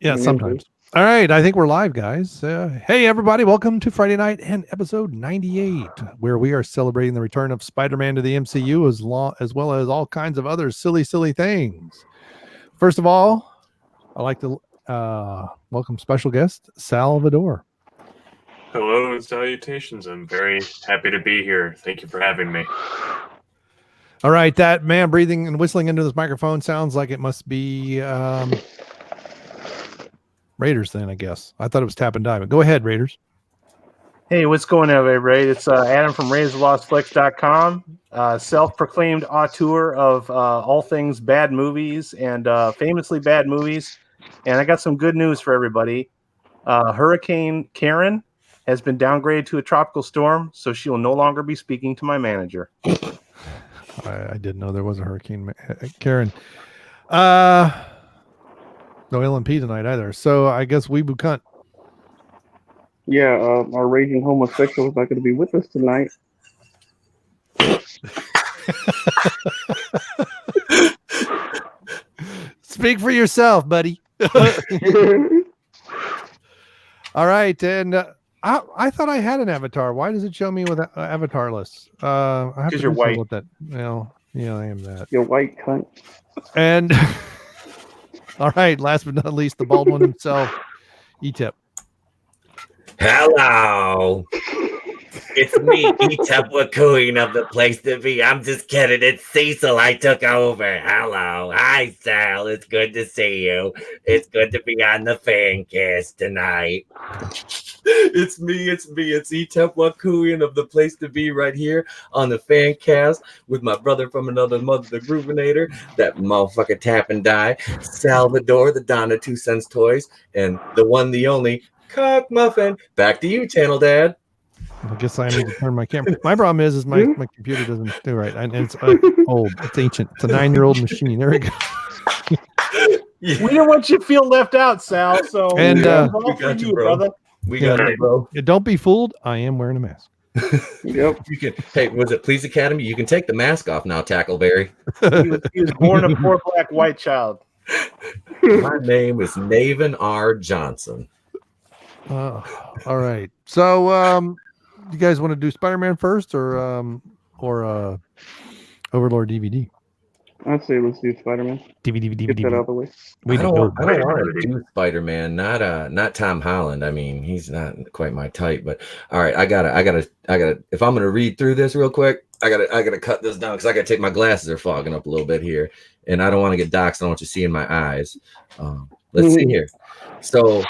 Yeah, sometimes. All right, I think we're live, guys. Hey, everybody, welcome to Friday Night and episode 98, where we are celebrating the return of Spider-Man to the MCU as well as all kinds of other silly things. First of all, I'd like to welcome special guest Sal Vador. Hello and salutations. I'm very happy to be here. Thank you for having me. All right, that man breathing and whistling into this microphone sounds like it must be Raiders then, I guess. I thought it was Tap and Dive. Go ahead, Raiders. Hey, what's going on, everybody? It's Adam from RaidersLostFlix.com, self-proclaimed auteur of all things bad movies and famously bad movies. And I got some good news for everybody. Hurricane Karen has been downgraded to a tropical storm, so she will no longer be speaking to my manager. I didn't know there was a Hurricane Karen. No LMP tonight either. So I guess Weeboo Cunt. Yeah, our raging homosexual is not going to be with us tonight. Speak for yourself, buddy. All right, and I thought I had an avatar. Why does it show me with avatarless? I have to you're white. With that. Well, yeah, I am that. You're white cunt. And all right, last but not least, the bald one himself, E-Tip. Hello. It's me, E-Tip Queen of the place to be. I'm just kidding. It's Cecil. I took over. Hello. Hi, Sal. It's good to see you. It's good to be on the fan cast tonight. It's me. It's E-Tip Queen of the place to be right here on the fan cast with my brother from another mother, the Groovinator, that motherfucker Tap and Die, Sal Vador, the Donna 2 Cents Toys, and the one, the only, Cock Muffin. Back to you, Channel Dad. I guess I need to turn my camera. My problem is my computer doesn't do right. And it's old. It's ancient. It's a 9-year-old machine. There we go. We didn't want you to feel left out, Sal. So and we got you, brother. We got it, bro. Don't be fooled. I am wearing a mask. Yep. You can. Hey, was it Please Academy? You can take the mask off now, Tackleberry. He was born a poor black white child. My name is Navin R. Johnson. All right. So you guys want to do Spider-Man first or Overlord DVD? I'd say let's do Spider-Man. DVD. Get that out of the way. I don't want to do Spider-Man. Not Tom Holland. I mean, he's not quite my type. But all right, I gotta. If I'm gonna read through this real quick, I gotta cut this down because I gotta take my glasses are fogging up a little bit here, and I don't want to get doxxed. I don't want you seeing my eyes. Let's see here. So.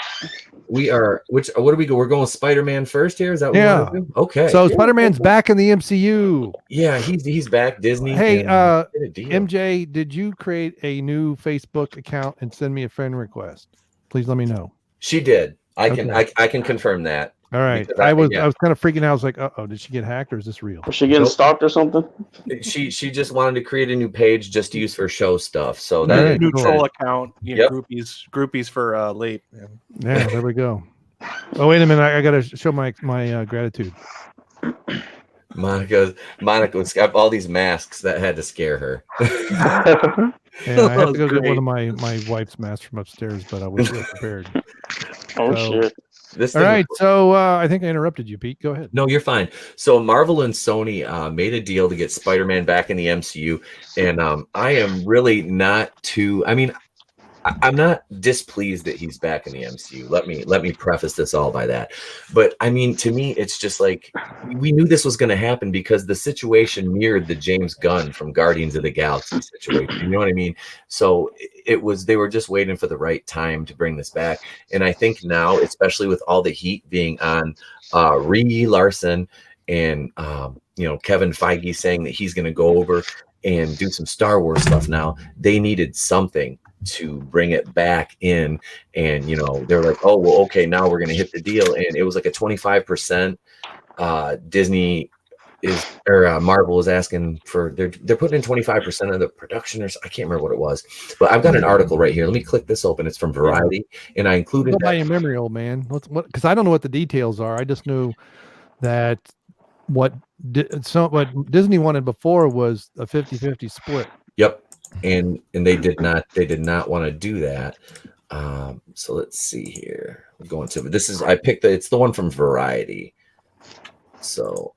We are what do we go? We're going Spider-Man first here. Is that what we're doing? Okay. So Spider-Man's back in the MCU. Yeah, he's back. Disney. Hey, MJ, did you create a new Facebook account and send me a friend request? Please let me know. She did. I can confirm that. All right. I was kind of freaking out. I was like, uh-oh, did she get hacked or is this real? Was she getting stalked or something? She just wanted to create a new page just to use for show stuff. So That that neutral account, groupies for late. Yeah, there we go. Oh, wait a minute. I got to show my gratitude. Monica was got all these masks that had to scare her. And I have to go get one of my wife's masks from upstairs, but I was prepared. Shit. All right, so I think I interrupted you, Pete. Go ahead. No, you're fine. So Marvel and Sony made a deal to get Spider-Man back in the MCU, and I am really not too. I mean, I'm not displeased that he's back in the MCU. Let me preface this all by that. But I mean, to me, it's just like we knew this was going to happen because the situation mirrored the James Gunn from Guardians of the Galaxy situation. You know what I mean? So they were just waiting for the right time to bring this back. And I think now, especially with all the heat being on Brie Larson and Kevin Feige saying that he's going to go over and do some Star Wars stuff now, they needed something to bring it back in. And they're like, oh well, okay, now we're gonna hit the deal. And it was like a 25%. Disney Marvel is asking for they're putting in 25% of the production, or I can't remember what it was, but I've got an article right here. Let me click this open. It's from Variety, and I included by your memory, old man. What? Because I don't know what the details are. I just knew that what Disney wanted before was a 50-50 split. Yep. And they did not want to do that. So let's see here. We're going to this is I picked it's the one from Variety. So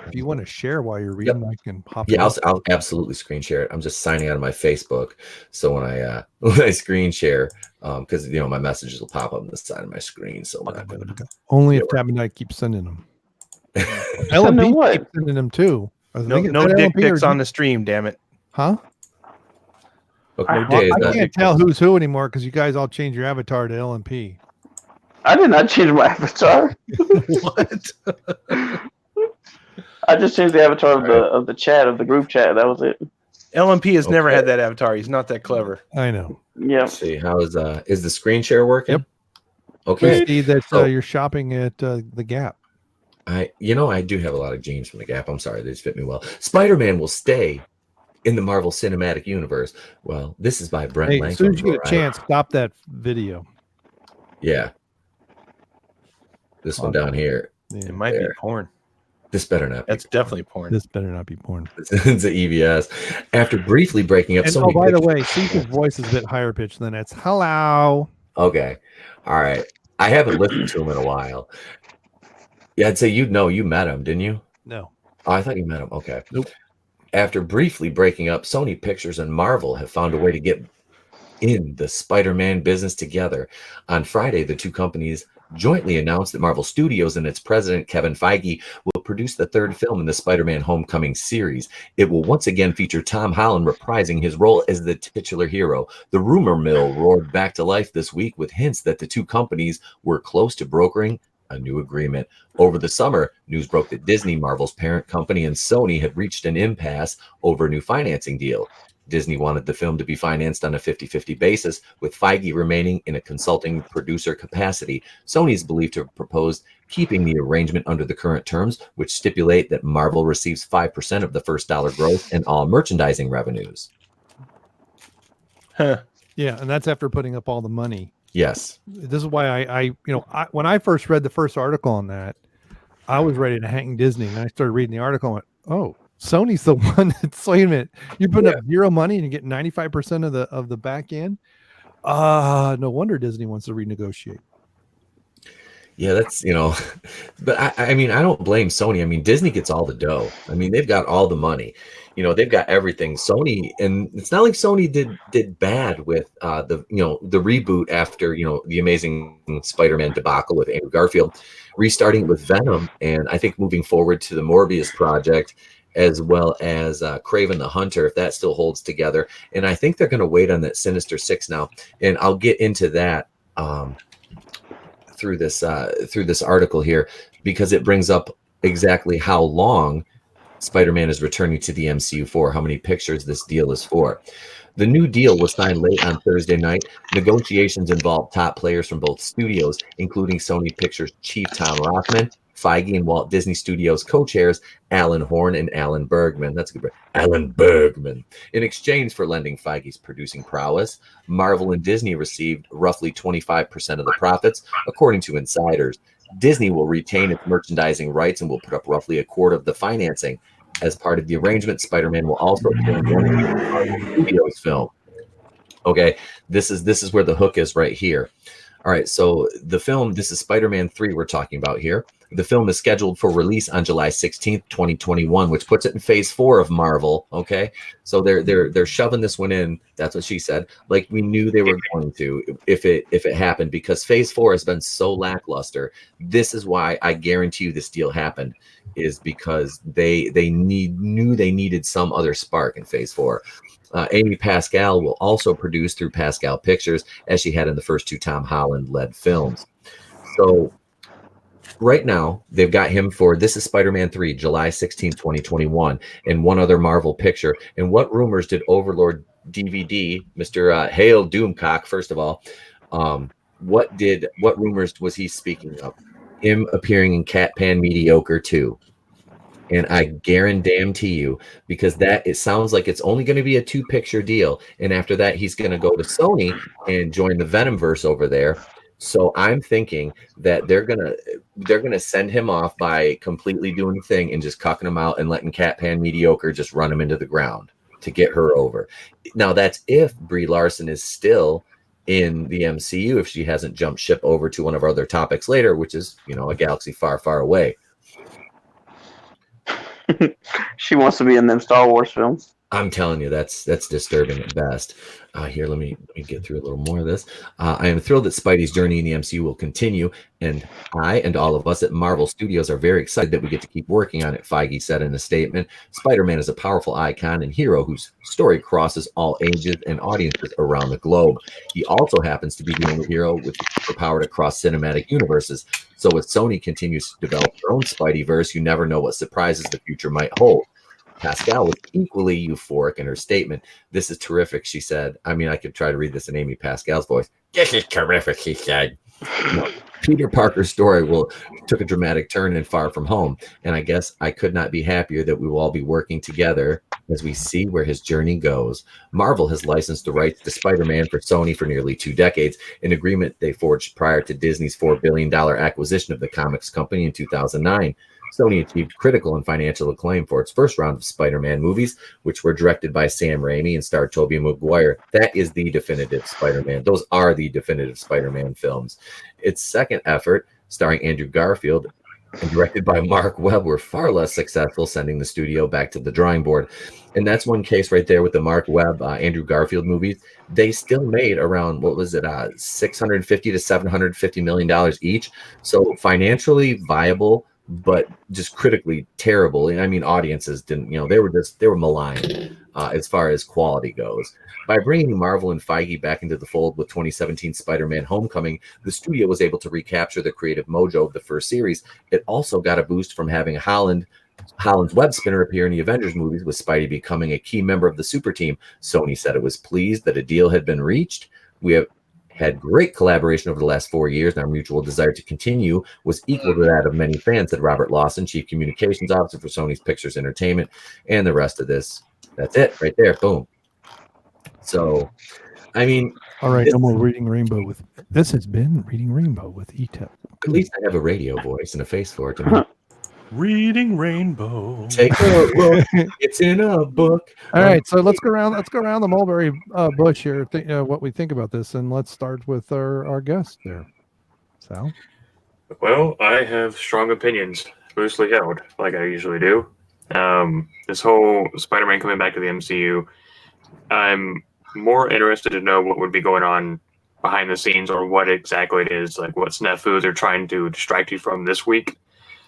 If you want to share while you're reading, I can pop it yeah, up. I'll absolutely screen share it. I'm just signing out of my Facebook, so when I when I screen share, because my messages will pop up on the side of my screen. So I'm not gonna, Only if Tab and I keep sending them. Sending LMP what? keeps sending them too. No dick pics on the stream, damn it. Huh? okay, No Well, days, I no can't dick tell pics. who's who anymore because you guys all changed your avatar to LMP. I did not change my avatar. What? I just changed the avatar of the chat, of the group chat. That was it. LMP has never had that avatar. He's not that clever. I know. Yeah. let's see how is the screen share working? Yep. Okay. We see that So- you're shopping at the Gap. I do have a lot of jeans from the Gap. I'm sorry, they just fit me well. Spider-Man will stay in the Marvel Cinematic Universe. Well, this is by Brent Hey, Lang. as soon as you from get a Variety. chance, stop that video. Yeah. This one down here. Yeah, It might be porn. This better not be. That's definitely porn. this better not be porn. It's a EBS. After briefly breaking up And Sony by the Pictures- way, Caesar's voice is a bit higher pitched than it's hello. Okay. All right. I haven't listened to him in a while. Yeah, I'd say you met him, didn't you? No. Oh, I thought you met him. Okay. Nope. After briefly breaking up, Sony Pictures and Marvel have found a way to get in the Spider-Man business together. On Friday, the two companies jointly announced that Marvel Studios and its president, Kevin Feige, will produce the third film in the Spider-Man Homecoming series. It will once again feature Tom Holland reprising his role as the titular hero. The rumor mill roared back to life this week with hints that the two companies were close to brokering a new agreement. Over the summer, news broke that Disney, Marvel's parent company, and Sony had reached an impasse over a new financing deal. Disney wanted the film to be financed on a 50-50 basis, with Feige remaining in a consulting producer capacity. Sony is believed to have proposed keeping the arrangement under the current terms, which stipulate that Marvel receives 5% of the first dollar growth and all merchandising revenues. Huh. Yeah, and that's after putting up all the money. Yes. This is why when I first read the first article on that, I was ready to hang Disney, and I started reading the article and went, oh, Sony's the one that's, wait a minute, you're putting up zero money and you get 95% of the back end. No wonder Disney wants to renegotiate. Yeah, that's, but I mean, I don't blame Sony. I mean, Disney gets all the dough. I mean, they've got all the money, they've got everything. Sony, and it's not like Sony did bad with the reboot after, the Amazing Spider-Man debacle with Andrew Garfield, restarting with Venom. And I think moving forward to the Morbius project, as well as Kraven the Hunter, if that still holds together. And I think they're going to wait on that Sinister Six now. And I'll get into that through this article here, because it brings up exactly how long Spider-Man is returning to the MCU for, how many pictures this deal is for. The new deal was signed late on Thursday night. Negotiations involved top players from both studios, including Sony Pictures chief Tom Rothman, Feige and Walt Disney Studios co-chairs Alan Horn and Alan Bergman. That's a good. Alan Bergman. In exchange for lending Feige's producing prowess, Marvel and Disney received roughly 25% of the profits, according to insiders. Disney will retain its merchandising rights and will put up roughly a quarter of the financing. As part of the arrangement, Spider-Man will also film one of the Studios film. Okay, this is where the hook is right here. All right, so the film, this is Spider-Man 3 we're talking about here. The film is scheduled for release on July 16th, 2021, which puts it in phase 4 of Marvel, okay? So they're shoving this one in, that's what she said, like we knew they were going to if it happened, because phase 4 has been so lackluster. This is why I guarantee you this deal happened, is because they knew they needed some other spark in phase 4. Amy Pascal will also produce through Pascal Pictures, as she had in the first two Tom Holland-led films. So right now, they've got him for This is Spider-Man 3, July 16, 2021, and one other Marvel picture. And what rumors did Overlord DVD, Mr. Hail Doomcock, first of all, what rumors was he speaking of? Him appearing in Cat Pan Mediocre 2. And I guarantee you, because it sounds like it's only going to be a 2-picture deal. And after that, he's going to go to Sony and join the Venomverse over there. So I'm thinking that they're gonna send him off by completely doing the thing and just cucking him out and letting Cat Pan Mediocre just run him into the ground to get her over. Now that's if Brie Larson is still in the MCU if she hasn't jumped ship over to one of our other topics later, which is, a galaxy far, far away. She wants to be in them Star Wars films. I'm telling you, that's disturbing at best. Here, let me get through a little more of this. I am thrilled that Spidey's journey in the MCU will continue, and I and all of us at Marvel Studios are very excited that we get to keep working on it, Feige said in a statement. Spider-Man is a powerful icon and hero whose story crosses all ages and audiences around the globe. He also happens to be the only hero with the power to cross cinematic universes. So as Sony continues to develop their own Spideyverse, you never know what surprises the future might hold. Pascal was equally euphoric in her statement. This is terrific, she said. I mean, I could try to read this in Amy Pascal's voice. This is terrific, she said. Peter Parker's story took a dramatic turn in Far From Home, and I guess I could not be happier that we will all be working together as we see where his journey goes. Marvel has licensed the rights to Spider-Man for Sony for nearly 2 decades, an agreement they forged prior to Disney's $4 billion acquisition of the comics company in 2009. Sony achieved critical and financial acclaim for its first round of Spider-Man movies, which were directed by Sam Raimi and starred Tobey Maguire. That is the definitive Spider-Man. Those are the definitive Spider-Man films. Its second effort, starring Andrew Garfield and directed by Mark Webb, were far less successful, sending the studio back to the drawing board. And that's one case right there with the Mark Webb, Andrew Garfield movies. They still made around, $650 to $750 million each. So financially viable, but just critically terrible. And I mean, audiences didn't, they were maligned as far as quality goes. By bringing Marvel and Feige back into the fold with 2017 Spider-Man Homecoming, the studio was able to recapture the creative mojo of the first series. It also got a boost from having Holland's web spinner appear in the Avengers movies, with Spidey becoming a key member of the super team. Sony said it was pleased that a deal had been reached. We have had great collaboration over the last 4 years, and our mutual desire to continue was equal to that of many fans, said Robert Lawson, Chief Communications Officer for Sony's Pictures Entertainment. And the rest of this, that's it right there. Boom. So, I mean, all right, no more Reading Rainbow with. This has been Reading Rainbow with ETEP. At least I have a radio voice and a face for it. Reading Rainbow. Take a look. It's in a book. All right, so let's go around the mulberry bush here. What we think about this, and let's start with our guest there, Sal. Well, I have strong opinions, loosely held, like I usually do. This whole Spider-Man coming back to the MCU, I'm more interested to know what would be going on behind the scenes, or what exactly it is, like what snafu they're trying to distract you from this week.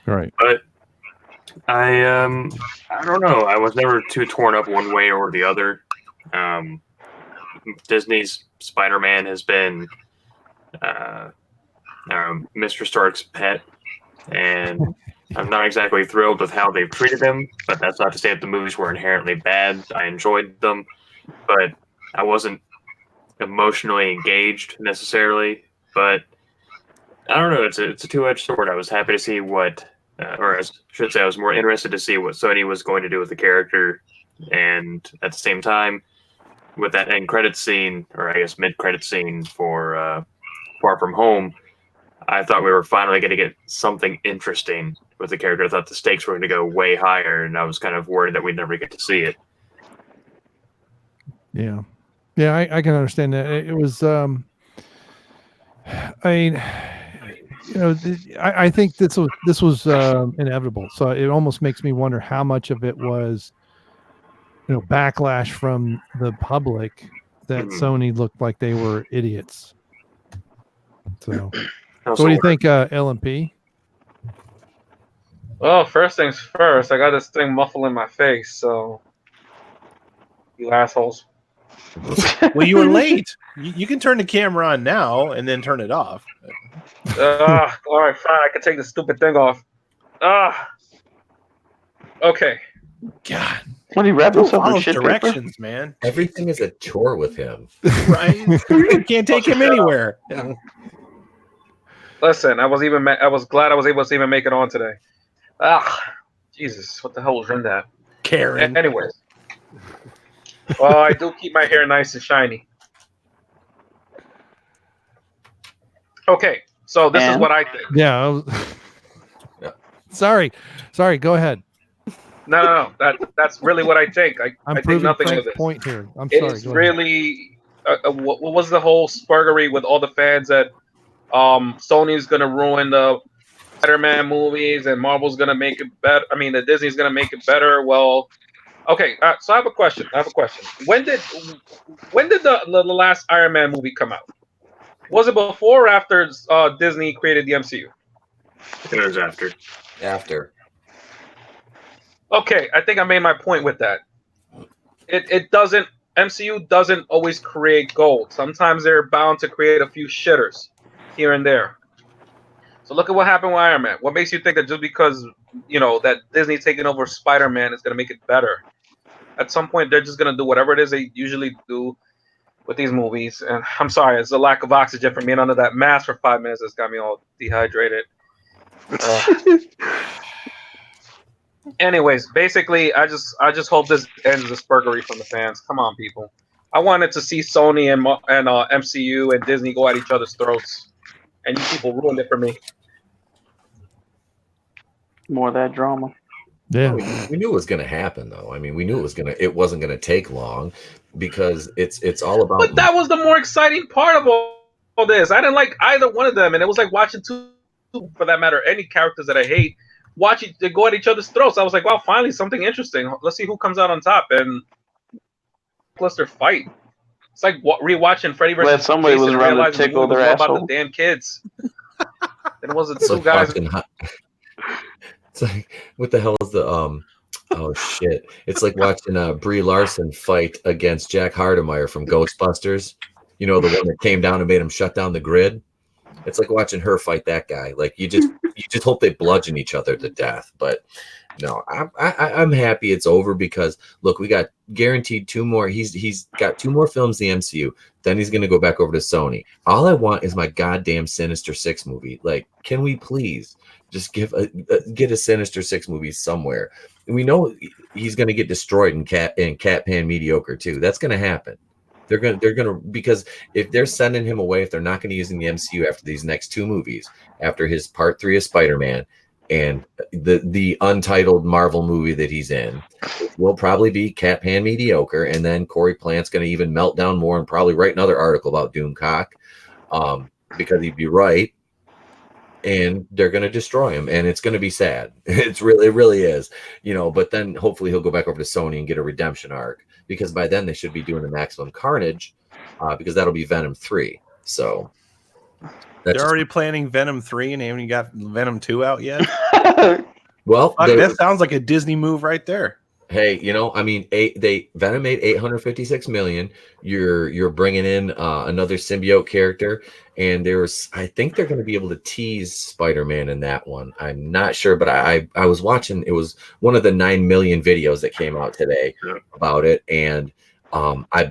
Right. But I don't know. I was never too torn up one way or the other. Disney's Spider-Man has been Mr. Stark's pet, and I'm not exactly thrilled with how they've treated him, but that's not to say that the movies were inherently bad. I enjoyed them, but I wasn't emotionally engaged necessarily. But I don't know. It's a two-edged sword. I was happy to see what, or I should say, I was more interested to see what Sony was going to do with the character, and at the same time, with that end credit scene, or I guess mid-credit scene for Far From Home, I thought we were finally going to get something interesting with the character. I thought the stakes were going to go way higher, and I was kind of worried that we'd never get to see it. Yeah. Yeah, I can understand that. It was, I mean, I think this was inevitable. So it almost makes me wonder how much of it was, backlash from the public that Sony looked like they were idiots. So what do you think, LMP? Well, first things first, I got this thing muffling my face, so you assholes. Well, you were late. You can turn the camera on now and then turn it off. All right, fine. I can take the stupid thing off. Okay. God. When he wrapped himself in shit directions, paper? man. Everything is a chore with him. Right? You can't take him anywhere. Yeah. Listen, I was glad I was able to even make it on today. Jesus, what the hell was in that? Karen. Anyways. Well, I do keep my hair nice and shiny. Okay, so this is what I think. Yeah. Sorry. Go ahead. No. That's really what I think. I think proving nothing Frank's of this. point here. I'm sorry. It's really what was the whole spurgery with all the fans that Sony's gonna ruin the Spider-Man movies and Marvel's gonna make it better. I mean, the Disney's gonna make it better. Well, okay. So I have a question. When did the last Iron Man movie come out? Was it before or after Disney created the MCU? It was after. After. Okay, I think I made my point with that. It doesn't. MCU doesn't always create gold. Sometimes they're bound to create a few shitters here and there. So look at what happened with Iron Man. What makes you think that just because that Disney taking over Spider-Man is going to make it better? At some point, they're just going to do whatever it is they usually do with these movies. And I'm sorry, it's the lack of oxygen from being under that mask for 5 minutes that's got me all dehydrated. Anyways, basically, I just hope this ends the spurgery from the fans. Come on, people. I wanted to see Sony and MCU and Disney go at each other's throats, and you people ruined it for me. More of that drama. Yeah. We knew it was going to happen, though. I mean, we knew it wasn't going to take long because it's all about. But that was the more exciting part of all this. I didn't like either one of them, and it was like watching two, for that matter, any characters that I hate. Watching they go at each other's throats. I was like, wow, finally something interesting. Let's see who comes out on top. And plus their fight. It's like rewatching Freddy versus Glad somebody Jason was and around to realizing the tickle movie was their all about asshole. the damn kids. It wasn't It's two like guys. it's like, what the hell is the oh shit. It's like watching Brie Larson fight against Jack Hardemeyer from Ghostbusters. The one that came down and made him shut down the grid. It's like watching her fight that guy. Like you just hope they bludgeon each other to death. But no, I'm happy it's over because look, we got guaranteed 2 more. He's got 2 more films in the MCU. Then he's gonna go back over to Sony. All I want is my goddamn Sinister Six movie. Like, can we please just get a Sinister Six movie somewhere? And we know he's gonna get destroyed in Cat Pan Mediocre too. That's gonna happen. They're gonna because if they're sending him away, if they're not gonna use him in the MCU after these next 2 movies, after his part 3 of Spider-Man and the untitled Marvel movie that he's in, will probably be Cat Pan Mediocre, and then Corey Plant's gonna even melt down more and probably write another article about Doomcock, because he'd be right, and they're gonna destroy him, and it's gonna be sad. It really is, But then hopefully he'll go back over to Sony and get a redemption arc. Because by then they should be doing the Maximum Carnage, because that'll be Venom 3. So they're already planning Venom 3 and they haven't got Venom 2 out yet. Well, that sounds like a Disney move right there. Hey, I mean, Venom made $856 million. You're bringing in another symbiote character, and I think they're going to be able to tease Spider-Man in that one. I'm not sure, but I was watching. It was one of the 9 million videos that came out today about it, and I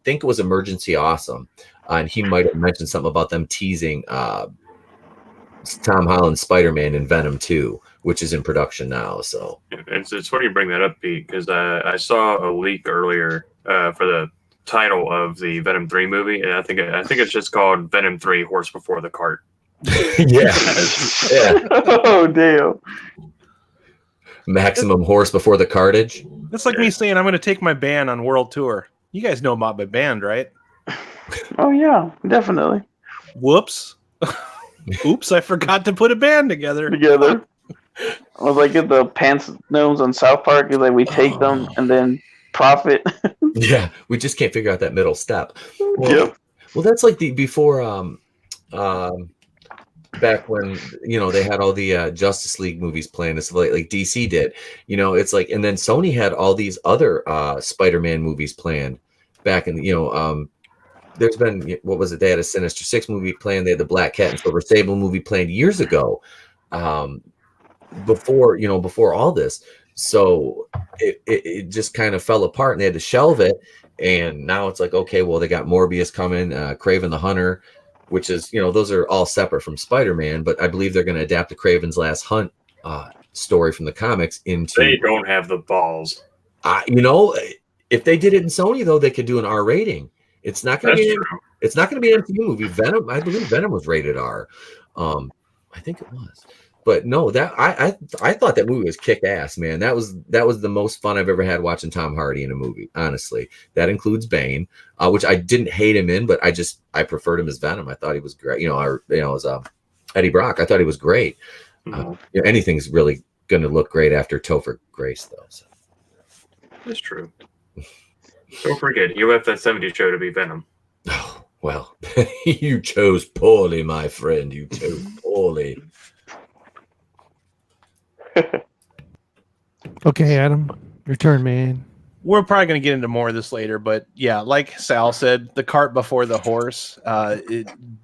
think it was Emergency Awesome, and he might have mentioned something about them teasing Tom Holland's Spider-Man in Venom 2, which is in production now. So it's funny you bring that up, Pete, because I saw a leak earlier for the title of the Venom 3 movie, and I think it's just called Venom 3: Horse Before the Cart. yeah. Oh damn! Maximum horse before the cartage. That's like me saying I'm going to take my band on world tour. You guys know about my band, right? Oh yeah, definitely. Whoops. Oops, I forgot to put a band together. I was like, get the pants gnomes on South Park, is like we take them and then profit. Yeah, we just can't figure out that middle step. Yep. Well, that's like before back when they had all the Justice League movies planned, it's like DC did. It's like, and then Sony had all these other Spider-Man movies planned back in there's been, what was it? They had a Sinister Six movie planned. They had the Black Cat and Silver Sable movie planned years ago, before all this. So it just kind of fell apart, and they had to shelve it. And now it's like, okay, well, they got Morbius coming, Kraven the Hunter, which is, those are all separate from Spider-Man. But I believe they're going to adapt the Kraven's Last Hunt story from the comics into. They don't have the balls. If they did it in Sony, though, they could do an R rating. It's not going to be. True. It's not going to be an MCU movie. Venom. I believe Venom was rated R. I think it was. But no, that I thought that movie was kick ass, man. That was the most fun I've ever had watching Tom Hardy in a movie. Honestly, that includes Bane, which I didn't hate him in, but I preferred him as Venom. I thought he was great. As Eddie Brock, I thought he was great. Anything's really going to look great after Topher Grace, though. So. That's true. Don't forget, you left that 70s show to be Venom. Oh, well, you chose poorly, my friend. You chose poorly. Okay, Adam, your turn, man. We're probably going to get into more of this later, but yeah, like Sal said, the cart before the horse.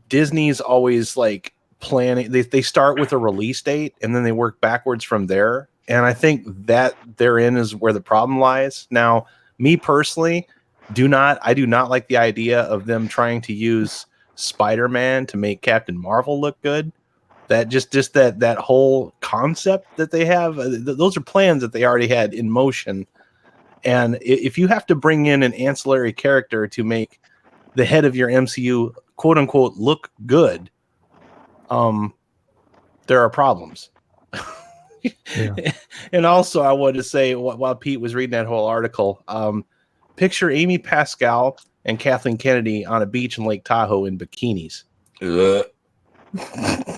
Disney's always like planning. They start with a release date and then they work backwards from there. And I think that therein is where the problem lies. Now, me personally, I do not like the idea of them trying to use Spider-Man to make Captain Marvel look good. That just that whole concept that they have, those are plans that they already had in motion. And if you have to bring in an ancillary character to make the head of your MCU, quote unquote, look good, there are problems. Yeah. And also, I wanted to say, while Pete was reading that whole article, picture Amy Pascal and Kathleen Kennedy on a beach in Lake Tahoe in bikinis.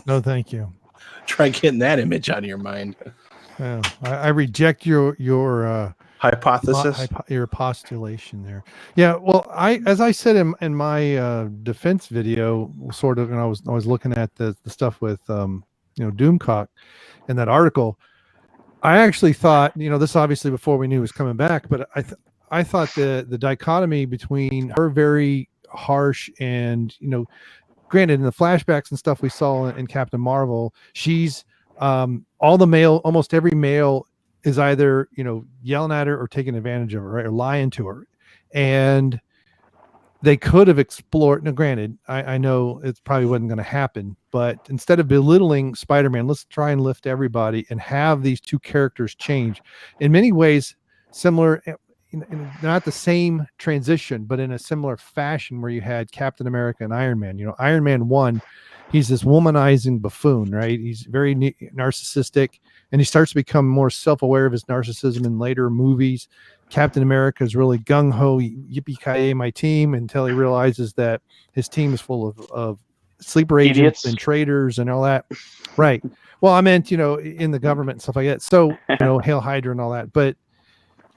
No, thank you. Try getting that image out of your mind. Well, I reject your hypothesis, your postulation there. Yeah, well, as I said in my defense video, sort of, and I was looking at the stuff with Doomcock in that article. I actually thought, this obviously before we knew he was coming back, but I thought the dichotomy between her very harsh and granted in the flashbacks and stuff we saw in Captain Marvel, she's almost every male is either yelling at her or taking advantage of her, right, or lying to her, and they could have explored. Now, granted, I know it probably wasn't going to happen, but instead of belittling Spider-Man, let's try and lift everybody and have these two characters change in many ways, similar, not the same transition, but in a similar fashion where you had Captain America and Iron Man. Iron Man 1, he's this womanizing buffoon, right? He's very narcissistic, and he starts to become more self-aware of his narcissism in later movies. Captain America is really gung-ho, yippee-ki-yay, my team, until he realizes that his team is full of sleeper agents, idiots, and traitors and all that. Right. Well, I meant, in the government and stuff like that. So, Hail Hydra and all that. But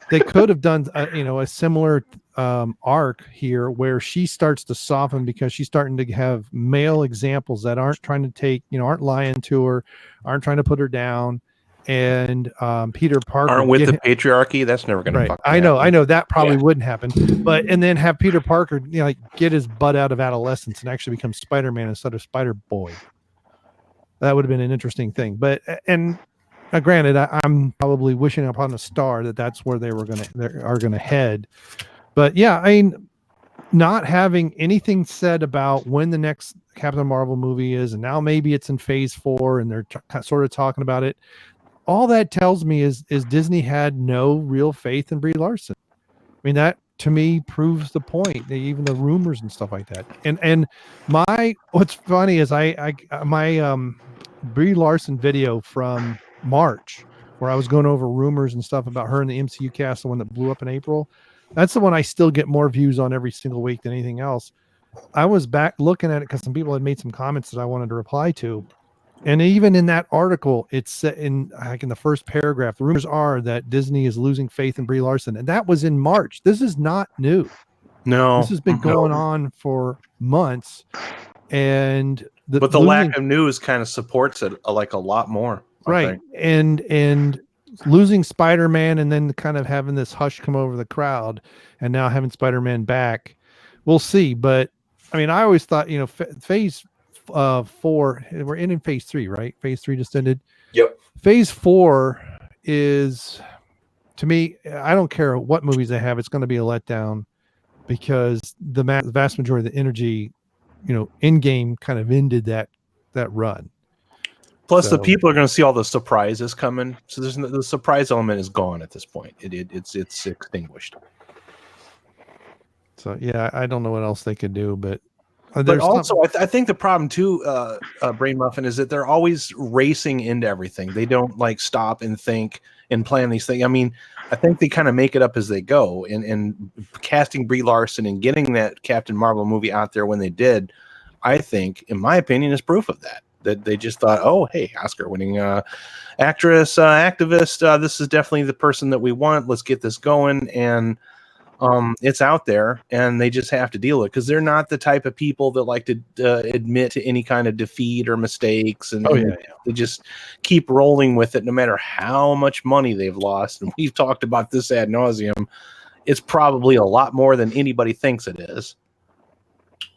they could have done, a similar arc here where she starts to soften because she's starting to have male examples that aren't trying to take, aren't lying to her, aren't trying to put her down. And Peter Parker aren't with the patriarchy. That's never going to. I know that probably wouldn't happen. But and then have Peter Parker, get his butt out of adolescence and actually become Spider-Man instead of Spider-Boy. That would have been an interesting thing. But granted, I'm probably wishing upon a star that's where they are going to head. But yeah, not having anything said about when the next Captain Marvel movie is, and now maybe it's in Phase 4, and they're sort of talking about it. All that tells me is Disney had no real faith in Brie Larson. That to me proves the point. Even the rumors and stuff like that. And what's funny is my Brie Larson video from March, where I was going over rumors and stuff about her in the MCU cast, the one that blew up in April. That's the one I still get more views on every single week than anything else. I was back looking at it because some people had made some comments that I wanted to reply to. And even in that article, it's in the first paragraph, the rumors are that Disney is losing faith in Brie Larson. And that was in March. This is not new. No. This has been going on for months. And the lack of news kind of supports it a lot more. Right. And losing Spider-Man and then kind of having this hush come over the crowd and now having Spider-Man back, we'll see. But I always thought, Phase 4, we're in Phase 3, right? Phase 3 just ended. Yep. Phase 4 is, to me, I don't care what movies they have, it's going to be a letdown because the vast majority of the energy, in game kind of ended that run. Plus, the people are going to see all the surprises coming, so the surprise element is gone at this point. It's extinguished. So yeah, I don't know what else they could do, but But also, I think the problem too, Brain Muffin, is that they're always racing into everything. They don't like stop and think and plan these things. I mean, I think they kind of make it up as they go. And casting Brie Larson and getting that Captain Marvel movie out there when they did, I think, in my opinion, is proof of that. That they just thought, oh, hey, Oscar-winning actress, activist, this is definitely the person that we want. Let's get this going. And it's out there, and they just have to deal with it because they're not the type of people that like to admit to any kind of defeat or mistakes, and they just keep rolling with it no matter how much money they've lost. And we've talked about this ad nauseum. It's probably a lot more than anybody thinks it is,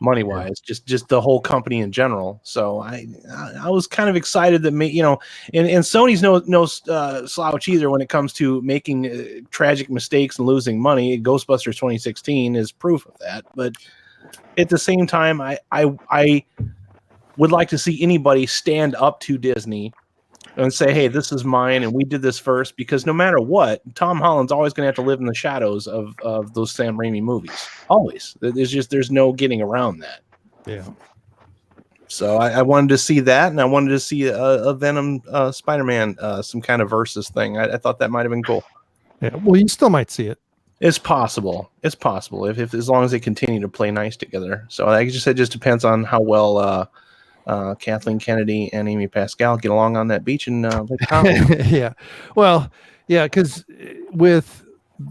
money-wise, just the whole company in general. So I was kind of excited that and Sony's no slouch either when it comes to making tragic mistakes and losing money. Ghostbusters 2016 is proof of that. But at the same time, I would like to see anybody stand up to Disney and say, hey, this is mine, and we did this first, because no matter what, Tom Holland's always going to have to live in the shadows of those Sam Raimi movies. Always. There's no getting around that. Yeah. So I wanted to see that, and I wanted to see a Venom Spider-Man, some kind of versus thing. I thought that might have been cool. Yeah. Well, you still might see it. It's possible. It's possible if as long as they continue to play nice together. So like I just said, it just depends on how well Kathleen Kennedy and Amy Pascal get along on that beach in Lake Tahoe. Yeah. Well, yeah, because with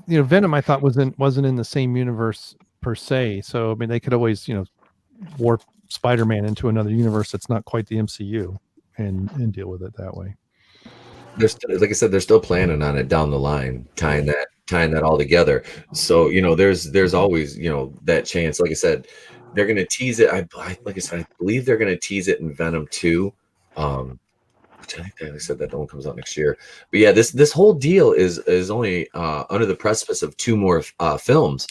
Venom, I thought wasn't in the same universe per se. So I mean, they could always warp Spider-Man into another universe that's not quite the MCU and deal with it that way. There's, like I said, they're still planning on it down the line, tying that all together. So there's always that chance. Like I said, they're going to tease it. Like I said, I believe they're going to tease it in Venom 2, which I think they said that one comes out next year. But yeah, this whole deal is only under the precipice of 2 more films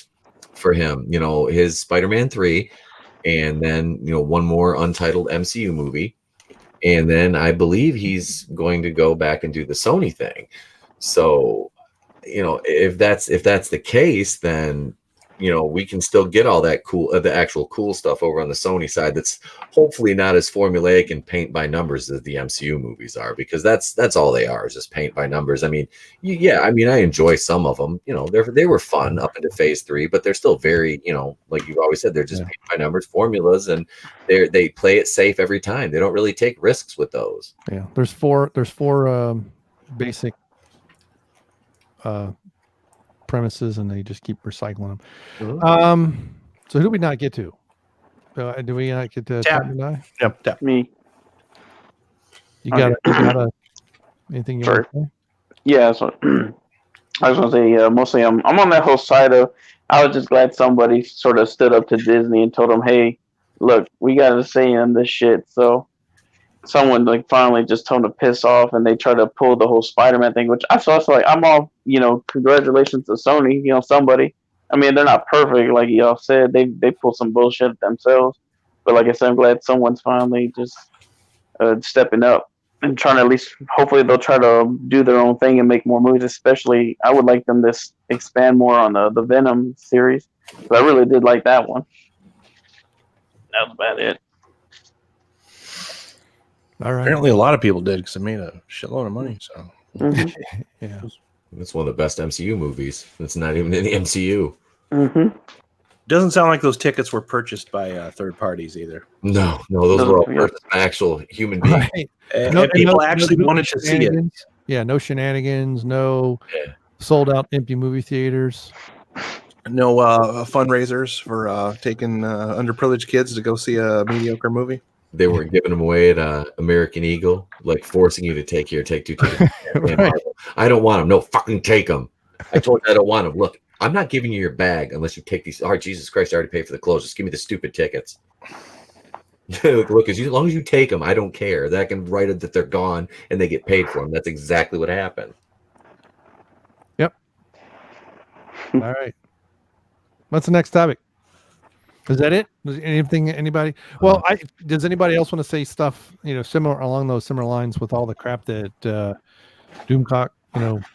for him. His Spider-Man 3, and then 1 more untitled MCU movie, and then I believe he's going to go back and do the Sony thing. So if that's the case, then we can still get all that cool, the actual cool stuff over on the Sony side. That's hopefully not as formulaic and paint by numbers as the MCU movies are, because that's all they are, is just paint by numbers. I mean, I enjoy some of them. They were fun up into Phase 3, but they're still very, like you've always said, they're just paint by numbers formulas, and they play it safe every time. They don't really take risks with those. Yeah, there's four basic premises, and they just keep recycling them. Mm-hmm. So who do we not get to? Do we not get to Tap? Yep, Tap. Me. You got anything you want to say? Yeah, so I was gonna say mostly I'm on that whole side of, I was just glad somebody sort of stood up to Disney and told them, hey, look, we got to say in this shit. So someone finally just told them to piss off, and they try to pull the whole Spider-Man thing, which I feel like I'm all, congratulations to Sony, somebody. I mean, they're not perfect, like y'all said. They pull some bullshit themselves, but like I said, I'm glad someone's finally just stepping up and trying to, at least hopefully they'll try to do their own thing and make more movies. Especially, I would like them to expand more on the Venom series. But I really did like that one. That was about it. All right. Apparently, a lot of people did, because it made a shitload of money. So, Yeah, It's one of the best MCU movies. It's not even in the MCU. Mm-hmm. doesn't sound like those tickets were purchased by third parties either. No, those were all purchased by actual human beings. right. And people actually wanted to see it. Yeah, no shenanigans, no sold out empty movie theaters. No fundraisers for taking underprivileged kids to go see a mediocre movie. They weren't giving them away at American Eagle, like forcing you to take 2 tickets. Right. I don't want them. No, fucking take them. I told you I don't want them. Look, I'm not giving you your bag unless you take these. Oh, Jesus Christ, I already paid for the clothes. Just give me the stupid tickets. Look, as long as you take them, I don't care. That I can write it that they're gone and they get paid for them. That's exactly what happened. Yep. All right. What's the next topic? Is that it? Does anybody? Well, does anybody else want to say stuff, similar along those similar lines with all the crap that Doomcock,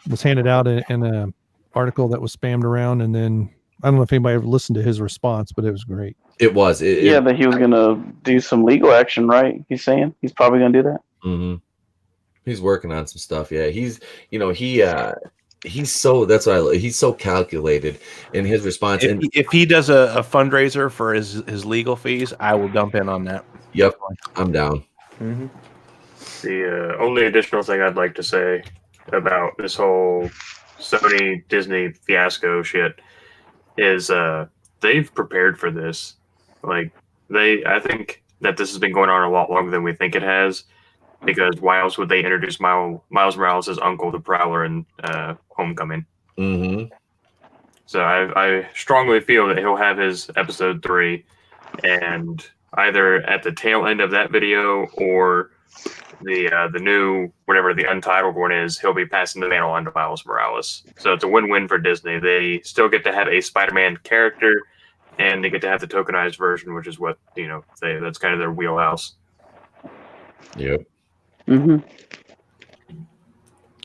was handed out in an article that was spammed around, and then I don't know if anybody ever listened to his response, but it was great. It was. That he was gonna do some legal action, right? He's saying he's probably gonna do that. Mm-hmm. He's working on some stuff. Yeah, he's so he's so calculated in his response. If he does a fundraiser for his legal fees, I will dump in on that. Yep, I'm down. Mm-hmm. The only additional thing I'd like to say about this whole Sony Disney fiasco shit is they've prepared for this. Like I think that this has been going on a lot longer than we think it has. Because why else would they introduce Miles Morales' uncle, the Prowler, in Homecoming? Mm-hmm. So I strongly feel that he'll have his episode 3, and either at the tail end of that video or the new, whatever the untitled one is, he'll be passing the mantle on to Miles Morales. So it's a win-win for Disney. They still get to have a Spider-Man character, and they get to have the tokenized version, which is what that's kind of their wheelhouse. Yep. Mm-hmm.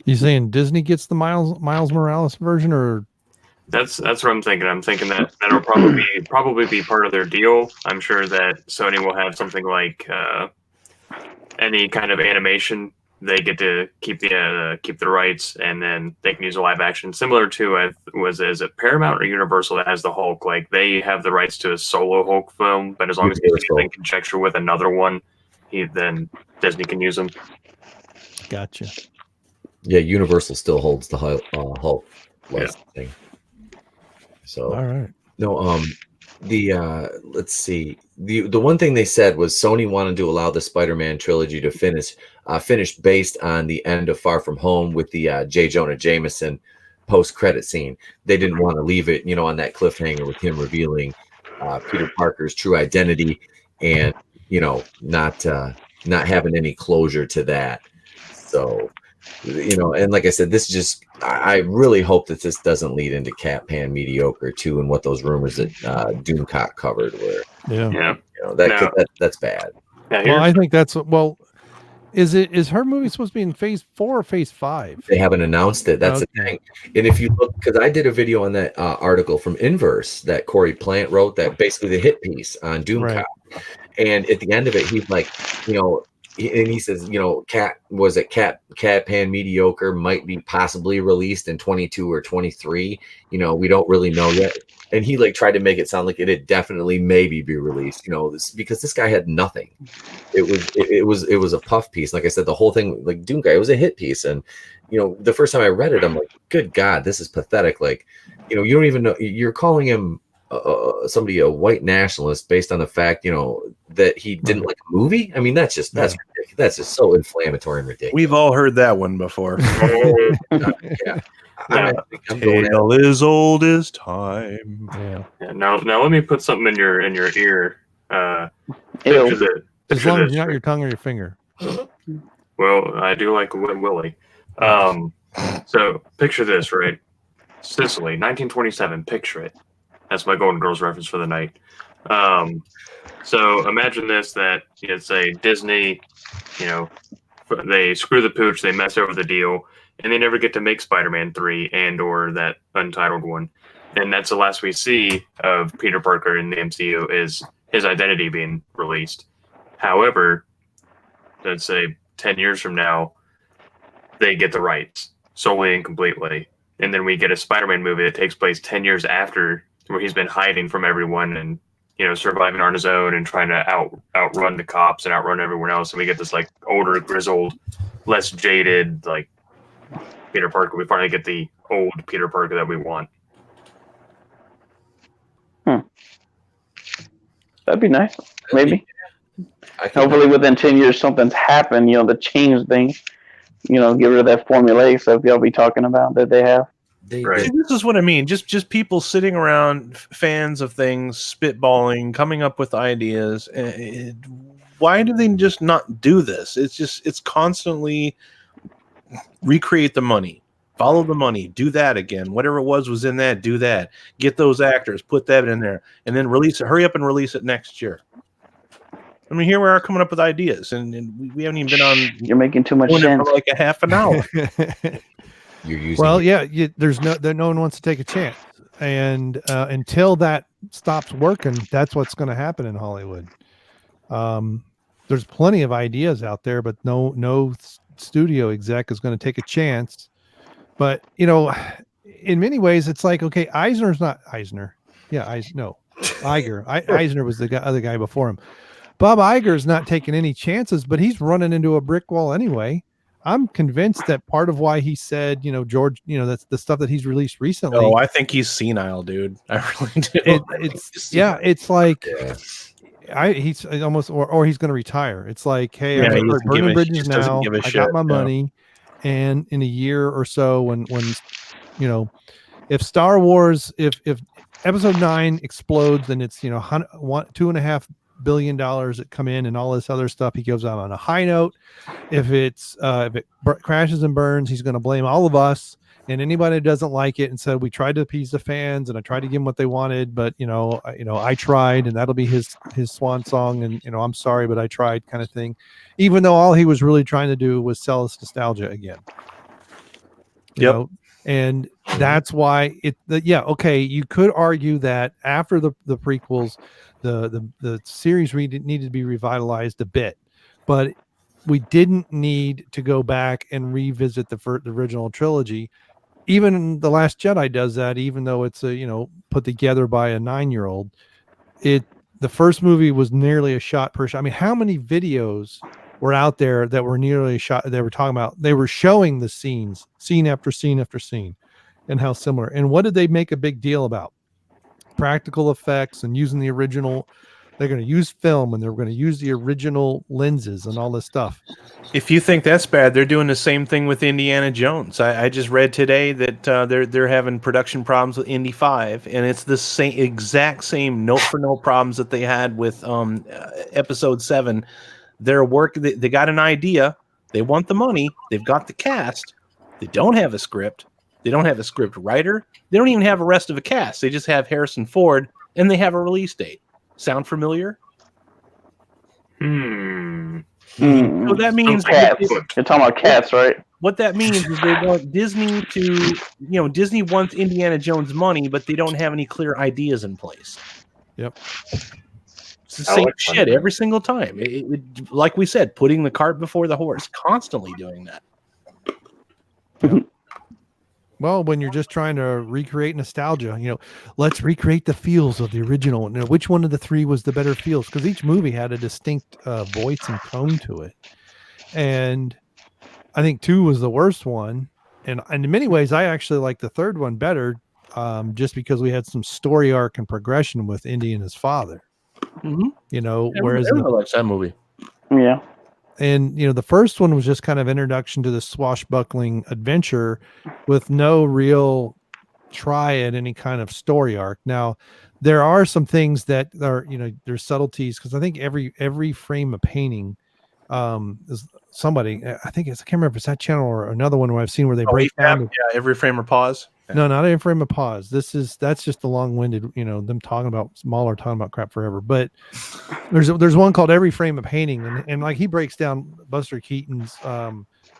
You saying Disney gets the Miles Morales version, or that's what I'm thinking. I'm thinking that'll probably be part of their deal. I'm sure that Sony will have something like any kind of animation. They get to keep the rights, and then they can use a live action similar to is it Paramount or Universal that has the Hulk? Like they have the rights to a solo Hulk film, but as long as he's in conjecture with another one, then Disney can use them. Gotcha. Yeah, Universal still holds the Hulk thing. So all right. No, let's see. The one thing they said was Sony wanted to allow the Spider-Man trilogy to finish based on the end of Far From Home with the J. Jonah Jameson post-credit scene. They didn't want to leave it, on that cliffhanger with him revealing Peter Parker's true identity and not having any closure to that. So, and like I said, I really hope that this doesn't lead into Cat Pan mediocre too, and what those rumors that Doomcock covered were. Yeah. That's bad. Well, I think is her movie supposed to be in phase 4 or phase 5? They haven't announced it. That's the thing. And if you look, because I did a video on that article from Inverse that Corey Plant wrote, that basically the hit piece on Doomcock. Right. And at the end of it, he's like, and he says, Cat Pan mediocre might be possibly released in 22 or 23. We don't really know yet. And he tried to make it sound like it'd definitely maybe be released, because this guy had nothing. It was a puff piece. Like I said, the whole thing, like Doomcock, it was a hit piece. And, the first time I read it, I'm like, good God, this is pathetic. Like, you don't even know, you're calling him somebody a white nationalist based on the fact that he didn't like a movie. I mean, that's just so inflammatory and ridiculous. We've all heard that one before. Yeah. Tale is old as time. Yeah. Now let me put something in your ear. As long as you're not your tongue or your finger. Well, I do like Willie. So picture this, right? Sicily, 1927. Picture it. That's my Golden Girls reference for the night. So imagine this, that it's a Disney, they screw the pooch, they mess over the deal, and they never get to make Spider-Man 3 and or that untitled one. And that's the last we see of Peter Parker in the MCU, is his identity being released. However, let's say 10 years from now, they get the rights solely and completely. And then we get a Spider-Man movie that takes place 10 years after, where he's been hiding from everyone and, surviving on his own and trying to outrun the cops and outrun everyone else. And we get this older, grizzled, less jaded, Peter Parker. We finally get the old Peter Parker that we want. That'd be nice. Maybe. Hopefully within 10 years something's happened, to change things. Get rid of that formulaic stuff y'all be talking about that they have. Right. This is what I mean. Just people sitting around, fans of things, spitballing, coming up with ideas. Why do they just not do this? It's constantly recreate the money, follow the money, do that again. Whatever it was in that, do that. Get those actors, put that in there, and then release it. Hurry up and release it next year. I mean, here we are coming up with ideas, and we haven't even been on. You're making too much sense. For a half an hour. No one wants to take a chance, and until that stops working, that's what's going to happen in Hollywood. There's plenty of ideas out there, but no studio exec is going to take a chance. But you know, in many ways, it's like, okay, Eisner's not Eisner. Yeah, Iger. Eisner was the other guy before him. Bob Iger's not taking any chances, but he's running into a brick wall anyway. I'm convinced that part of why he said, you know, George, you know, that's the stuff that he's released recently. Oh, I think he's senile, dude. I really do. It's like he's almost, or he's going to retire. It's like, hey, I'm going to start burning bridges now. I got my money, and in a year or so, when you know, if Star Wars, if Episode 9 explodes and it's, you know, $2.5 billion that come in and all this other stuff, he goes out on a high note. If it crashes and burns, he's going to blame all of us and anybody that doesn't like it and said we tried to appease the fans and I tried to give them what they wanted, but I tried, and that'll be his swan song, and I'm sorry, but I tried, kind of thing, even though all he was really trying to do was sell us nostalgia again. You know? And that's why okay, you could argue that after the prequels, the series needed to be revitalized a bit, but we didn't need to go back and revisit the original trilogy. Even The Last Jedi does that, even though it's put together by a 9-year-old. The first movie was nearly a shot per shot. I mean, how many videos were out there that were nearly a shot? They were talking about, they were showing the scenes, scene after scene after scene, and how similar. And what did they make a big deal about? Practical effects and using the original. They're going to use film and they're going to use the original lenses and all this stuff. If you think that's bad, they're doing the same thing with Indiana Jones. I just read today that they're having production problems with Indy 5, and it's the exact same note for note problems that they had with Episode 7. They got an idea, they want the money, they've got the cast, they don't have a script, they don't have a script writer, they don't even have a rest of a cast. They just have Harrison Ford, and they have a release date. Sound familiar? So that means you're talking about cats, right? What that means is they want Disney to, Disney wants Indiana Jones money, but they don't have any clear ideas in place. Yep. It's the same shit every single time. Like we said, putting the cart before the horse, constantly doing that. Yep. Well, when you're just trying to recreate nostalgia, let's recreate the feels of the original. Which one of the three was the better feels? Because each movie had a distinct voice and tone to it. And I think 2 was the worst one. And in many ways, I actually like the third one better, just because we had some story arc and progression with Indy and his father. Mm-hmm. Whereas everyone likes that movie. Yeah. And the first one was just kind of introduction to the swashbuckling adventure with no real try at any kind of story arc. Now, there are some things that are, there's subtleties, because I think every frame of painting is somebody, I can't remember if it's that channel or another one where I've seen where they break down. Every frame or pause. No, not every frame of pause. That's just the long-winded, them talking about crap forever. But there's one called Every Frame of Painting, and like he breaks down Buster Keaton's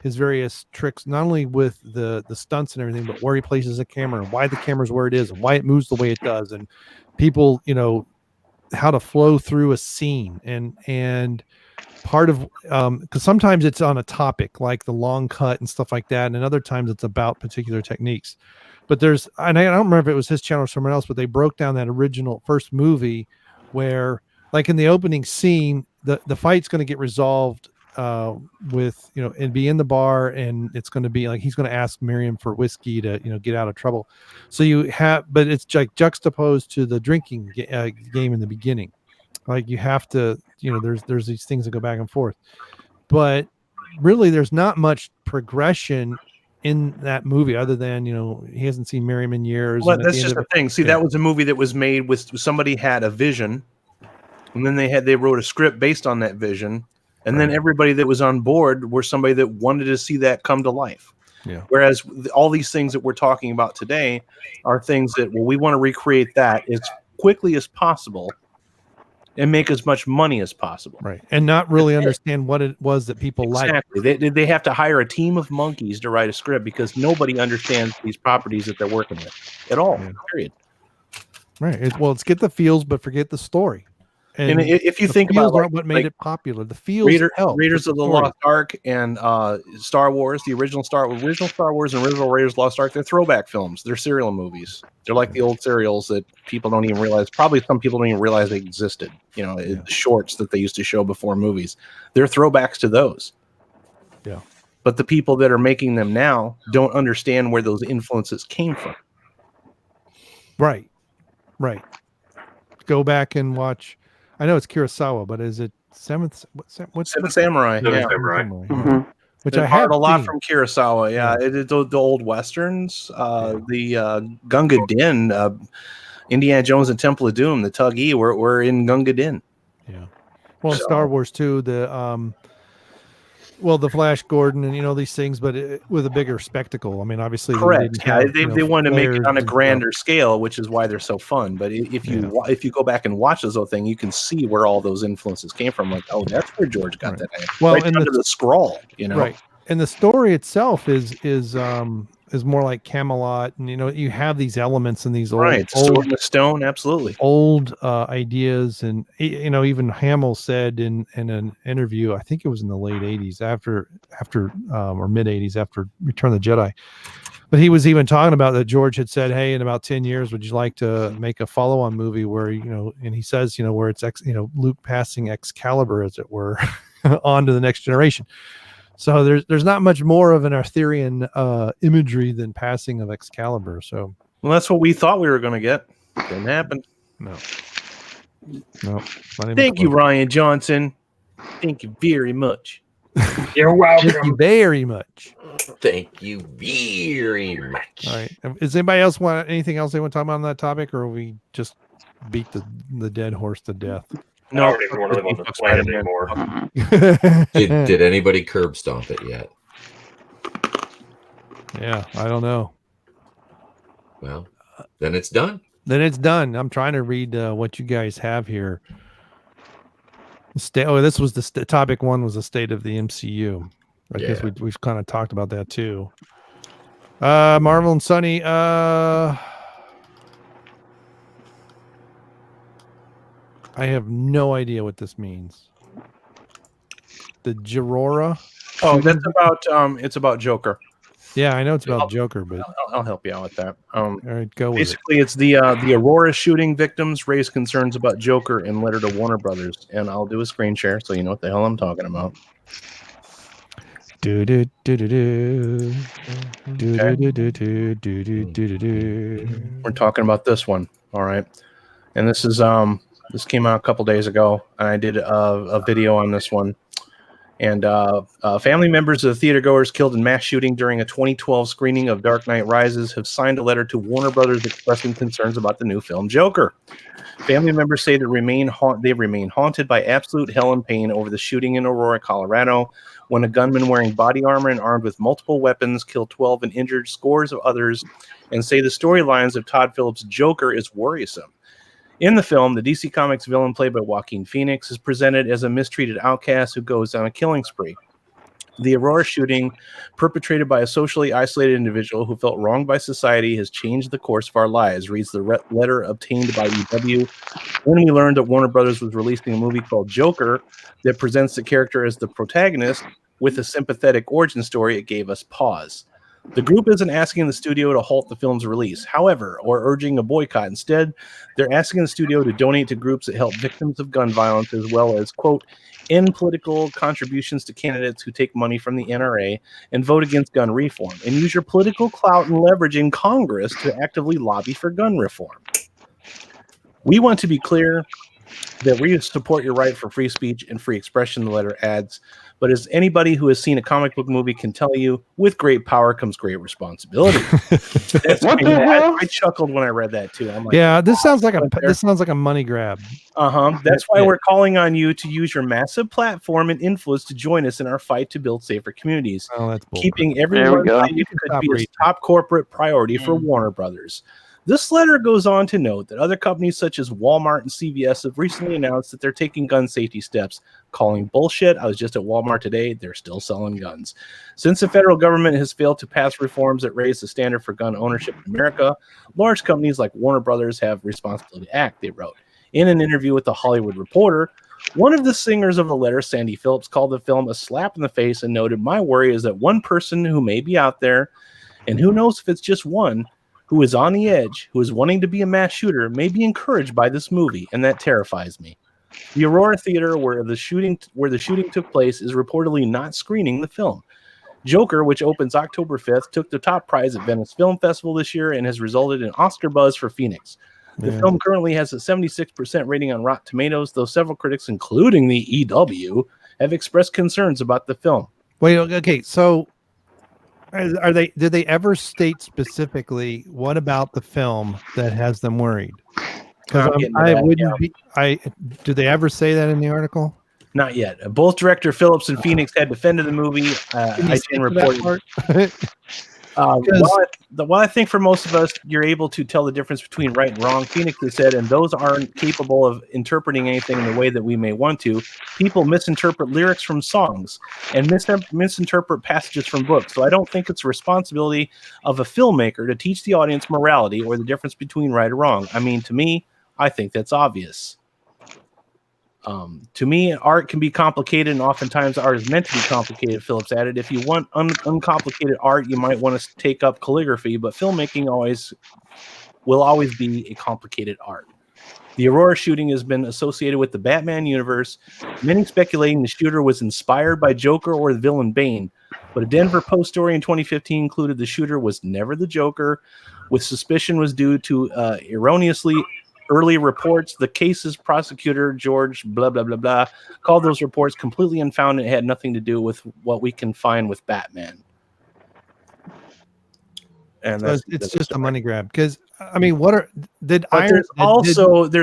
his various tricks, not only with the stunts and everything, but where he places the camera and why the camera's where it is and why it moves the way it does, and people, how to flow through a scene, and part of because sometimes it's on a topic like the long cut and stuff like that, and other times it's about particular techniques. But and I don't remember if it was his channel or someone else, but they broke down that original first movie where, like in the opening scene, the fight's going to get resolved with, and be in the bar, and it's going to be like he's going to ask Miriam for whiskey to, get out of trouble. So but it's like juxtaposed to the drinking game in the beginning. Like you have to, there's these things that go back and forth. But really, there's not much progression in that movie other than he hasn't seen Miriam in years. Well, that's just the thing. See, that was a movie that was made with somebody had a vision, and then they wrote a script based on that vision, and then everybody that was on board were somebody that wanted to see that come to life. Yeah. Whereas all these things that we're talking about today are things that, we want to recreate that as quickly as possible and make as much money as possible. Right. And not really understand what it was that people exactly. like. They have to hire a team of monkeys to write a script because nobody understands these properties that they're working with at all. Yeah. Period. Right. It's get the feels, but forget the story. And if you the think feels about aren't what made it popular. The feels help. Raiders but of the story- Lost Ark and Star Wars, the original Star Wars and original Raiders of the Lost Ark, they're throwback films. They're serial movies. They're like the old serials that people don't even realize. Probably some people don't even realize they existed. You know, the shorts that they used to show before movies. They're throwbacks to those. Yeah. But the people that are making them now don't understand where those influences came from. Right. Right. Go back and watch. I know it's Kurosawa, but is it Seventh? What's Seven Samurai. Seven Yeah. Samurai. Mhm. Which They I have borrowed a lot seen. from Kurosawa. Yeah, the old westerns, the Gunga Din, Indiana Jones and Temple of Doom, the Tuggy were in Gunga Din. Yeah. Well, in So- Star Wars too, the Flash Gordon and these things, but with a bigger spectacle. I mean, obviously, Correct. didn't Yeah, have, they wanted to make it flares on a and grander scale, which is why they're so fun. But if you go back and watch this whole thing, you can see where all those influences came from. Like, oh, that's where George got Right. that name. Well, Right and down to the scroll, right, and the story itself is more like Camelot, and you have these elements and these Right, Sword in the Stone, absolutely. old ideas, and even Hamill said in an interview, I think it was in the late 80s after or mid 80s after Return of the Jedi, but he was even talking about that George had said, hey, in about 10 years would you like to make a follow-on movie where and he says where it's Luke passing Excalibur, as it were, on to the next generation. So there's not much more of an Arthurian imagery than passing of Excalibur. So Well, that's what we thought we were going to get. Didn't happen. no. Not even Thank you, close. Rian Johnson. Thank you very much. You're Thank you welcome. very much. Thank you very much. All right. Does anybody else want anything else they want to talk about on that topic, or we just beat the dead horse to death? I don't even want to live on the planet anymore. Did anybody curb stomp it yet? Yeah, I don't know. Well, then it's done. Then it's done. I'm trying to read what you guys have here. This was the topic one was the state of the MCU. I guess Yeah. we've kind of talked about that too. Marvel and Sony. I have no idea what this means. The Jirora. Oh, that's about it's about Joker. Yeah, I know it's about Joker, but I'll help you out with that. all right, go with it. Basically, it's the Aurora shooting victims raised concerns about Joker and letter to Warner Brothers. And I'll do a screen share so you know what the hell I'm talking about. Do do do do do do do do do do do do do. We're talking about this one, all right. And this is this came out a couple days ago, and I did a video on this one. And family members of the theatergoers killed in mass shooting during a 2012 screening of Dark Knight Rises have signed a letter to Warner Brothers expressing concerns about the new film Joker. Family members say they remain haunted by absolute hell and pain over the shooting in Aurora, Colorado, when a gunman wearing body armor and armed with multiple weapons killed 12 and injured scores of others, and say the storylines of Todd Phillips' Joker is worrisome. In the film, the DC Comics villain played by Joaquin Phoenix is presented as a mistreated outcast who goes on a killing spree. The Aurora shooting, perpetrated by a socially isolated individual who felt wronged by society, has changed the course of our lives, reads the letter obtained by EW. When we learned that Warner Brothers was releasing a movie called Joker that presents the character as the protagonist with a sympathetic origin story, it gave us pause. The group isn't asking the studio to halt the film's release, however, or urging a boycott. Instead, they're asking the studio to donate to groups that help victims of gun violence, as well as, quote, end political contributions to candidates who take money from the NRA and vote against gun reform, and use your political clout and leverage in Congress to actively lobby for gun reform. We want to be clear that we support your right for free speech and free expression, the letter adds. But as anybody who has seen a comic book movie can tell you, with great power comes great responsibility. I chuckled when I read that too. I'm like, yeah, this sounds like a money grab. That's why we're calling on you to use your massive platform and influence to join us in our fight to build safer communities. Oh, that's bull Keeping There we everyone go. safe could be a top corporate priority for Warner Brothers. This letter goes on to note that other companies such as Walmart and CVS have recently announced that they're taking gun safety steps, calling bullshit. I was just at Walmart today. They're still selling guns. Since the federal government has failed to pass reforms that raise the standard for gun ownership in America, large companies like Warner Brothers have responsibility to act, they wrote. In an interview with The Hollywood Reporter, one of the singers of the letter, Sandy Phillips, called the film a slap in the face and noted, "My worry is that one person who may be out there, and who knows if it's just one, who is on the edge, who is wanting to be a mass shooter, may be encouraged by this movie, and that terrifies me." The Aurora Theater, where the shooting took place, is reportedly not screening the film. Joker, which opens October 5th, took the top prize at Venice Film Festival this year and has resulted in Oscar buzz for Phoenix. The film currently has a 76% rating on Rotten Tomatoes, though several critics, including the EW, have expressed concerns about the film. Wait, okay, so did they ever state specifically what about the film that has them worried? Because did they ever say that in the article? Not yet. Both director Phillips and Phoenix had defended the movie. IGN reported. While I think for most of us, you're able to tell the difference between right and wrong, Phoenix has said, and those aren't capable of interpreting anything in the way that we may want to. People misinterpret lyrics from songs and misinterpret passages from books. So I don't think it's a responsibility of a filmmaker to teach the audience morality or the difference between right or wrong. I mean, to me, I think that's obvious. To me, art can be complicated, and oftentimes art is meant to be complicated, Phillips added. If you want uncomplicated art, you might want to take up calligraphy, but filmmaking will always be a complicated art. The Aurora shooting has been associated with the Batman universe, many speculating the shooter was inspired by Joker or the villain Bane, but a Denver Post story in 2015 included the shooter was never the Joker, with suspicion was due to erroneously early reports. The case's prosecutor, George blah, blah, blah, blah, called those reports completely unfounded and had nothing to do with what we can find with Batman. And it's just a money grab. Because, I mean, there's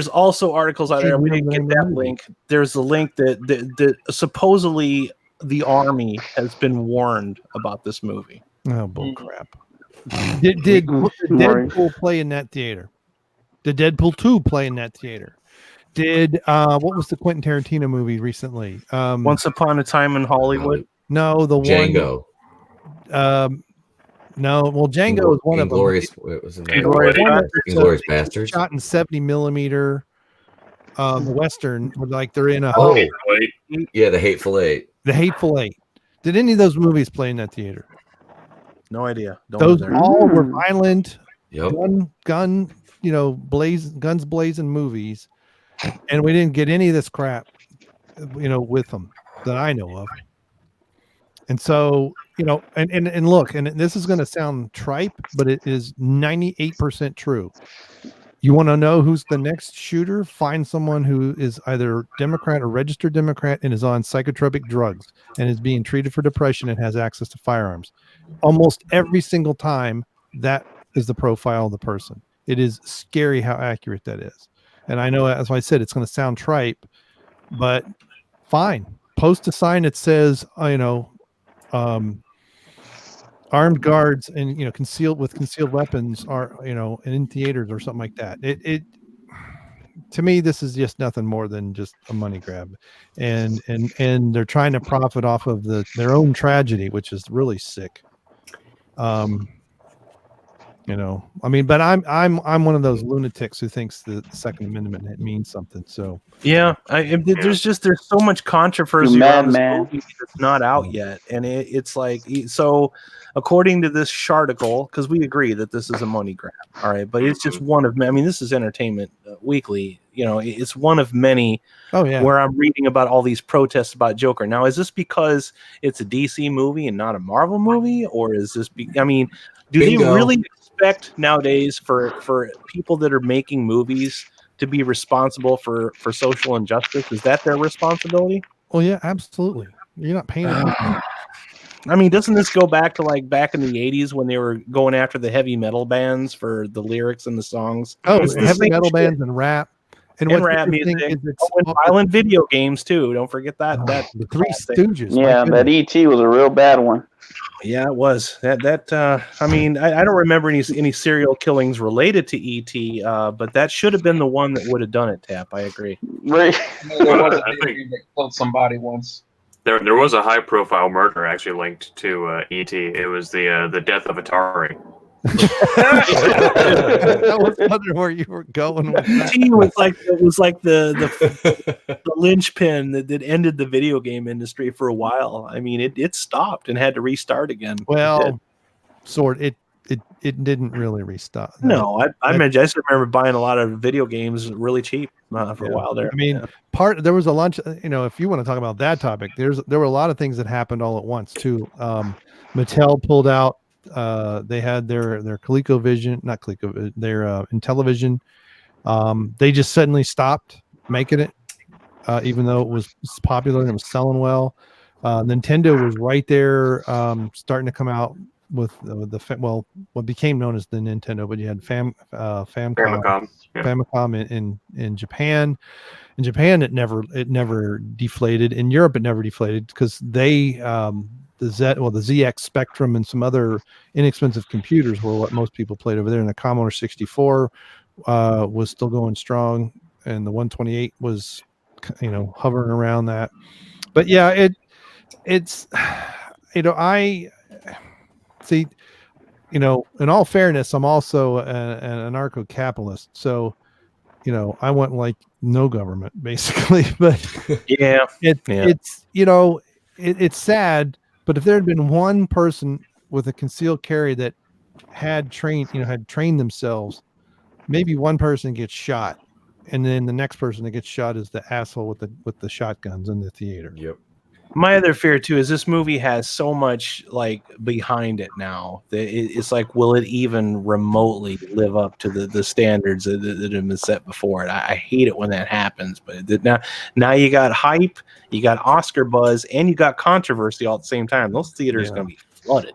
also articles out there. We didn't get that link. There's a link that supposedly the Army has been warned about this movie. Oh, bull crap. Did Deadpool play in that theater? Did Deadpool 2 play in that theater? Did what was the Quentin Tarantino movie recently? Once Upon a Time in Hollywood. No, the Django. No, well, Django is one of them. Inglourious Basterds. Shot in 70 millimeter Western, like they're in a the Hateful Eight. The Hateful Eight. Did any of those movies play in that theater? No idea. Those all were violent. Yep. Gun, guns blazing movies, and we didn't get any of this crap, with them that I know of. And so, and look, and this is going to sound tripe, but it is 98% true. You want to know who's the next shooter? Find someone who is either Democrat or registered Democrat and is on psychotropic drugs and is being treated for depression and has access to firearms. Almost every single time, that is the profile of the person. It is scary how accurate that is. And I know, as I said, it's going to sound tripe, but fine. Post a sign that says, armed guards and, concealed weapons are, and in theaters or something like that. It to me, this is just nothing more than just a money grab. And they're trying to profit off of their own tragedy, which is really sick. But I'm one of those lunatics who thinks the Second Amendment means something. So yeah, there's so much controversy around this movie that's not out yet, and it's like, so according to this article, because we agree that this is a money grab, all right, but it's just one of many. I mean, this is Entertainment Weekly. It's one of many. Oh yeah, where I'm reading about all these protests about Joker. Now, is this because it's a DC movie and not a Marvel movie, or is this? Do they really expect nowadays for people that are making movies to be responsible for social injustice? Is that their responsibility? Well, yeah, absolutely. You're not paying attention. I mean, doesn't this go back to like back in the 80s when they were going after the heavy metal bands for the lyrics and the songs? Oh, heavy metal bands and rap And what's rap interesting music. is it's And violent video games too. Don't forget that. the Three classic. Stooges. my Yeah, that goodness. ET was a real bad one. Yeah, it was. I mean, I don't remember any serial killings related to ET, but that should have been the one that would have done it, Tap. I agree. Right. I know there was a I think- DVD that killed somebody once. There was a high profile murder actually linked to ET. It was the death of Atari. I was wondering where you were going with that. ET was like the linchpin that ended the video game industry for a while. I mean, it stopped and had to restart again. It did. Well, it didn't really restart. No, I just remember buying a lot of video games really cheap for a while there. I mean, there was a lunch. If you want to talk about that topic, there were a lot of things that happened all at once too. Mattel pulled out. They had their ColecoVision, not Coleco, their Intellivision. They just suddenly stopped making it, even though it was popular and it was selling well. Nintendo was right there, starting to come out with what became known as the Nintendo, but you had Famicom in Japan. In Japan, it never deflated. In Europe, it never deflated because they the ZX Spectrum and some other inexpensive computers were what most people played over there. And the Commodore 64 was still going strong, and the 128 was hovering around that. But yeah, it's I see, in all fairness, I'm also an anarcho-capitalist. So, I want like no government basically, but it's sad. But if there had been one person with a concealed carry that had trained themselves, maybe one person gets shot, and then the next person that gets shot is the asshole with the shotguns in the theater. Yep. My other fear too is this movie has so much like behind it now that it's like, will it even remotely live up to the standards that have been set before it? I hate it when that happens, but now you got hype, you got Oscar buzz, and you got controversy all at the same time. Those theaters are going to be flooded.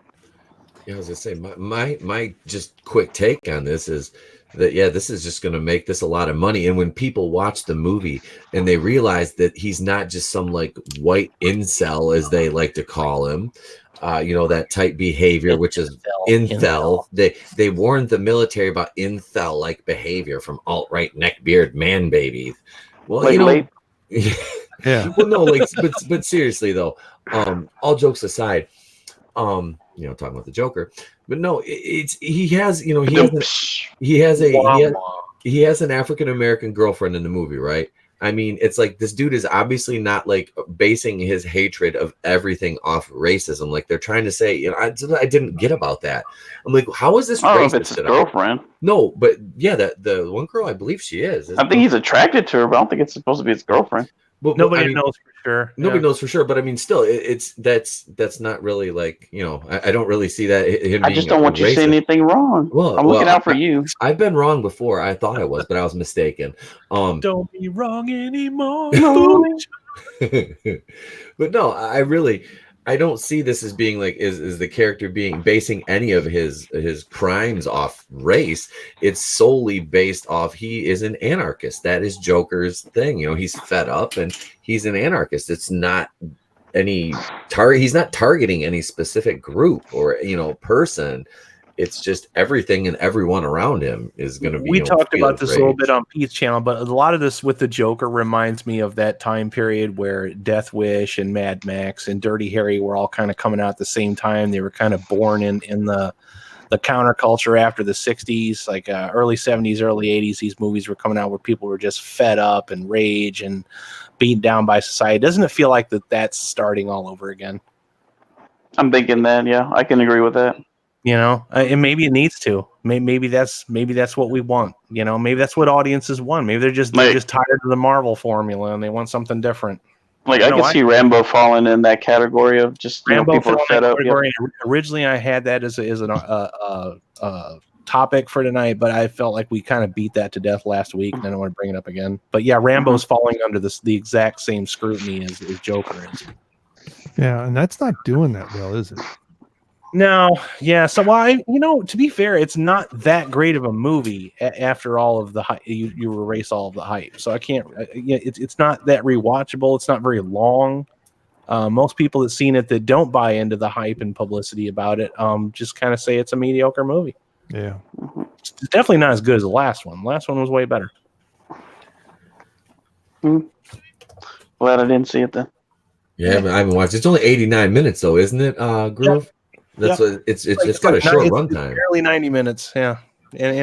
Yeah, I was gonna say my just quick take on this is that this is just going to make this a lot of money. And when people watch the movie and they realize that he's not just some like white incel, as they like to call him, that type behavior, which is incel. They warned the military about incel like behavior from alt-right neckbeard man baby. Well, yeah. Well, no, but seriously though, all jokes aside, talking about the Joker, but no, he has an African American girlfriend in the movie, right? I mean, it's like this dude is obviously not like basing his hatred of everything off racism. Like they're trying to say, I didn't get about that. I'm like, how is this racist? If it's his girlfriend. No, but yeah, the one girl, I believe she is. I think he's attracted to her, but I don't think it's supposed to be his girlfriend. But nobody knows for sure. Nobody knows for sure, but I mean, still, that's not really like I don't really see that. I just don't want you to say anything wrong. Well, I'm looking out for you. I've been wrong before. I thought I was, but I was mistaken. Don't be wrong anymore. But no, I don't see this as being like is the character basing any of his crimes off race. It's solely based off he is an anarchist. That is Joker's thing. He's fed up and he's an anarchist. It's not any target. He's not targeting any specific group or person. It's just everything and everyone around him is going to be. We talked about this a little bit on Pete's channel, but a lot of this with the Joker reminds me of that time period where Death Wish and Mad Max and Dirty Harry were all kind of coming out at the same time. They were kind of born in the counterculture after the 60s, like early 70s, early 80s. These movies were coming out where people were just fed up and rage and beaten down by society. Doesn't it feel like that's starting all over again? I'm thinking that, yeah, I can agree with that. And maybe it needs to. Maybe that's what we want. Maybe that's what audiences want. Maybe they're just tired of the Marvel formula and they want something different. Like I can see Rambo falling in that category of just people are fed up. Yep. Originally, I had that as a topic for tonight, but I felt like we kind of beat that to death last week, and I don't want to bring it up again. But yeah, Rambo's falling under the exact same scrutiny as Joker is. Yeah, and that's not doing that well, is it? No, yeah. So, to be fair, it's not that great of a movie after all of the hype. You erase all of the hype, so I can't. It's not that rewatchable. It's not very long. Most people that seen it that don't buy into the hype and publicity about it, just kind of say it's a mediocre movie. Yeah, It's definitely not as good as the last one. The last one was way better. Glad I didn't see it then. Yeah, I haven't watched. It's only 89 minutes though, isn't it, Groove? That's what it's got a short runtime. Barely 90 minutes. Yeah, and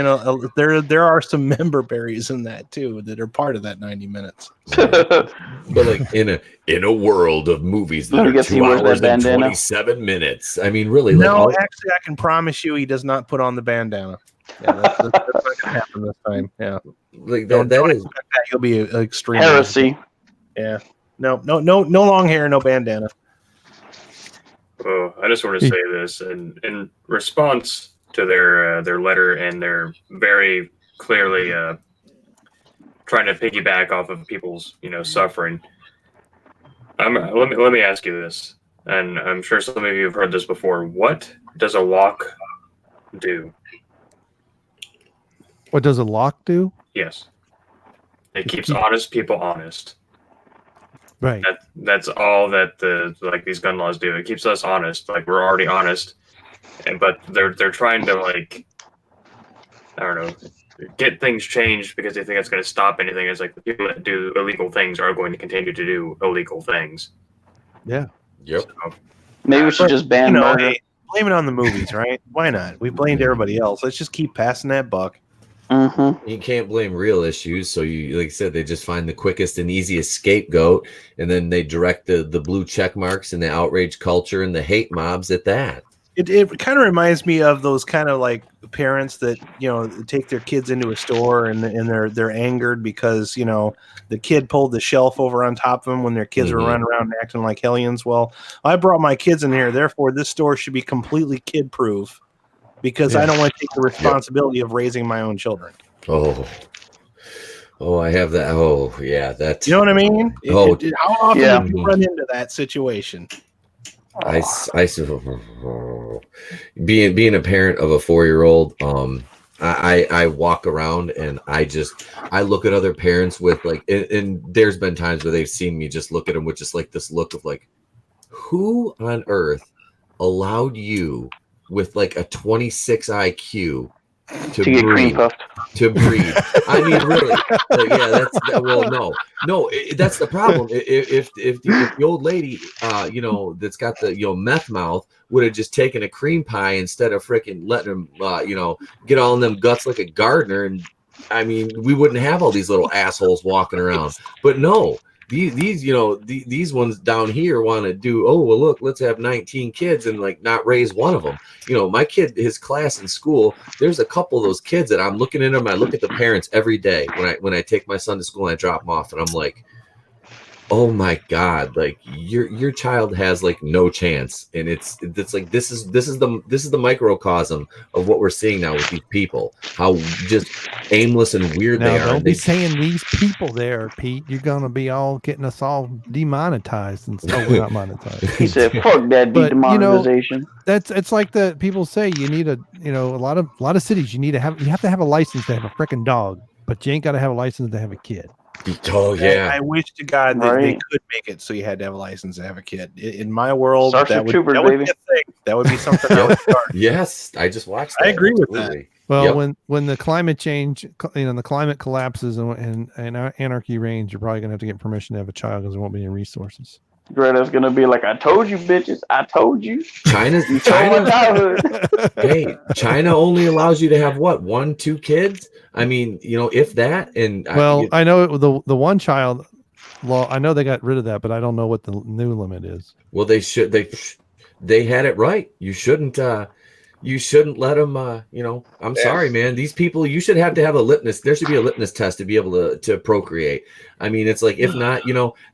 there are some member berries in that too that are part of that 90 minutes. But like in a world of movies that are 2 hours and 27 minutes. I mean, really? No, actually, I can promise you, he does not put on the bandana. Yeah, that's not going to happen this time. Yeah, like that is. You'll be extreme heresy. Yeah. No long hair, no bandana. Well, I just want to say this, and in response to their letter, and they're very clearly trying to piggyback off of people's suffering. Let me ask you this, and I'm sure some of you have heard this before. What does a lock do? What does a lock do? Yes, it keeps honest people honest. Right. That's all that these gun laws do. It keeps us honest. Like, we're already honest, but they're trying to, like, I don't know, get things changed because they think it's going to stop anything. It's like the people that do illegal things are going to continue to do illegal things. Yeah. Yep. So, maybe we should just ban murder. Hey, blame it on the movies, right? Why not? We blamed everybody else. Let's just keep passing that buck. Mm-hmm. You can't blame real issues, so you, like I said, they just find the quickest and easiest scapegoat, and then they direct the blue check marks and the outrage culture and the hate mobs at that. It kind of reminds me of those kind of like parents that take their kids into a store and they're angered because the kid pulled the shelf over on top of them when their kids were running around acting like hellions. Well, I brought my kids in here, therefore this store should be completely kid proof. Because I don't want to take the responsibility of raising my own children. Oh, I have that. Oh, yeah, that. You know what I mean? How often do you run into that situation? Being a parent of a 4-year-old, I walk around and I look at other parents with like, and there's been times where they've seen me just look at them with just like this look of like, who on earth allowed you with like a 26 IQ to get cream puffed? To breed. I mean, really? That's the problem. If the old lady, that's got the meth mouth would have just taken a cream pie instead of freaking letting him, get all in them guts like a gardener, and I mean, we wouldn't have all these little assholes walking around. But no. These ones down here want to do, look, let's have 19 kids and like not raise one of them. My kid, his class in school, there's a couple of those kids that I'm looking at them. I look at the parents every day when I take my son to school and I drop him off, and I'm like, oh my God, like your child has like no chance. And it's like this is the microcosm of what we're seeing now with these people, how just aimless and weird they are. Don't be saying these people there, Pete. You're gonna be all getting us all demonetized and stuff. We're not monetized. He said, fuck that demonetization. It's like the people say you need a lot of cities you have to have a license to have a freaking dog, but you ain't gotta have a license to have a kid. Oh yeah, I wish to God that they could make it so you had to have a license to have a kid. In my world, that would be a thing. That would be something I would start. Yes, I just watched that. I agree with that. Well, when the climate change, the climate collapses and anarchy reigns, you're probably gonna have to get permission to have a child because there won't be any resources. Greta's gonna be like, I told you, bitches. I told you. China. Hey, China only allows you to have what, 1-2 kids? I mean, if that. And I know the one child law. I know they got rid of that, but I don't know what the new limit is. Well, they had it right. You shouldn't let them. I'm sorry, man. These people, you should have to have a litmus. There should be a litmus test to be able to procreate. I mean, it's like, if not,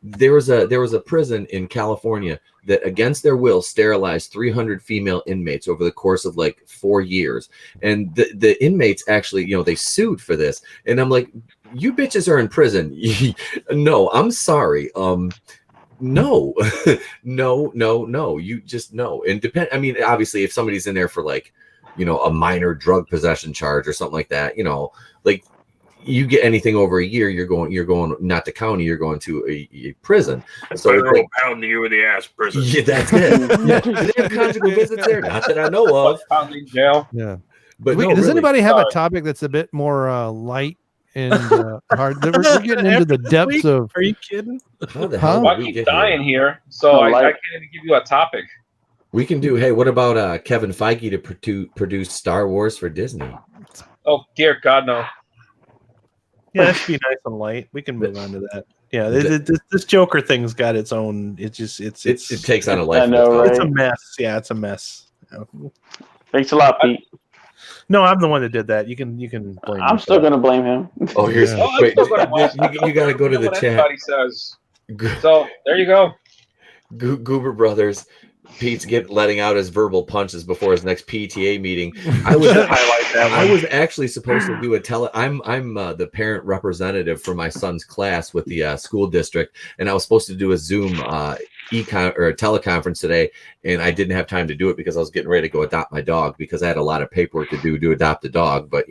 there was a prison in California that against their will sterilized 300 female inmates over the course of like 4 years. And the inmates actually, they sued for this. And I'm like, you bitches are in prison. No, I'm sorry. No, no. You just no. And I mean, obviously, if somebody's in there for like, a minor drug possession charge or something like that, like you get anything over a year, you're going not to county, you're going to a prison. So like, pound you in the ass prison. Yeah, that's it. Yeah. Do they have conjugal visits there? Not that I know of. Pounding jail. Yeah. But does anybody have a topic that's a bit more light and hard? We're getting into the depths of. Are you kidding? How the hell I keep dying here, so I can't even give you a topic. We can do. Hey, what about Kevin Feige to produce Star Wars for Disney? Oh dear God, no. Yeah, that should be nice and light. We can move on to that. Yeah, this Joker thing's got its own. It takes on a life. I know, right? It's a mess. Yeah, it's a mess. Thanks a lot, Pete. No, I'm the one that did that. You can blame. I'm still gonna blame him. Oh, here's wait. You got to go to the chat. Everybody says. So there you go. Goober Brothers. Pete's letting out his verbal punches before his next PTA meeting. I was actually supposed to do I'm the parent representative for my son's class with the school district, and I was supposed to do a Zoom econ or a teleconference today, and I didn't have time to do it because I was getting ready to go adopt my dog because I had a lot of paperwork to do to adopt a dog. But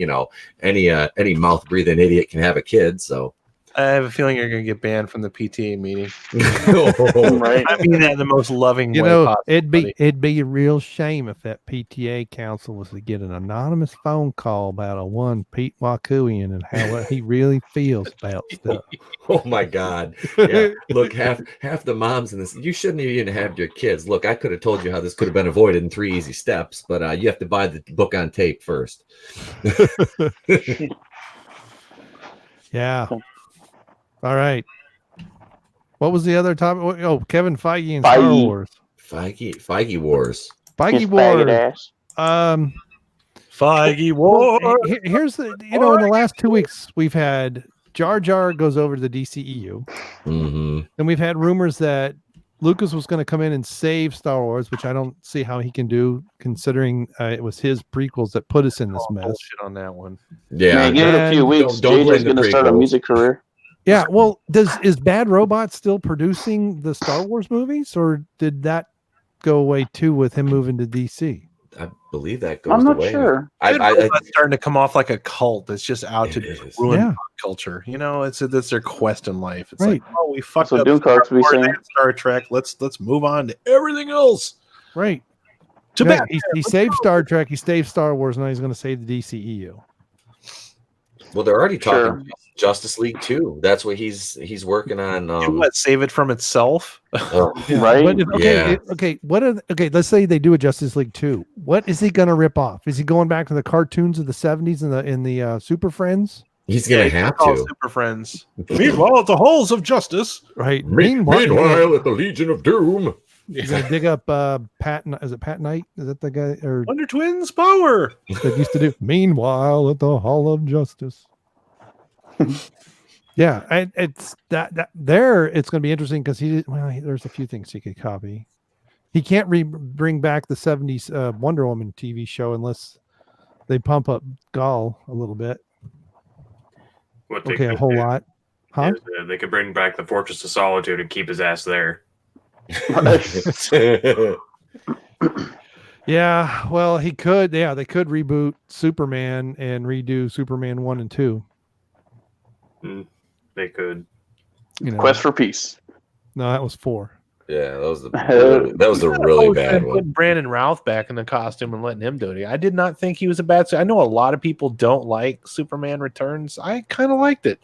any mouth breathing idiot can have a kid, so. I have a feeling you're going to get banned from the PTA meeting. Right. I mean that in the most loving way possible. It'd be a real shame if that PTA council was to get an anonymous phone call about a one Pete Wakuian and what he really feels about stuff. Oh my God! Yeah. Look, half the moms in this. You shouldn't even have your kids. Look, I could have told you how this could have been avoided in 3 easy steps, but you have to buy the book on tape first. Yeah. All right. What was the other topic? Oh, Kevin Feige and Star Wars. Feige Wars. Feige Wars. Feige Wars. Here's the in the last 2 weeks we've had Jar Jar goes over to the DCEU, and we've had rumors that Lucas was going to come in and save Star Wars, which I don't see how he can do, considering it was his prequels that put us in this mess. Bullshit on that one. Yeah, man, give it a few weeks. JJ's going to start a music career. Yeah, well, is Bad Robot still producing the Star Wars movies, or did that go away too with him moving to DC? I believe that goes away. I'm not sure. It's starting to come off like a cult. It's just out to ruin pop culture. It's their quest in life. It's like, oh, we fucked up Star Trek. Let's move on to everything else. Right. He saved Star Trek. He saved Star Wars. Now he's going to save the DCEU. Well, they're already talking Justice League 2. That's what he's working on. Save it from itself? Right? Let's say they do a Justice League 2. What is he going to rip off? Is he going back to the cartoons of the 70s in the Super Friends? He's going to have to. Super Friends. Meanwhile, at the halls of justice. Right. Meanwhile, at the Legion of Doom. He's going to dig up Pat. Is it Pat Knight? Is that the guy? Or Wonder Twins power. That used to do Meanwhile at the Hall of Justice. Yeah, it's that there. It's going to be interesting because there's a few things he could copy. He can't bring back the 70s Wonder Woman TV show unless they pump up Gall a little bit. A whole lot. Huh? They could bring back the Fortress of Solitude and keep his ass there. Yeah, well, he could. Yeah, they could reboot Superman and redo Superman 1 and 2. They could. Quest for Peace. No, that was 4. Yeah, that was a really bad one. Putting Brandon Routh back in the costume and letting him do it. I did not think he was a bad. I know a lot of people don't like Superman Returns. I kind of liked it.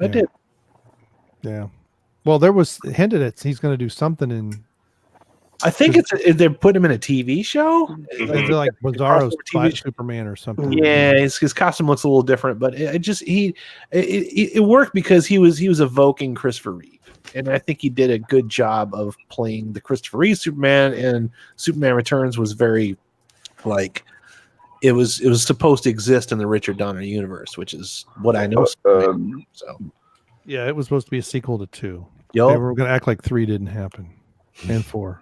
I did. Yeah. Well, there was hinted at he's going to do something in. I think they put him in a TV show, like Bizarro's Superman or something. Yeah, his costume looks a little different, but it worked because he was evoking Christopher Reeve, and I think he did a good job of playing the Christopher Reeve Superman. And Superman Returns was very it was supposed to exist in the Richard Donner universe, which is what I know. Yeah, it was supposed to be a sequel to 2. Yep. They were going to act like 3 didn't happen, and 4.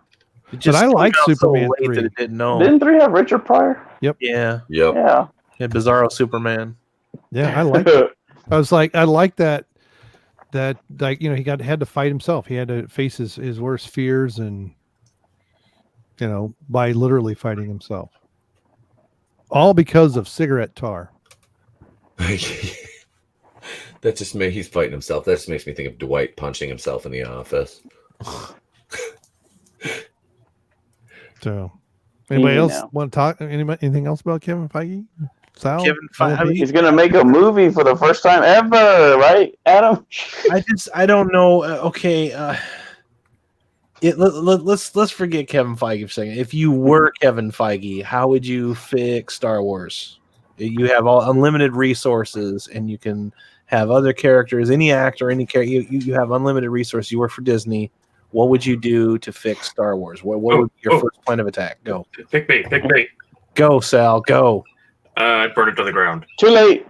But I like Superman 3. That it didn't 3 have Richard Pryor? Yep. Yeah. Yep. Yeah. Bizarro Superman. Yeah, I like it. I like that. that like he had to fight himself. He had to face his worst fears, and by literally fighting himself, all because of cigarette tar. That just he's fighting himself. That just makes me think of Dwight punching himself in the office. So, anybody else want to talk? Anything else about Kevin Feige? Sal? Kevin Feige. He's gonna make a movie for the first time ever, right, Adam? I don't know. Okay, let's forget Kevin Feige for a second. If you were Kevin Feige, how would you fix Star Wars? You have all unlimited resources, and you can have other characters, any actor, any character. You have unlimited resources. You work for Disney. What would you do to fix Star Wars? What would be your first plan of attack? Go. Pick me. Go, Sal. Go. I'd burn it to the ground. Too late.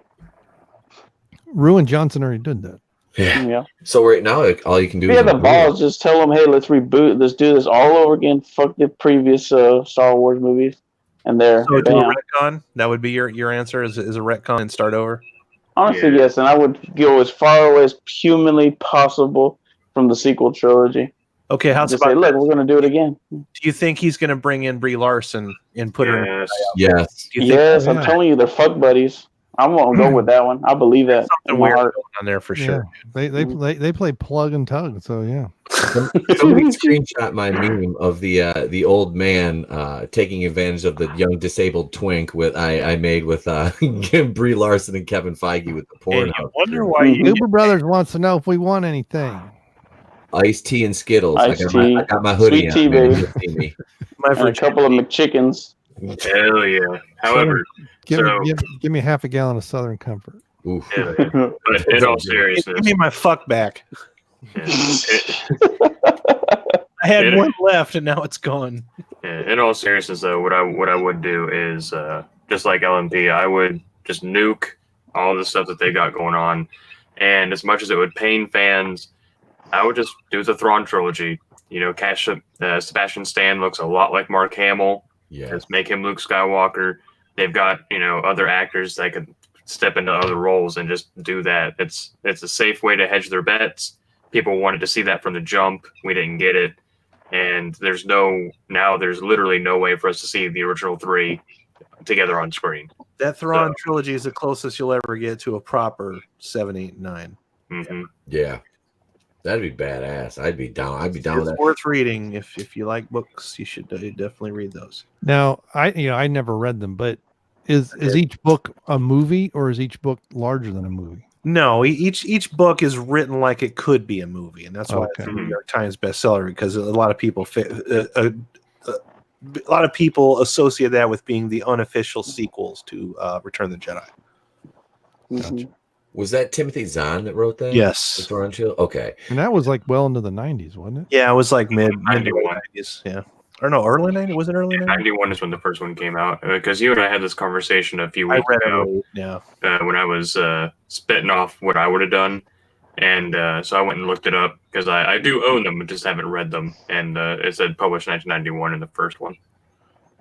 Rian Johnson already did that. Yeah. So right now, all you can do If you is had the balls, just tell them, hey, let's reboot. Let's do this all over again. Fuck the previous Star Wars movies. And there. So do a retcon? That would be your answer is a retcon and start over? Honestly, yes. And I would go as far away as humanly possible from the sequel trilogy. Okay, how's Just about say, look, we're going to do it again. Do you think he's going to bring in Brie Larson and put her in? Yes. Do you think Yes, I'm telling you, they're fuck buddies. I'm going to go with that one. I believe that. something weird going on there for sure? Yeah. They play plug and tug, so yeah. Somebody screenshot my meme of the old man taking advantage of the young disabled twink I made with Brie Larson and Kevin Feige with the porn. I wonder why Uber Brothers wants to know if we want anything. Iced tea and Skittles. Iced tea. I got my hoodie Sweet tea, on. Man. baby. You see me. And a couple of McChickens. Hell yeah. However, Give me half a gallon of Southern Comfort. Oof. yeah, but in all seriousness, Give me my fuck back. yeah, I had one left and now it's gone. in all seriousness, though, what I would do is just like LMP, I would just nuke all the stuff that they got going on, and as much as it would pain fans, I would just do the Thrawn trilogy. Sebastian Stan looks a lot like Mark Hamill. Yeah. Just make him Luke Skywalker. They've got other actors that could step into other roles and just do that. It's a safe way to hedge their bets. People wanted to see that from the jump. We didn't get it, and there's literally no way for us to see the original three together on screen. That Thrawn trilogy is the closest you'll ever get to a proper 7, 8, 9. Mm-hmm. Yeah. That'd be badass. I'd be down with that. It's worth reading. If you like books, you should definitely read those. Now, I never read them, but is each book a movie, or is each book larger than a movie? No, each book is written like it could be a movie, and that's why it's a Okay. New York Times bestseller, because a lot of people associate that with being the unofficial sequels to Return of the Jedi. Mhm. Was that Timothy Zahn that wrote that? Yes. The Thrawn Shield? Okay. And that was like well into the 90s, wasn't it? Yeah, it was like mid 91. 90s. Yeah, or no, early 90s. Was it early 90s? 91 is when the first one came out. Because you and I had this conversation a few I weeks read ago. it. Yeah. When I was spitting off what I would have done. And so I went and looked it up because I do own them, but just haven't read them. And it said published 1991 in the first one.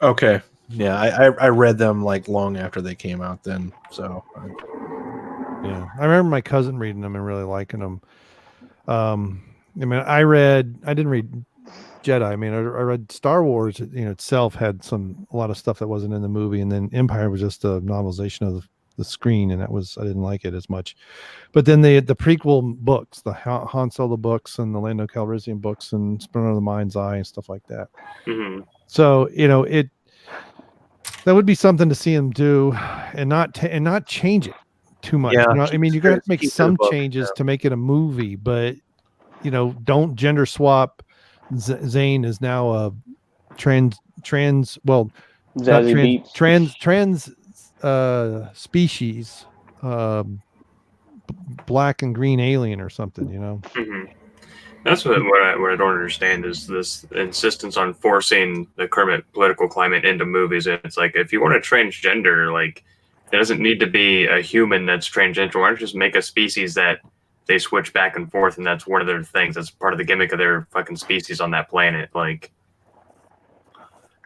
Okay. Yeah, I read them like long after they came out. Then so. Yeah, I remember my cousin reading them and really liking them. I didn't read Jedi. I mean, I read Star Wars. Itself had a lot of stuff that wasn't in the movie, and then Empire was just a novelization of the screen, and I didn't like it as much. But then the prequel books, the Han Solo books, and the Lando Calrissian books, and Splinter of the Mind's Eye, and stuff like that. Mm-hmm. So that would be something to see him do, and not change it too much. Yeah, you're gonna have to make keep to some the book, changes to make it a movie, but don't gender swap. Zane is now a trans well, not Zazie Beetz. trans species, black and green alien or something. Mm-hmm. That's what I don't understand is this insistence on forcing the current political climate into movies. And it's like, if you want to transgender, like, it doesn't need to be a human that's transgender. Why don't you just make a species that they switch back and forth, and that's one of their things. That's part of the gimmick of their fucking species on that planet. Like,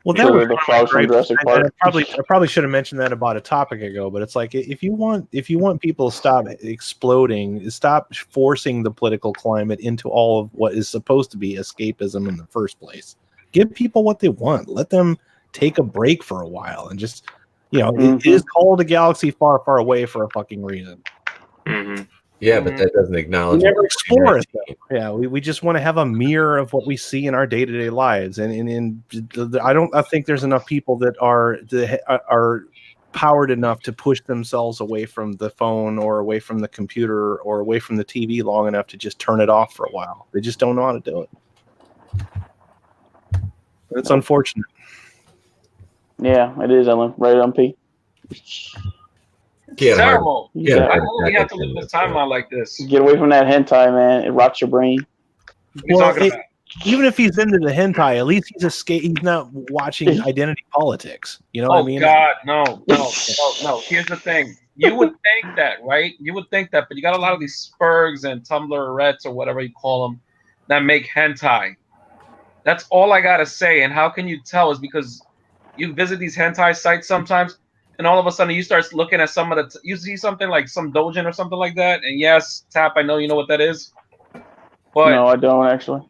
Well, that For was the one of my frogs from gripes. Jurassic And Park. I probably should have mentioned that about a topic ago, but it's like if you want people to stop exploding, stop forcing the political climate into all of what is supposed to be escapism in the first place. Give people what they want. Let them take a break for a while and just, it is called a galaxy far, far away for a fucking reason. Mm-hmm. Yeah, but that doesn't We acknowledge. never explore it, though. Yeah, we just want to have a mirror of what we see in our day-to-day lives, and I think there's enough people that are powered enough to push themselves away from the phone or away from the computer or away from the TV long enough to just turn it off for a while. They just don't know how to do it. It's unfortunate. Yeah, it is, Ellen. Right on P. It's terrible. Yeah, I don't really have to live this timeline like this. Get away from that hentai, man. It rots your brain. What are you talking about? Even if he's into the hentai, at least he's not watching identity politics. You know what I mean? God, no. Here's the thing. You would think that, right? You would think that, but you got a lot of these Spurgs and Tumblr-rettes or whatever you call them that make hentai. That's all I gotta say. And how can you tell? Is because you visit these hentai sites sometimes, and all of a sudden you start looking at some of the. You see something like some dojin or something like that, and yes, Tap, I know you know what that is. But No, I don't actually.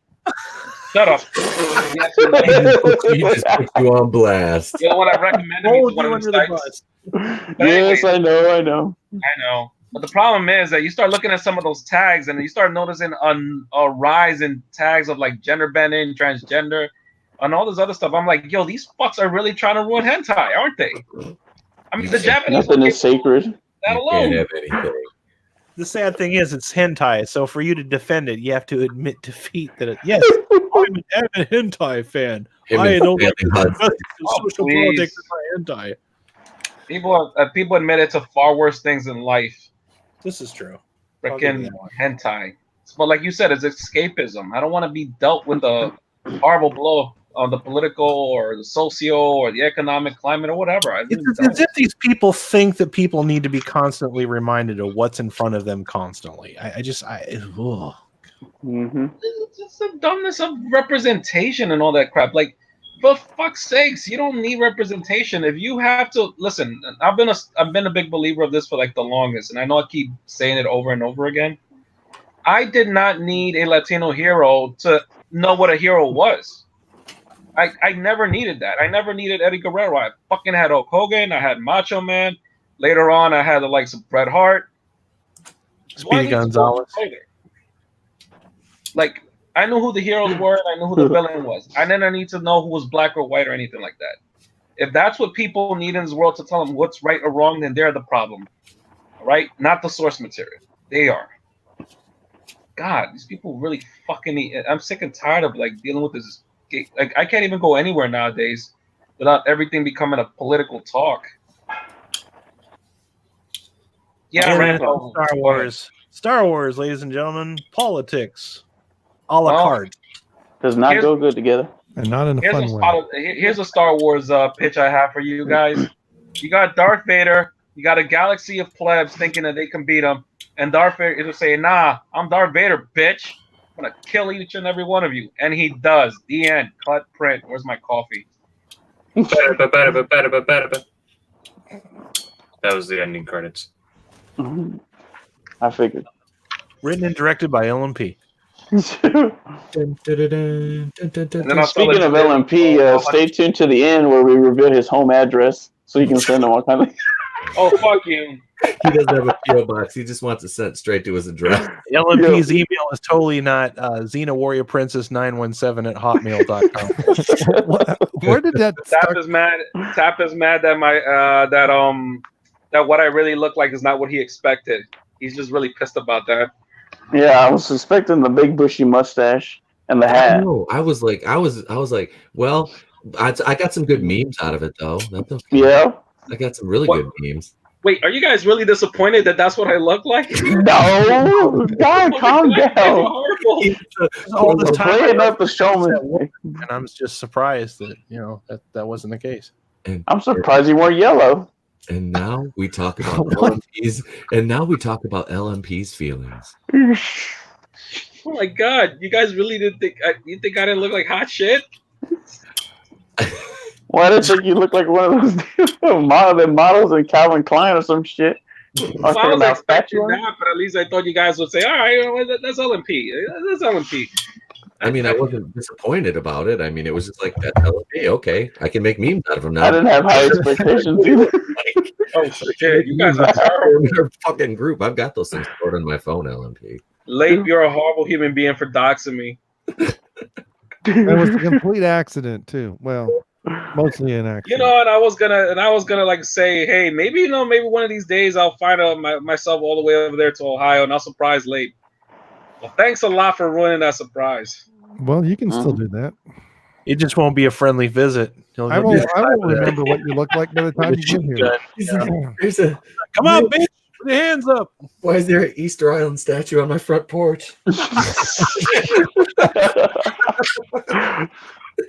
shut up. He just put you on blast. You know what I recommended me to one of the sites. But Yes, anyways, I know. I know. But the problem is that you start looking at some of those tags and you start noticing a rise in tags of like gender bending, transgender, and all this other stuff. I'm like, yo, these fucks are really trying to ruin hentai, aren't they? I mean, the Japanese Nothing is sacred. that You can't alone. have anything. The sad thing is, it's hentai. So for you to defend it, you have to admit defeat that yes, I'm an avid hentai fan. Him I and don't like Stanley Hudson. social please. politics in my hentai. People admit it to far worse things in life. This is true. I'll give you Freaking that one. hentai. But like you said, it's escapism. I don't want to be dealt with a horrible blow on the political or the socio or the economic climate or whatever. It's as if these people think that people need to be constantly reminded of what's in front of them constantly. It's the dumbness of representation and all that crap. Like, for fuck's sakes, you don't need representation. If you have to listen, I've been a big believer of this for like the longest, and I know I keep saying it over and over again. I did not need a Latino hero to know what a hero was. I never needed that. I never needed Eddie Guerrero. I fucking had Hulk Hogan. I had Macho Man. Later on, I had the likes of Bret Hart. Speedy Gonzalez. Like, I knew who the heroes were, and I knew who the villain was. I didn't need to know who was black or white or anything like that. If that's what people need in this world to tell them what's right or wrong, then they're the problem. All right? Not the source material. They are. God, these people really fucking need. I'm sick and tired of like dealing with this. Like, I can't even go anywhere nowadays without everything becoming a political talk. Yeah, Randall. Star Wars, ladies and gentlemen, politics, a la carte. Does not go good together. And not in a fun way. Here's a Star Wars pitch I have for you guys. You got Darth Vader. You got a galaxy of plebs thinking that they can beat him. And Darth Vader is saying, nah, I'm Darth Vader, bitch. I'm going to kill each and every one of you. And he does. The end. Cut print. Where's my coffee? That was the ending credits. I figured. Written and directed by LMP. Speaking of LMP, stay tuned to the end where we reveal his home address so you can send him all kind of. Oh, fuck you. He doesn't have a PO box. He just wants it sent straight to his address. LMP's email is totally not Xena Warrior Princess 917 at hotmail.com. Where did that Tap start? is mad. Tap is mad that my that what I really look like is not what he expected. He's just really pissed about that. Yeah, I was suspecting the big bushy mustache and the I hat. know. I was like, well, I got some good memes out of it though. That's okay. Yeah. I got some really good memes. Wait, are you guys really disappointed that that's what I look like? No, God, calm down. All this time Playing up the showman. and I'm just surprised that that wasn't the case. And I'm surprised you weren't yellow. And now we talk about LMP's. And now we talk about LMP's feelings. Oh my God, you guys really didn't think? You think I didn't look like hot shit? Why did think you look like one of those models in Calvin Klein or some shit? Well, I was expecting that, but at least I thought you guys would say, "All right, that's LMP. That's LMP." I mean, I wasn't disappointed about it. I mean, it was just like, that's LMP. Okay, I can make memes out of him now. I didn't have high expectations either. Oh shit! You guys are terrible. In our fucking group. I've got those things stored on my phone, LMP. Late, you're a horrible human being for doxing me. That was a complete accident too. Well, mostly an accident. You know, and I was gonna like say, hey, maybe maybe one of these days I'll find out myself all the way over there to Ohio, and I'll surprise Late. Well, thanks a lot for ruining that surprise. Well, you can still do that. It just won't be a friendly visit. I won't remember what you look like by the time you get here. There's a Come on, bitch! Put your hands up. Why is there an Easter Island statue on my front porch?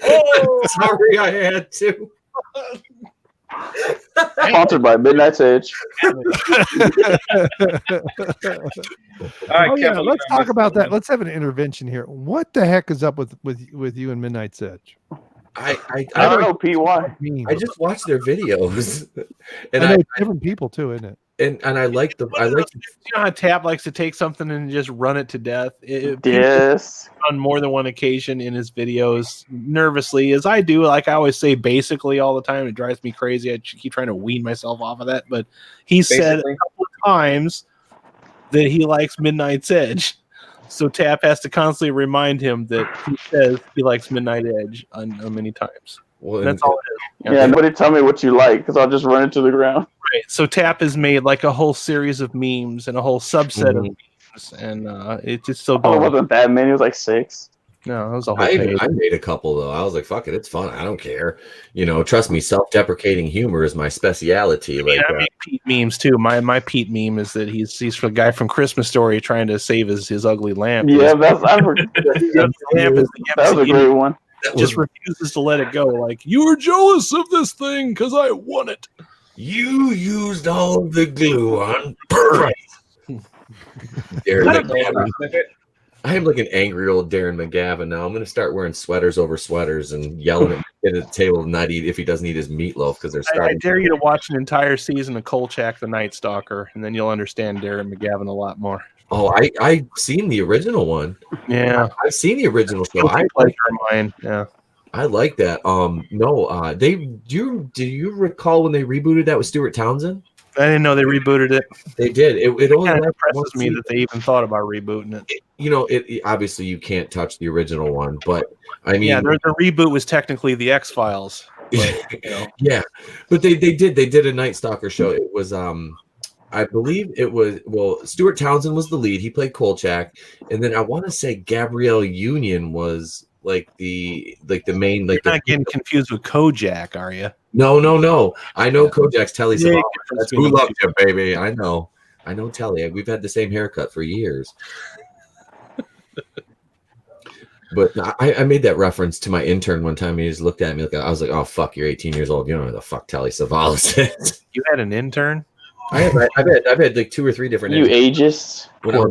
Oh, sorry, I had to. Sponsored by Midnight's Edge. All right, yeah, let's talk about that. Let's have an intervention here. What the heck is up with you and Midnight's Edge? I don't know, Pete. Why? I just watch their videos, and I know different people too, isn't it? And I like you know how Tap likes to take something and just run it to death. Yes. On more than one occasion in his videos, nervously, as I do. Like I always say, basically all the time. It drives me crazy. I keep trying to wean myself off of that. But he said a couple of times that he likes Midnight's Edge. So Tap has to constantly remind him that he says he likes Midnight Edge on many times. Well, that's all it is. Yeah, nobody tell me what you like because I'll just run it to the ground. Right. So Tap has made like a whole series of memes and a whole subset of memes, and it's just still going. Oh, it wasn't that many. It was like 6. No, it was a whole page. I made a couple though. I was like, "Fuck it, it's fun. I don't care." You know, trust me. Self-deprecating humor is my speciality. I make Pete memes too. My Pete meme is that he's the guy from Christmas Story trying to save his ugly lamp. Yeah, that was a great one. Just refuses to let it go. Like, you were jealous of this thing because I won it. You used all the glue on purpose. I am like an angry old Darren McGavin now. I'm going to start wearing sweaters over sweaters and yelling at the table and not eat if he doesn't eat his meatloaf because they're starting. I dare you to watch an entire season of Kolchak the Night Stalker, and then you'll understand Darren McGavin a lot more. Oh, I've seen the original one. Yeah, I've seen the original show. Yeah, I like that. No, do you recall when they rebooted that with Stuart Townsend? I didn't know they rebooted it. They did. It only impresses me that they even thought about rebooting it. It obviously you can't touch the original one, but I mean, yeah, the reboot was technically the X-Files. Yeah, but they did a Night Stalker show. It was I believe it was Stuart Townsend was the lead. He played Kolchak, and then I want to say Gabrielle Union was like the main. Like, you're not getting confused with Kojak, are you? No. I know Kojak's Telly. That's Who Loves You, baby. I know Telly. We've had the same haircut for years. But I made that reference to my intern one time. He just looked at me. I was like, "Oh fuck, you're 18 years old. You don't know who the fuck Telly Savalas is." You had an intern? I've had like 2 or 3 different. You ageist. Now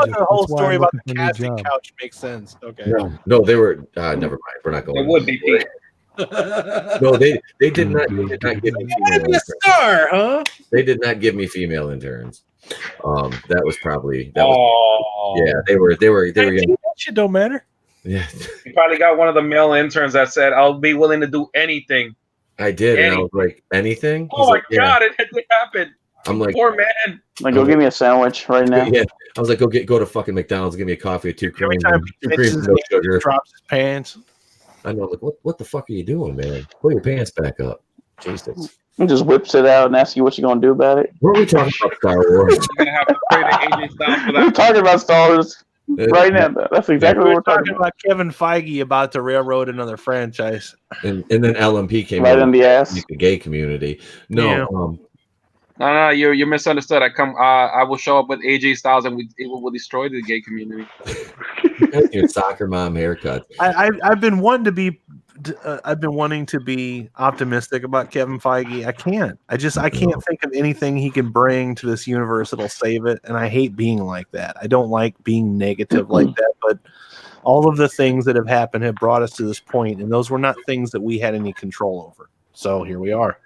the whole story about the casting couch makes sense. Okay. No, they were. Never mind. We're not going. It would be Pete. No, they did not give me female interns. Star, huh? They did not give me female interns. That was probably yeah. They were young. That shit don't matter. Yeah. You probably got one of the male interns that said, "I'll be willing to do anything." I did, and I was like, "Anything?" Oh my god, it happened. I'm like, poor man. Like, go give me a sandwich right now. Yeah, I was like, go to fucking McDonald's, give me a coffee, 2 creams, Every time 2 creams, no sugar. Drops his pants. I know, like, what the fuck are you doing, man? Pull your pants back up. Jesus. He just whips it out and asks you what you're gonna do about it. What are we talking about, Star Wars? You're gonna have to pray to AJ Styles for that. We're talking about Star Wars right now. That's exactly what we're talking about. Kevin Feige about to railroad another franchise, and then LMP came right in the ass. The gay community. No, No, you're misunderstood. I will show up with AJ Styles, and it will destroy the gay community. Your soccer mom haircut. I've been wanting to be optimistic about Kevin Feige. I can't. I can't think of anything he can bring to this universe that'll save it. And I hate being like that. I don't like being negative like that. But all of the things that have happened have brought us to this point, and those were not things that we had any control over. So here we are.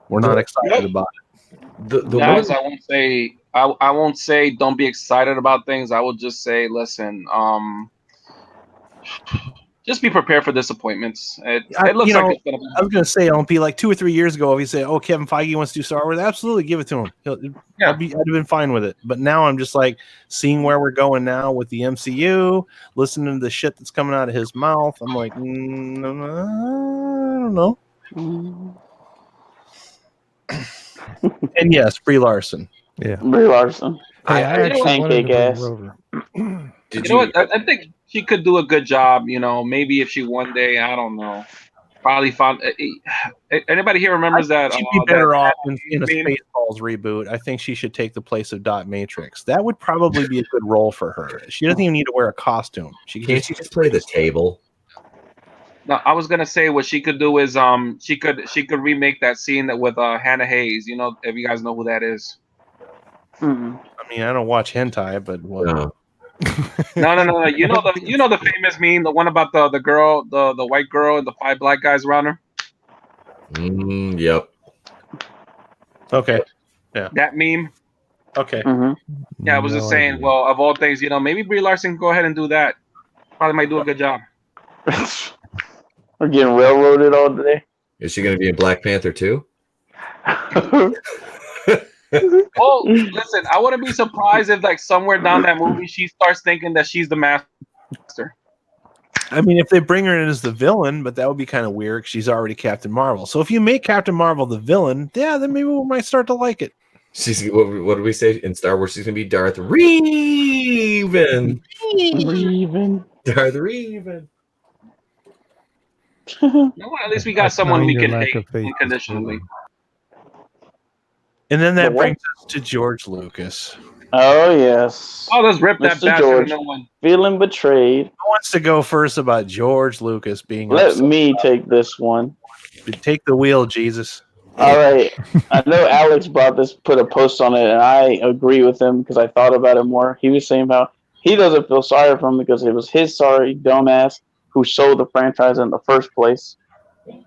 We're not excited about it. Guys, I won't say I won't say don't be excited about things. I will just say, listen, just be prepared for disappointments. It looks like it's gonna be. I was gonna say, LP, like 2 or 3 years ago, if he said, "Oh, Kevin Feige wants to do Star Wars," absolutely give it to him. I'd have been fine with it. But now I'm just like seeing where we're going now with the MCU, listening to the shit that's coming out of his mouth. I'm like, I don't know. And yes, Brie Larson. Yeah, Brie Larson. Hey, I actually wanted to pancake bring ass. her over. You know what? I think she could do a good job. You know, maybe if she one day, I don't know, probably found. Anybody here remembers that? She'd be better off in a meme? Spaceballs reboot. I think she should take the place of Dot Matrix. That would probably be a good role for her. She doesn't even need to wear a costume. Can't she just play the table? No, I was gonna say what she could do is she could remake that scene that with Hannah Hayes. You know, if you guys know who that is. Mm-hmm. I mean, I don't watch hentai, but what? No. No. You know the famous meme, the one about the girl, the white girl and the 5 black guys around her. Yep. Okay. Yeah. That meme. Okay. Mm-hmm. Yeah, I was just saying. Well, of all things, you know, maybe Brie Larson can go ahead and do that. Probably might do a good job. We're getting railroaded all day. Is she going to be in Black Panther too? Oh, listen, I wouldn't be surprised if, like, somewhere down that movie, she starts thinking that she's the master. I mean, if they bring her in as the villain, but that would be kind of weird because she's already Captain Marvel. So if you make Captain Marvel the villain, yeah, then maybe we might start to like it. She's what did we say in Star Wars? She's going to be Darth Revan. Darth Revan. You know what? At least we got someone we your can lack hate of faith is unconditionally. And then that The what? brings us to George Lucas. Oh yes. Oh, let's rip that Mr. bastard George. a new one. Feeling betrayed. Who wants to go first about George Lucas being Let upset? me take this one. Take the wheel, Jesus. All right. I know Alex put a post on it, and I agree with him because I thought about it more. He was saying how he doesn't feel sorry for him because it was his sorry dumbass who sold the franchise in the first place.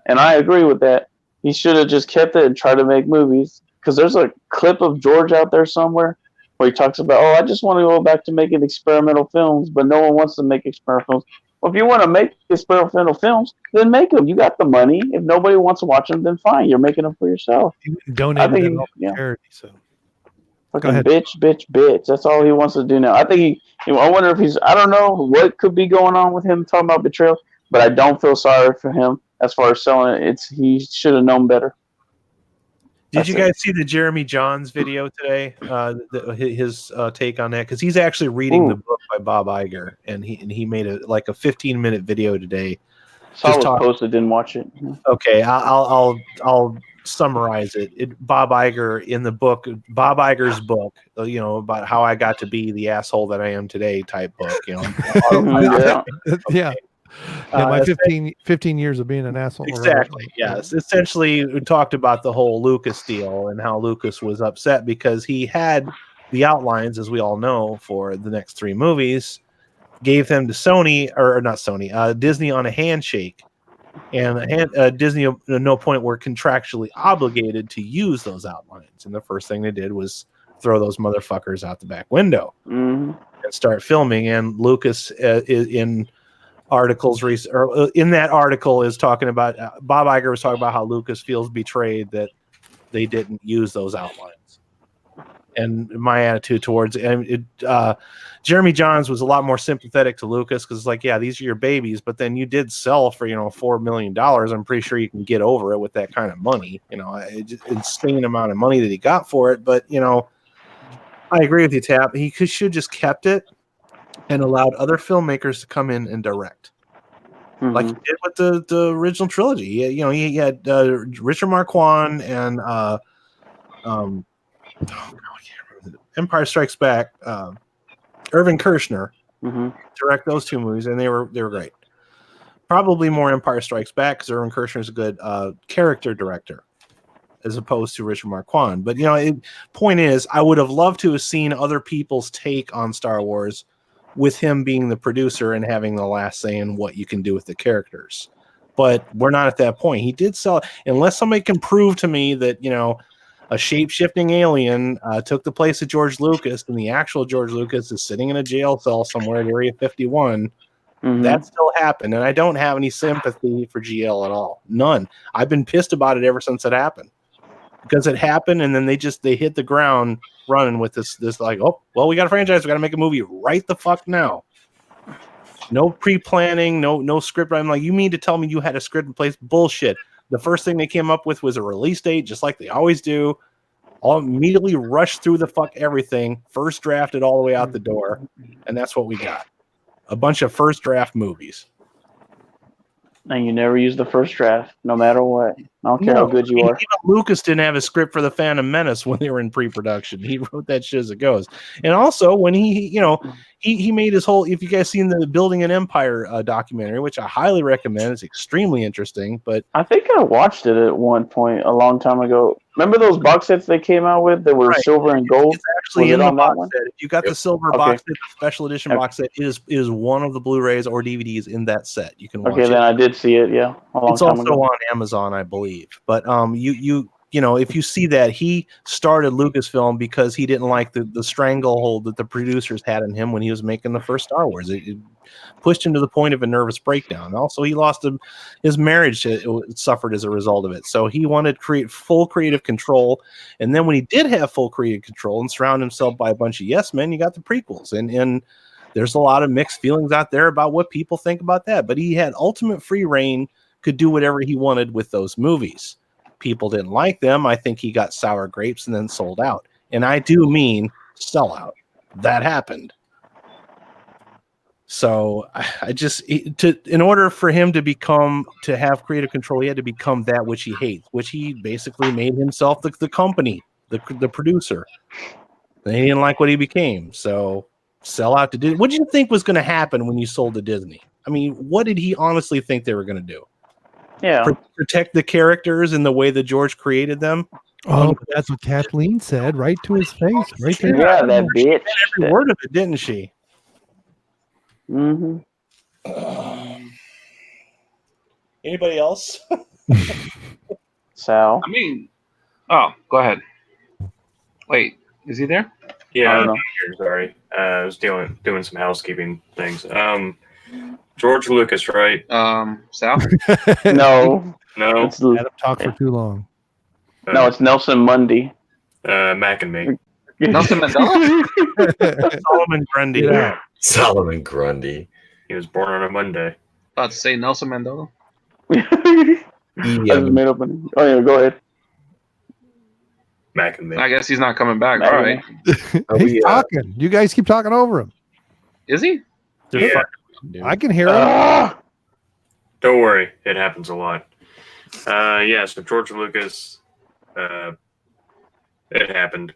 And I agree with that. He should have just kept it and tried to make movies. Because there's a clip of George out there somewhere where he talks about, I just want to go back to making experimental films, but no one wants to make experimental films. Well, if you want to make experimental films, then make them. You got the money. If nobody wants to watch them, then fine. You're making them for yourself. Donate it all to charity. So fucking bitch. That's all he wants to do now. I think I wonder if I don't know what could be going on with him talking about betrayal, but I don't feel sorry for him as far as selling it. He should have known better. Did you guys see the Jeremy Johns video today? His take on that, because he's actually reading the book by Bob Iger, and he made a 15-minute video today. Saw it was posted, didn't watch it. Okay, I'll summarize it. Bob Iger in the book, Bob Iger's book, about how I got to be the asshole that I am today type book. Yeah. My 15 years of being an asshole. Exactly. Yes. Essentially, we talked about the whole Lucas deal and how Lucas was upset because he had the outlines, as we all know, for the next 3 movies, gave them to Sony, or not Sony, Disney on a handshake. And Disney, at no point, were contractually obligated to use those outlines. And the first thing they did was throw those motherfuckers out the back window and start filming. And Lucas in that article is talking about Bob Iger was talking about how Lucas feels betrayed that they didn't use those outlines, and my attitude towards it. Jeremy Johns was a lot more sympathetic to Lucas because it's like, yeah, these are your babies, but then you did sell for $4 million. I'm pretty sure you can get over it with that kind of money. Insane amount of money that he got for it. But I agree with you, Tap. He should just kept it and allowed other filmmakers to come in and direct, like he did with the original trilogy. He had Richard Marquand and I can't remember, Empire Strikes Back. Irvin Kershner direct those 2 movies, and they were great. Probably more Empire Strikes Back because Irvin Kershner is a good character director as opposed to Richard Marquand. But point is, I would have loved to have seen other people's take on Star Wars with him being the producer and having the last say in what you can do with the characters. But we're not at that point. He did sell, unless somebody can prove to me that, you know, a shape-shifting alien took the place of George Lucas, and the actual George Lucas is sitting in a jail cell somewhere at Area 51. That still happened, and I don't have any sympathy for GL at all. None. I've been pissed about it ever since it happened. Because it happened, and then they hit the ground running with this like, oh, well, we got a franchise, we got to make a movie right the fuck now. No pre-planning, no script. I'm like, you mean to tell me you had a script in place? Bullshit. The first thing they came up with was a release date, just like they always do. All immediately rushed through the fuck everything, first drafted all the way out the door, and that's what we got. A bunch of first draft movies. And you never use the first draft, no matter what. I don't care how good you are. Even Lucas didn't have a script for the Phantom Menace when they were in pre-production. He wrote that shit as it goes. And also, when he made his whole, if you guys seen the Building an Empire documentary, which I highly recommend, it's extremely interesting. But I think I watched it at one point a long time ago. Remember those box sets they came out with that were silver and gold? It's actually in the box set. If you got the silver box set, the special edition box set, it is one of the Blu-rays or DVDs in that set. You can watch it. Okay, then I did see it. Yeah, it's also on Amazon, I believe. But you know, if you see that, he started Lucasfilm because he didn't like the stranglehold that the producers had in him when he was making the first Star Wars. It pushed him to the point of a nervous breakdown. Also, he lost his marriage. It suffered as a result of it. So he wanted to create full creative control. And then when he did have full creative control and surround himself by a bunch of yes men, you got the prequels. And there's a lot of mixed feelings out there about what people think about that. But he had ultimate free reign, could do whatever he wanted with those movies. People didn't like them. I think he got sour grapes and then sold out. And I do mean sellout. That happened. So I just, in order for him to have creative control, he had to become that which he hates, which he basically made himself the company, the producer. And he didn't like what he became. So sell out to Disney. What did you think was going to happen when you sold to Disney? I mean, what did he honestly think they were going to do? Yeah. Protect the characters in the way that George created them. Oh, that's what Kathleen said, right to his face, right there. Yeah, that bitch. Every word of it, didn't she? Mm-hmm. Anybody else? Sal. I mean, oh, go ahead. Wait, is he there? Yeah, I I'm don't here, sorry. I was doing some housekeeping things. George Lucas, right? Sal? No. No. It's, Let him talk for too long. no, it's Nelson Mundy. Mac and me. Nelson Mandela? Solomon Grundy. Yeah. Solomon Grundy. He was born on a Monday. About to say Nelson Mandela. I just made up an... Oh, yeah, go ahead. Mac and me. I guess he's not coming back. Mac All and right. He's talking. You guys keep talking over him. Is he? Yeah. I can hear him. Ah! Don't worry, it happens a lot. Yeah, so George Lucas, it happened.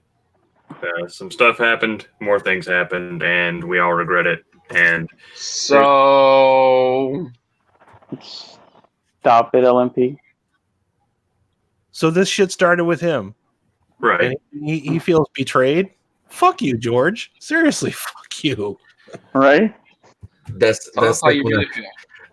Some stuff happened, more things happened, and we all regret it. And so Stop it, LMP. So this shit started with him. right, And he feels betrayed. Fuck you, George. Seriously, fuck you. Right? That's how like you when really feel.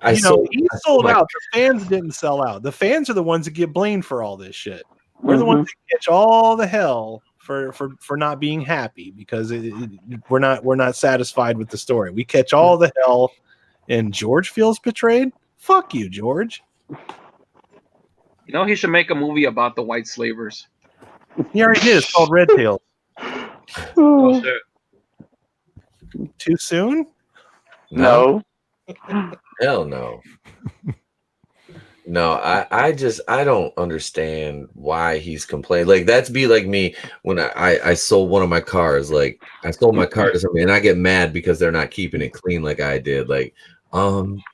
I You know, sold, he I sold my- out. The fans didn't sell out. The fans are the ones that get blamed for all this shit. We're the ones that catch all the hell for not being happy because we're not satisfied with the story. We catch all the hell, and George feels betrayed. Fuck you, George. You know, he should make a movie about the white slavers. He already did. It's called Red Tails. Oh, shit. Too soon? No. Hell no. No, I don't understand why he's complaining. Like that's be like me when I sold one of my cars. Like I sold my car to somebody and I get mad because they're not keeping it clean like I did. Like,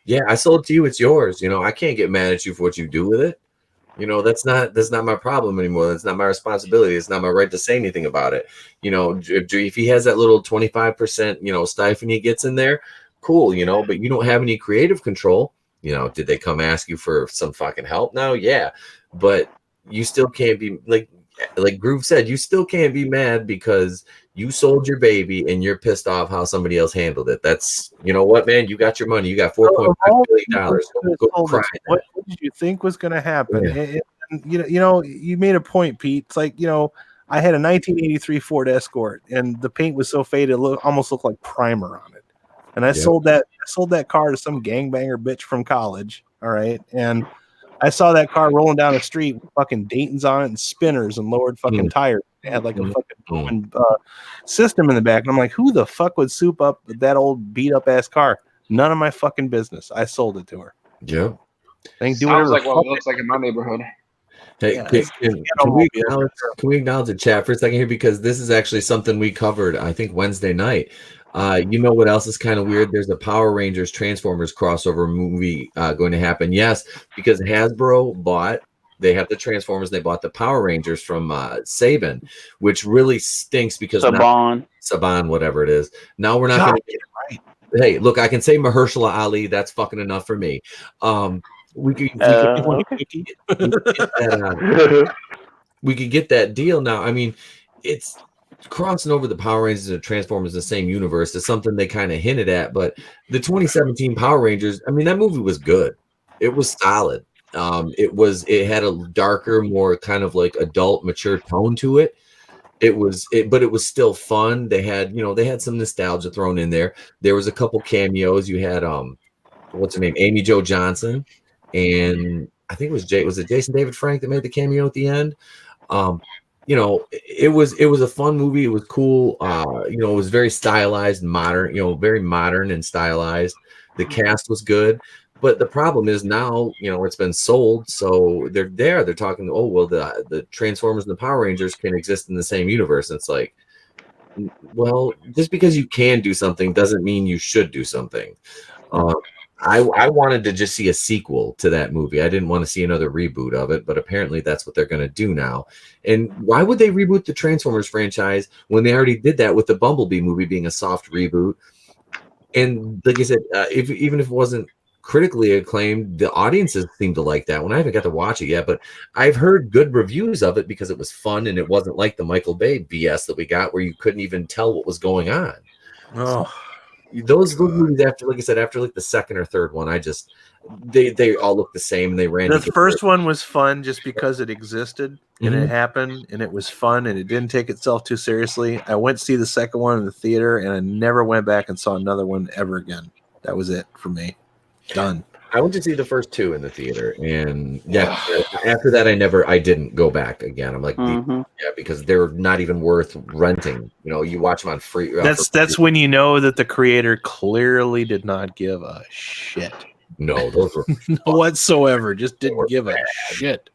yeah, I sold it to you, it's yours. You know, I can't get mad at you for what you do with it. You know, that's not my problem anymore. That's not my responsibility. It's not my right to say anything about it. You know, if he has that little 25%, you know, stipend he gets in there, cool, you know, but you don't have any creative control. You know, did they come ask you for some fucking help now? Yeah. But you still can't be like Groove said, you still can't be mad because You sold your baby and you're pissed off how somebody else handled it. That's, you know what, man? You got your money. You got $4.5 billion. Go cry. What did you think was going to happen? Yeah. And, you made a point, Pete. It's like, I had a 1983 Ford Escort, and the paint was so faded, it almost looked like primer on it. And I sold that car to some gangbanger bitch from college. All right, and I saw that car rolling down the street with fucking Dayton's on it and spinners and lowered fucking tires. It had like a fucking system in the back. And I'm like, who the fuck would soup up that old beat up ass car? None of my fucking business. I sold it to her. Yeah. Sounds like what it looks like in my neighborhood. Hey, can we acknowledge the chat for a second here? Because this is actually something we covered, I think, Wednesday night. You know what else is kind of weird? There's a Power Rangers Transformers crossover movie going to happen. Yes, because Hasbro they have the Transformers. They bought the Power Rangers from Saban, which really stinks because Saban, whatever it is. Now we're not going to get it right. Hey, look, I can say Mahershala Ali. That's fucking enough for me. We could get that deal now. I mean, it's crossing over the Power Rangers and Transformers in the same universe is something they kind of hinted at. But the 2017 Power Rangers, I mean, that movie was good. It was solid. It had a darker, more kind of like adult, mature tone to it. But it was still fun. They had some nostalgia thrown in there. There was a couple cameos. You had what's her name, Amy Jo Johnson, and I think it was Jason David Frank that made the cameo at the end. It was a fun movie. It was cool. It was very stylized, modern. Very modern and stylized. The cast was good. But the problem is now, it's been sold, so they're there. They're talking, oh, well, the Transformers and the Power Rangers can exist in the same universe. And it's like, well, just because you can do something doesn't mean you should do something. I wanted to just see a sequel to that movie. I didn't want to see another reboot of it, but apparently that's what they're going to do now. And why would they reboot the Transformers franchise when they already did that with the Bumblebee movie being a soft reboot? And like I said, even if it wasn't critically acclaimed, the audiences seem to like that one. I haven't got to watch it yet, but I've heard good reviews of it because it was fun and it wasn't like the Michael Bay BS that we got where you couldn't even tell what was going on. Oh, those movies after like the second or third one, they all look the same and they ran. The first one was fun just because it existed and it happened and it was fun and it didn't take itself too seriously. I went to see the second one in the theater and I never went back and saw another one ever again. That was it for me. Done. I went to see the first two in the theater, and after that, I didn't go back again. I'm like, because they're not even worth renting. You watch them on free. That's when you know that the creator clearly did not give a shit. No, those were whatsoever. Just didn't give a shit.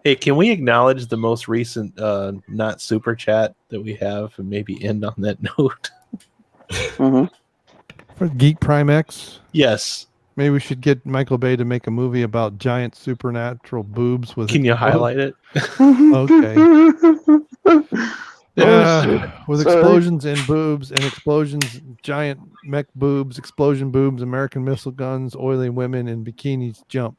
Hey, can we acknowledge the most recent not super chat that we have, and maybe end on that note? For Geek Prime X? Yes. Maybe we should get Michael Bay to make a movie about giant supernatural boobs. Can you highlight it? Okay. With explosions and boobs and explosions, giant mech boobs, explosion boobs, American missile guns, oily women, and bikinis jump.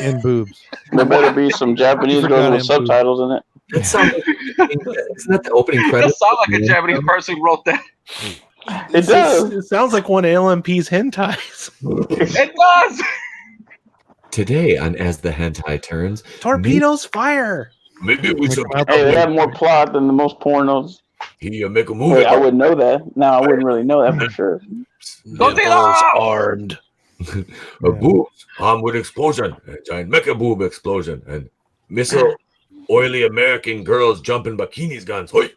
And boobs. There better be some Japanese girls with subtitles in it. That sounds isn't that the opening credit? That sounds like a Japanese person wrote that. It does. It sounds like one of LMP's hentais. It does. Today on As the Hentai Turns, torpedoes fire. Maybe we should. Hey, they have more plot than the most pornos. You make a movie. Wait, I wouldn't know that. No, I wouldn't really know that for sure. Nipples armed. A boobs armed with explosion, a giant mecha boob explosion, and missile oily American girls jumping bikinis guns. Hoi.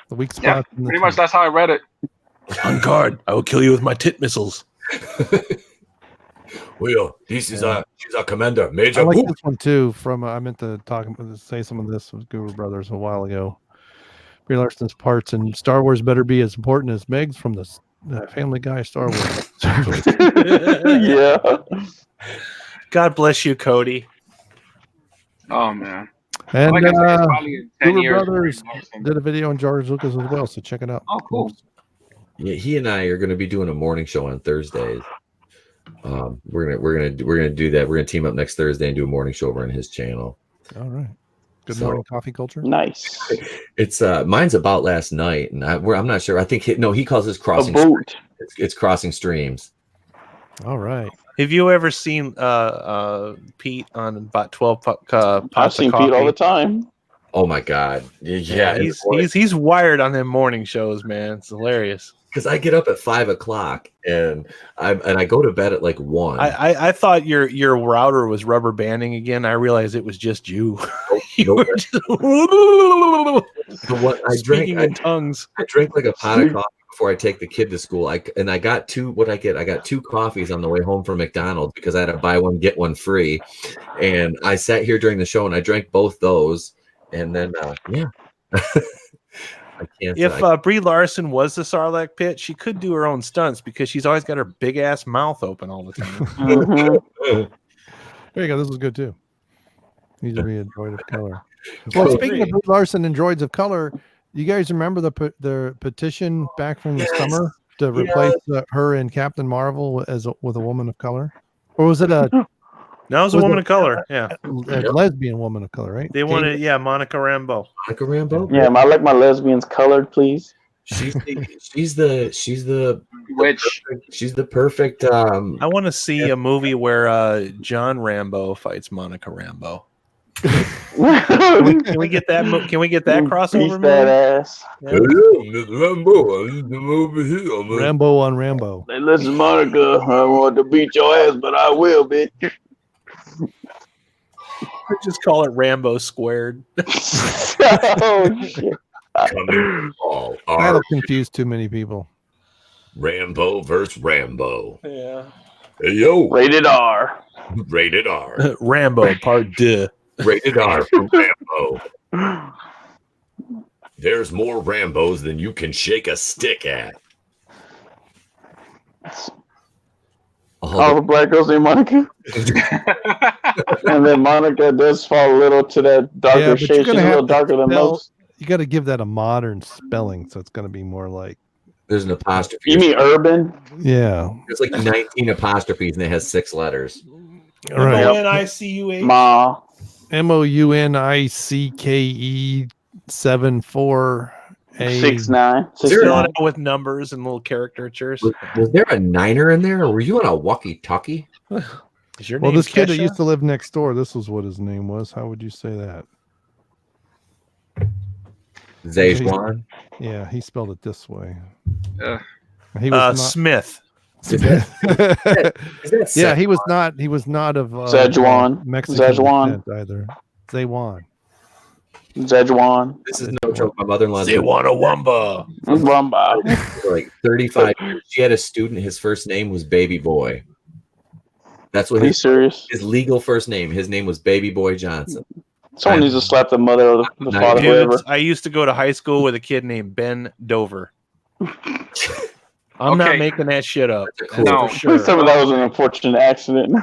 The weak spot. Yeah, pretty much that's how I read it. On guard, I will kill you with my tit missiles. Well, she's our commander, Major. I like this one too. From I meant to say some of this with Guru Brothers a while ago. Brie Larson's parts in Star Wars better be as important as Meg's from the Family Guy Star Wars. Yeah. God bless you, Cody. Oh man. And like I said, probably in 10 Guru years. Brothers did a video on George Lucas as well, so check it out. Oh, cool. Yeah, he and I are going to be doing a morning show on Thursdays. We're gonna do that. We're gonna team up next Thursday and do a morning show over on his channel. All right. Good So- morning, coffee culture. Nice. It's mine's about last night, and I'm not sure. I think he calls this A crossing. boot. It's crossing streams. All right. Have you ever seen Pete on about 12 pots I've of seen coffee? Pete all the time. Oh my god, yeah. He's wired on them morning shows, man. It's hilarious. Because I get up at 5:00 and I go to bed at like 1. I thought your router was rubber banding again. I realized it was just you. You were just speaking in tongues. I drank like a pot of coffee before I take the kid to school. I got two. I got 2 coffees on the way home from McDonald's because I had to buy one get one free, and I sat here during the show and I drank both those, and then yeah. I can't. If Brie Larson was the Sarlacc pit, she could do her own stunts because she's always got her big ass mouth open all the time. Mhm. There you go. This was good too. Needs to be a droid of color. Well, speaking of Brie Larson and droids of color, you guys remember the petition back from the summer to replace her and Captain Marvel with a woman of color, or was it a Now it's a Was woman it- of color. Yeah, lesbian woman of color? Right? they wanted. Yeah, Monica Rambeau. Monica Rambeau. Yeah, I like my lesbians colored, please. She's the Which she's the perfect. I want to see a movie where John Rambo fights Monica Rambeau. Can we get that? Can we get that crossover Beast that movie? ass. Rambo on Rambo. Hey, listen, Monica, I want to beat your ass, but I will, bitch. Just call it Rambo squared. Oh shit. all That'll confuse too many people. Rambo versus Rambo. Yeah. Hey yo, Rated R. rated R. Rambo Part 2. Rated R for Rambo. There's more Rambos than you can shake a stick at. All the black girls named Monica. And then Monica does fall a little to that darker Yeah, but you're shade. She's a gonna little have to darker than spell- most. You got to give that a modern spelling, so it's going to be more like There's an apostrophe. You mean urban? yeah. There's like 19 apostrophes and it has 6 letters. All right. Monicue. Ma. MOUNICKE 74A. 6'9". Fill 6'9". it out with numbers and little caricatures. Was there a niner in there, or were you on a walkie-talkie? Is your Well, name this kid that Kesha? used to live next door, this was what his name was. How would you say that? Zejuan? Yeah, he spelled it this way. Ugh. He was Smith. Is that yeah, he was not. He was not of Szechuan. Mexican Szechuan. descent either. Zejuan. Zejuan. This is no joke. My mother-in-law They want a wumba. Rumba. for like 35 years. She had a student. His first name was Baby Boy. That's what Are you serious? his legal first name. His name was Baby Boy Johnson. Someone needs to slap the mother or the Nice. father, Dude, whoever. I used to go to high school with a kid named Ben Dover. I'm not Okay. making that shit up. That's That's cool. for sure. Some of that was an unfortunate accident.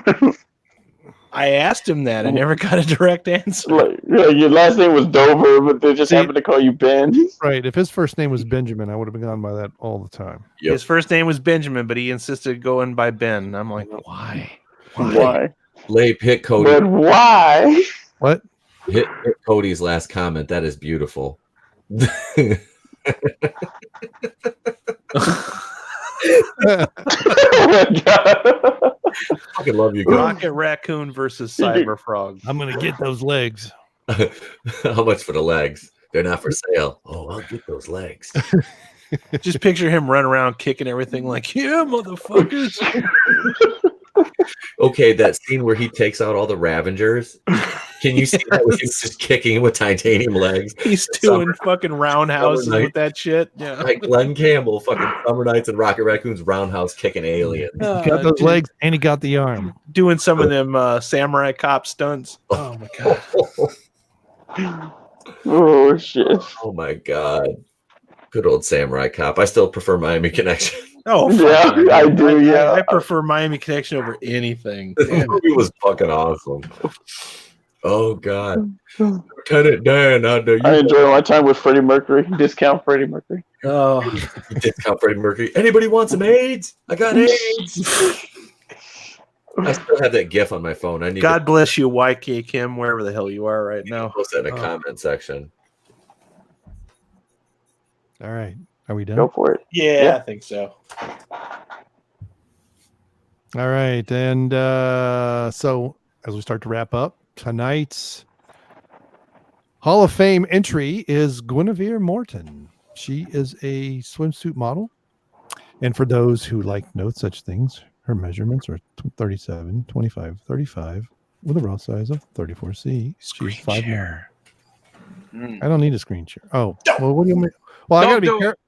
I asked him that. I never got a direct answer. Like, yeah, your last name was Dover, but they just happened to call you Ben. Right. If his first name was Benjamin, I would have gone by that all the time. Yep. His first name was Benjamin, but he insisted going by Ben. I'm like, why? Why? Lay hit Cody. But why? What? Hit Cody's last comment. That is beautiful. Oh my God. I love you guys. Rocket Raccoon versus Cyber Frog. I'm gonna get those legs. How much for the legs? They're not for sale. Oh, I'll get those legs. Just picture him running around kicking everything like, yeah, motherfuckers. Okay, that scene where he takes out all the Ravengers. Can you see that? With him just kicking with titanium legs. He's doing fucking roundhouses Night. with that shit. Yeah. Like Glenn Campbell, fucking Summer Nights and Rocket Raccoon's roundhouse kicking aliens. He got those legs and he got the arm. Doing some of them samurai cop stunts. Oh my god. Oh shit. Oh my god. Good old Samurai Cop. I still prefer Miami Connection. Oh Yeah, fuck. I do, yeah. I prefer Miami Connection over anything. This Damn it. movie was fucking awesome. Oh god. Lieutenant Dan, how do you I enjoy my time with Freddie Mercury. Discount Freddie Mercury. Oh, discount Freddie Mercury? Anybody want some AIDS? I got AIDS. I still have that GIF on my phone. I need God bless you, YK Kim, wherever the hell you are right now. post that in the comment section. All right. Are we done? Go for it. Yeah, I think so. All right. And so as we start to wrap up, tonight's Hall of Fame entry is Genevieve Morton. She is a swimsuit model. And for those who like no such things, her measurements are 37, 25, 35 with a raw size of 34C. She's 5'9". I don't need a screen share. Oh, well, what do you mean? Well, I got to be careful.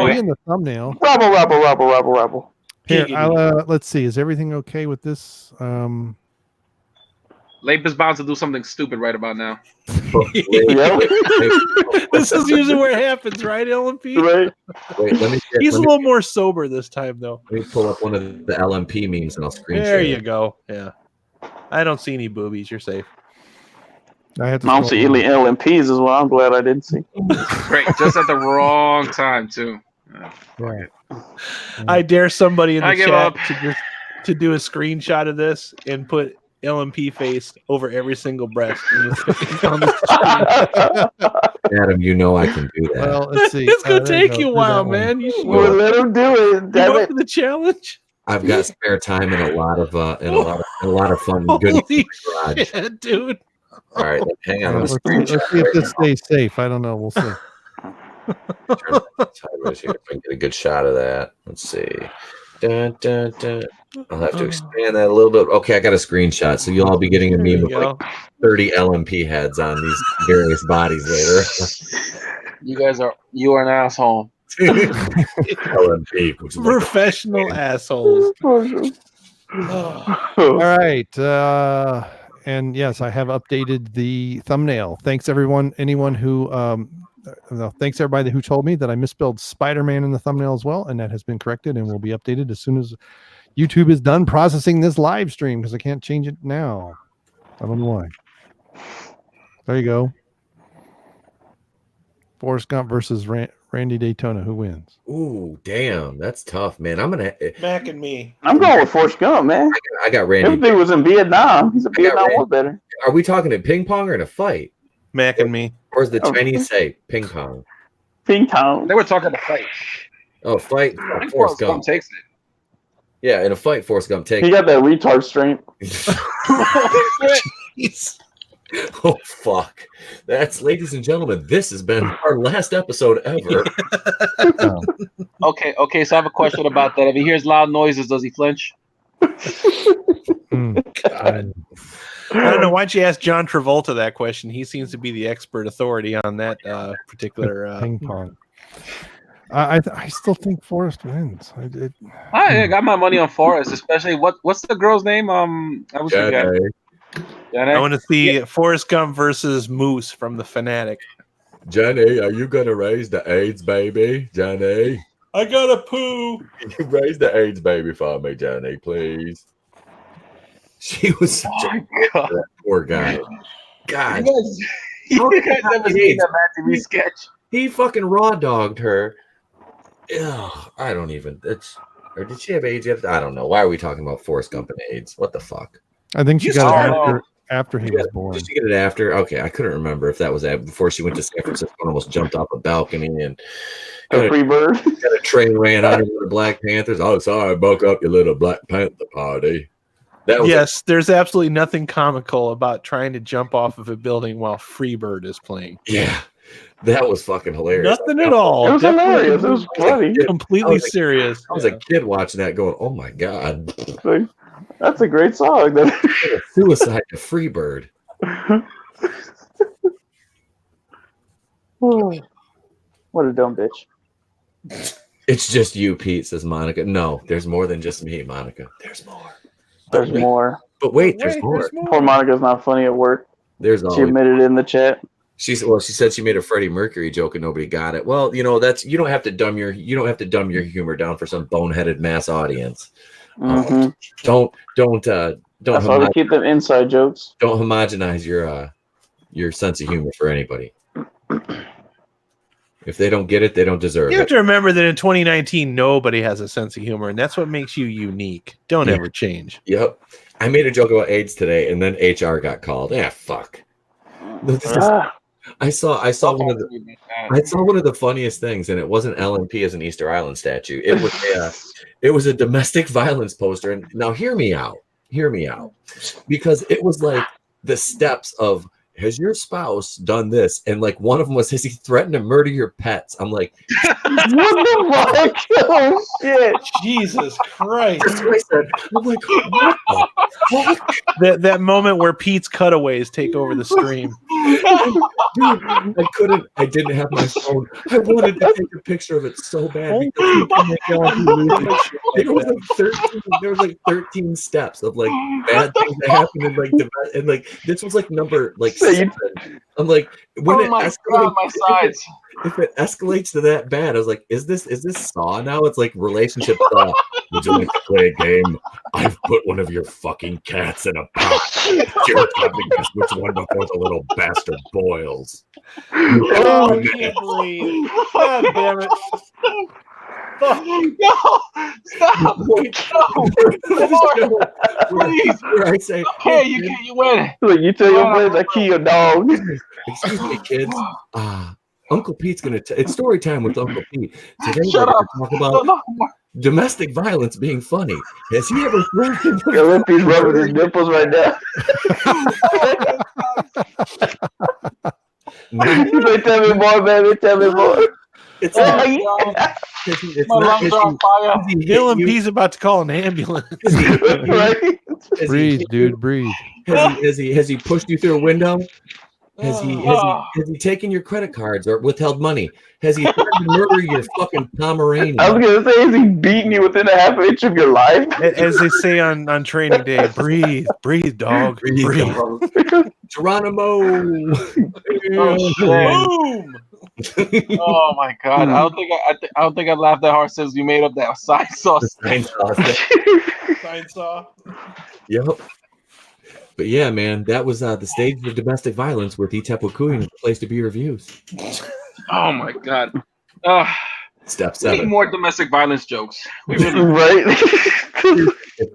In the thumbnail. Rabble. Here, let's see. Is everything okay with this? Lape is bound to do something stupid right about now. This is usually where it happens, right, LMP? Right. Wait, He's a little more sober this time, though. Let me pull up one of the LMP memes and I'll screen There share you it. go. Yeah. I don't see any boobies. You're safe. I have to. I don't see any LMPs as well. I'm glad I didn't see. Great, just at the wrong time too. Right. I dare somebody in the I give chat up. to do a screenshot of this and put LMP face over every single breast. On the screen. Adam, you know I can do that. Well, let's see. It's gonna There you take go. you a Do while, that one. man. You should Well, let him do it. you Damn up it. for the challenge. I've got spare time and a lot of fun and good Holy garage. shit, dude. All right, hang on. Let's see if this stays safe. I don't know. We'll see. Turn the sideways here. If I can get a good shot of that. Let's see. Dun, dun, dun. I'll have to expand that a little bit. Okay, I got a screenshot, so you'll all be getting a There meme you of go. like 30 LMP heads on these various bodies later. You are an asshole. LMP, which is like Professional assholes. All right. And yes, I have updated the thumbnail. Thanks anyone who thanks everybody who told me that I misspelled Spider-Man in the thumbnail as well, and that has been corrected and will be updated as soon as YouTube is done processing this live stream, because I can't change it now. I don't know why. There you go. Forrest Gump versus Randy Daytona. Who wins? Ooh, damn, that's tough, man. I'm gonna. Mac and me. I'm going with Forrest Gump, man. I got Randy. Everything was in Vietnam. He's a Vietnam War veteran. Are we talking in ping pong or in a fight? Mac and me. Or is the Oh. Chinese say ping pong? Ping pong. They were talking about fight. Oh, fight. I think Forrest Forrest Gump Gump. takes it. Yeah, in a fight, Forrest Gump takes. He got that retard strength. Jeez. Oh fuck! That's, ladies and gentlemen, this has been our last episode ever. Okay, so I have a question about that. If he hears loud noises, does he flinch? God. I don't know. Why don't you ask John Travolta that question? He seems to be the expert authority on that particular Ping pong. I still think Forrest wins. I got my money on Forrest, especially what's the girl's name? I was forgetting. I want to see Forrest Gump versus Moose from The Fanatic. Johnny, are you gonna raise the AIDS baby, Johnny? I got a poo. You raise the AIDS baby for me, Johnny, please. She was such a God. that poor guy. God, You guys never seen that Matthew Me sketch? he fucking raw dogged her. Ugh, I don't even. Or did she have AIDS yet? I don't know. Why are we talking about Forrest Gump and AIDS? What the fuck? I think she You got saw it after he was born. Did she get it after? Okay, I couldn't remember if that was before she went to San Francisco and almost jumped off a balcony and A free bird. got a train ran on her with the Black Panthers. Oh, sorry, buck up your little Black Panther party. That was Yes, there's absolutely nothing comical about trying to jump off of a building while Freebird is playing. yeah, that was fucking hilarious. Nothing at all. It was Definitely hilarious. It was funny. completely I was like- serious. I was a kid watching that, going, "Oh my god, Like, that's a great song. suicide to Freebird." What a dumb bitch. It's just you, Pete, says Monica. No, there's more than just me, Monica. There's more. There's more. But wait, there's more. Poor Monica's not funny at work. There's She always. admitted it in the chat. She said she made a Freddie Mercury joke and nobody got it. Well, you don't have to dumb your humor down for some boneheaded mass audience. Mm-hmm. Don't That's why we keep them inside jokes. don't homogenize your sense of humor for anybody. If they don't get it, they don't deserve You have it. to remember that in 2019, nobody has a sense of humor, and that's what makes you unique. Don't ever change. Yep. I made a joke about AIDS today, and then HR got called. Yeah, fuck. I saw one of the funniest things, and it wasn't LMP as an Easter Island statue. It was a domestic violence poster. And now hear me out, because it was like the steps of, has your spouse done this? And like one of them was, has he threatened to murder your pets? I'm like, what the fuck? Oh shit! Jesus Christ! that's what I said. I'm like, what the fuck? That moment where Pete's cutaways take over the stream. Dude, I didn't have my phone. I wanted to take a picture of it so bad because there was like 13 steps of like bad things that happened and like this was like number like 7. I'm like, when it escalates, my sides. if it escalates to that bad, I was like, is this Saw now? It's like relationship Saw. Would you like to play a game? I've put one of your fucking cats in a pot. You're having guess which one before the little bastard boils. Oh, I can't believe. God damn it. No! Stop! No! Please! Where I say, Hey, you win. Look, you tell your friends I kill your dog. excuse me, kids. Uncle Pete's gonna. It's story time with Uncle Pete. Today Shut we're up. gonna talk about domestic violence being funny. Has he ever threatened? He's rubbing his nipples right now. He's like, tell me more, baby. Tell me more. It's My lungs are on fire. LMP's about to call an ambulance. Right? Breathe, dude, breathe. Has he pushed you through a window? Has he taken your credit cards or withheld money? Has he threatened to murder your fucking Pomeranian? I was gonna say, is he beating you within a half inch of your life? As they say on training day, breathe, dog. Breathe. Geronimo. Oh, Boom! Oh my god! I don't think I laughed that hard since you made up that side sauce. Sign saw. Yep. But yeah, man, that was the stage of domestic violence with Itepukuin, the place to be reviews. Oh my god! Step We need 7. more domestic violence jokes. We really Right?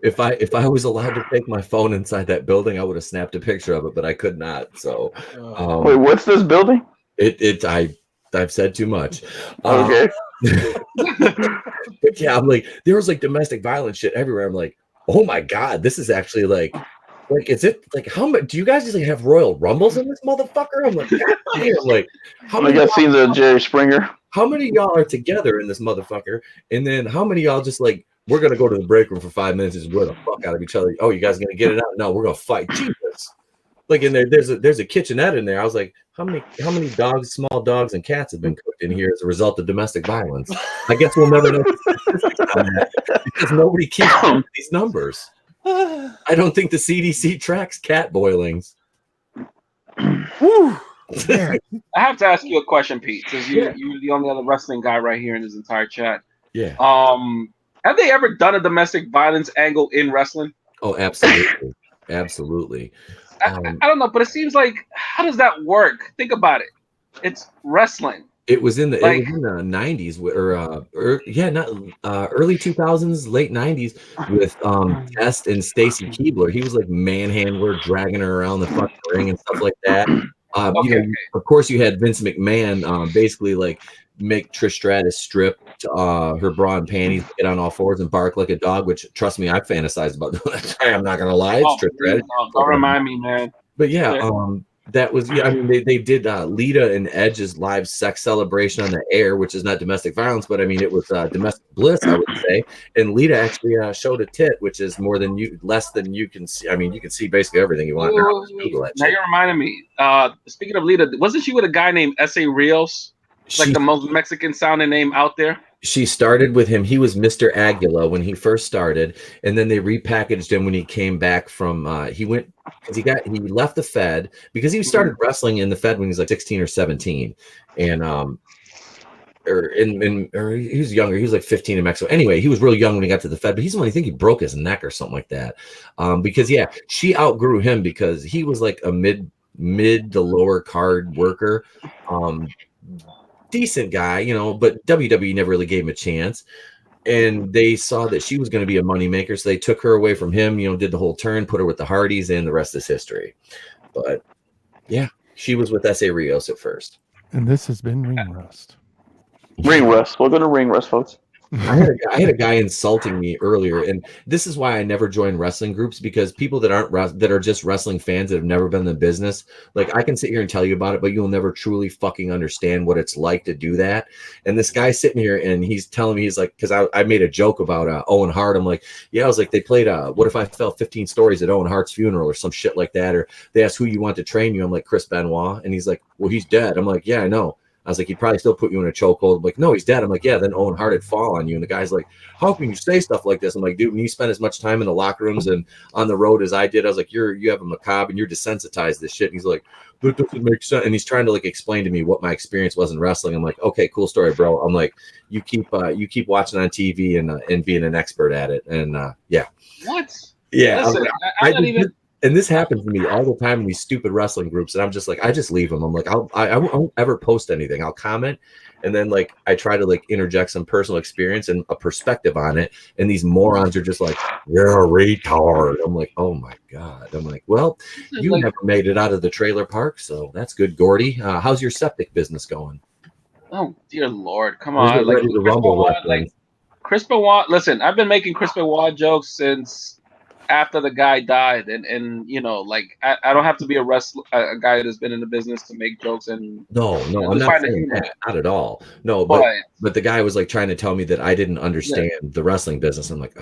If I was allowed to take my phone inside that building, I would have snapped a picture of it, but I could not. So, Wait, what's this building? I've said too much. Okay. But yeah, I'm like, there was like domestic violence shit everywhere. I'm like, oh my god, this is actually like, is it like how much? Do you guys just like have Royal Rumbles in this motherfucker? I'm like, god damn, like how I many? got scenes of Jerry Springer. How many of y'all are together in this motherfucker? And then how many of y'all just like, we're gonna go to the break room for 5 minutes and just wear the fuck out of each other? Oh, you guys gonna get it out? No, we're gonna fight. Jesus. Like in there's a kitchenette in there. I was like, how many dogs, small dogs, and cats have been cooked in here as a result of domestic violence? I guess we'll never know because nobody keeps these numbers. I don't think the CDC tracks cat boilings. Woo. I have to ask you a question, Pete, because you're the only other wrestling guy right here in this entire chat. Yeah. Have they ever done a domestic violence angle in wrestling? Oh, absolutely, absolutely. I don't know, but it seems like, how does that work? Think about it. It's wrestling. It was in the 90s early 2000s, late 90s with Test and Stacy Keibler. He was like manhandler, dragging her around the fucking ring and stuff like that. Of course, you had Vince McMahon basically like make Trish Stratus strip her bra and panties, get on all fours and bark like a dog, which trust me, I fantasized about doing that. I'm not gonna lie, it's Trish Stratus. Don't remind me, man. But yeah, that was I mean they did Lita and Edge's live sex celebration on the air, which is not domestic violence, but I mean it was domestic bliss, I would say. And Lita actually showed a tit, which is less than you can see. I mean, you can see basically everything you want. Now you're reminding me. Speaking of Lita, wasn't she with a guy named S.A. Rios? Like the most Mexican sounding name out there. She started with him. He was Mr. Aguila when he first started, and then they repackaged him when he came back from. He left the Fed because he started wrestling in the Fed when he was like 16 or 17, and or he was younger. He was like 15 in Mexico. Anyway, he was real young when he got to the Fed, but he's the one, I think he broke his neck or something like that. Because she outgrew him because he was like a mid to lower card worker. decent guy, you know, but WWE never really gave him a chance. And they saw that she was going to be a moneymaker, so they took her away from him, you know, did the whole turn, put her with the Hardys, and the rest is history. But yeah, she was with S.A. Rios at first. And this has been Ring Rust. Ring Rust. We'll go to Ring Rust, folks. I had a guy insulting me earlier, and this is why I never join wrestling groups, because people that are just wrestling fans that have never been in the business, like I can sit here and tell you about it, but you'll never truly fucking understand what it's like to do that. And this guy sitting here and he's telling me, he's like, because I made a joke about Owen Hart. I'm like, yeah, I was like, they played What If I Fell 15 Stories at Owen Hart's funeral or some shit like that, or they asked who you want to train you. I'm like, Chris Benoit, and he's like, well, he's dead. I'm like, yeah, I know. I was like, he'd probably still put you in a chokehold. I'm like, no, he's dead. I'm like, yeah, then Owen Hart would fall on you. And the guy's like, how can you say stuff like this? I'm like, dude, when you spend as much time in the locker rooms and on the road as I did, I was like, you have a macabre and you're desensitized to this shit. And he's like, that doesn't make sense. And he's trying to like explain to me what my experience was in wrestling. I'm like, okay, cool story, bro. I'm like, you keep watching on TV and being an expert at it. And yeah. What? Yeah. Listen, like, I'm not even. And this happens to me all the time in these stupid wrestling groups, and I'm just like, I just leave them. I'm like, I won't ever post anything. I'll comment, and then like I try to like interject some personal experience and a perspective on it, and these morons are just like, you're a retard. I'm like, oh my god. I'm like, well, you like, never made it out of the trailer park, so that's good, Gordy. How's your septic business going? oh dear Lord, come Where's on! the Like Ready to Chris Rumble Benoit, reference? like Chris Benoit. Listen, I've been making Chris Benoit jokes since after the guy died, and you know, like I don't have to be a wrestler, a guy that's been in the business to make jokes and No, I'm just not find the saying humor. that, not at all. No, But but the guy was like trying to tell me that I didn't understand the wrestling business. I'm like,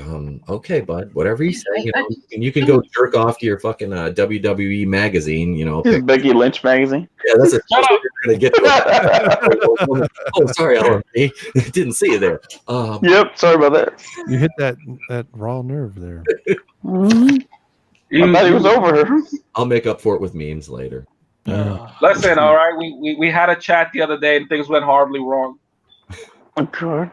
okay, bud, whatever you say, you know, and you can go jerk off to your fucking WWE magazine, you know. His Becky Lynch magazine. Yeah, that's a Shut up. you're gonna get to. Oh, sorry, LMP. Didn't see you there. Yep, sorry about that. You hit that raw nerve there. I thought he was over her. I'll make up for it with memes later. listen, all right, we had a chat the other day and things went horribly wrong. Oh, God.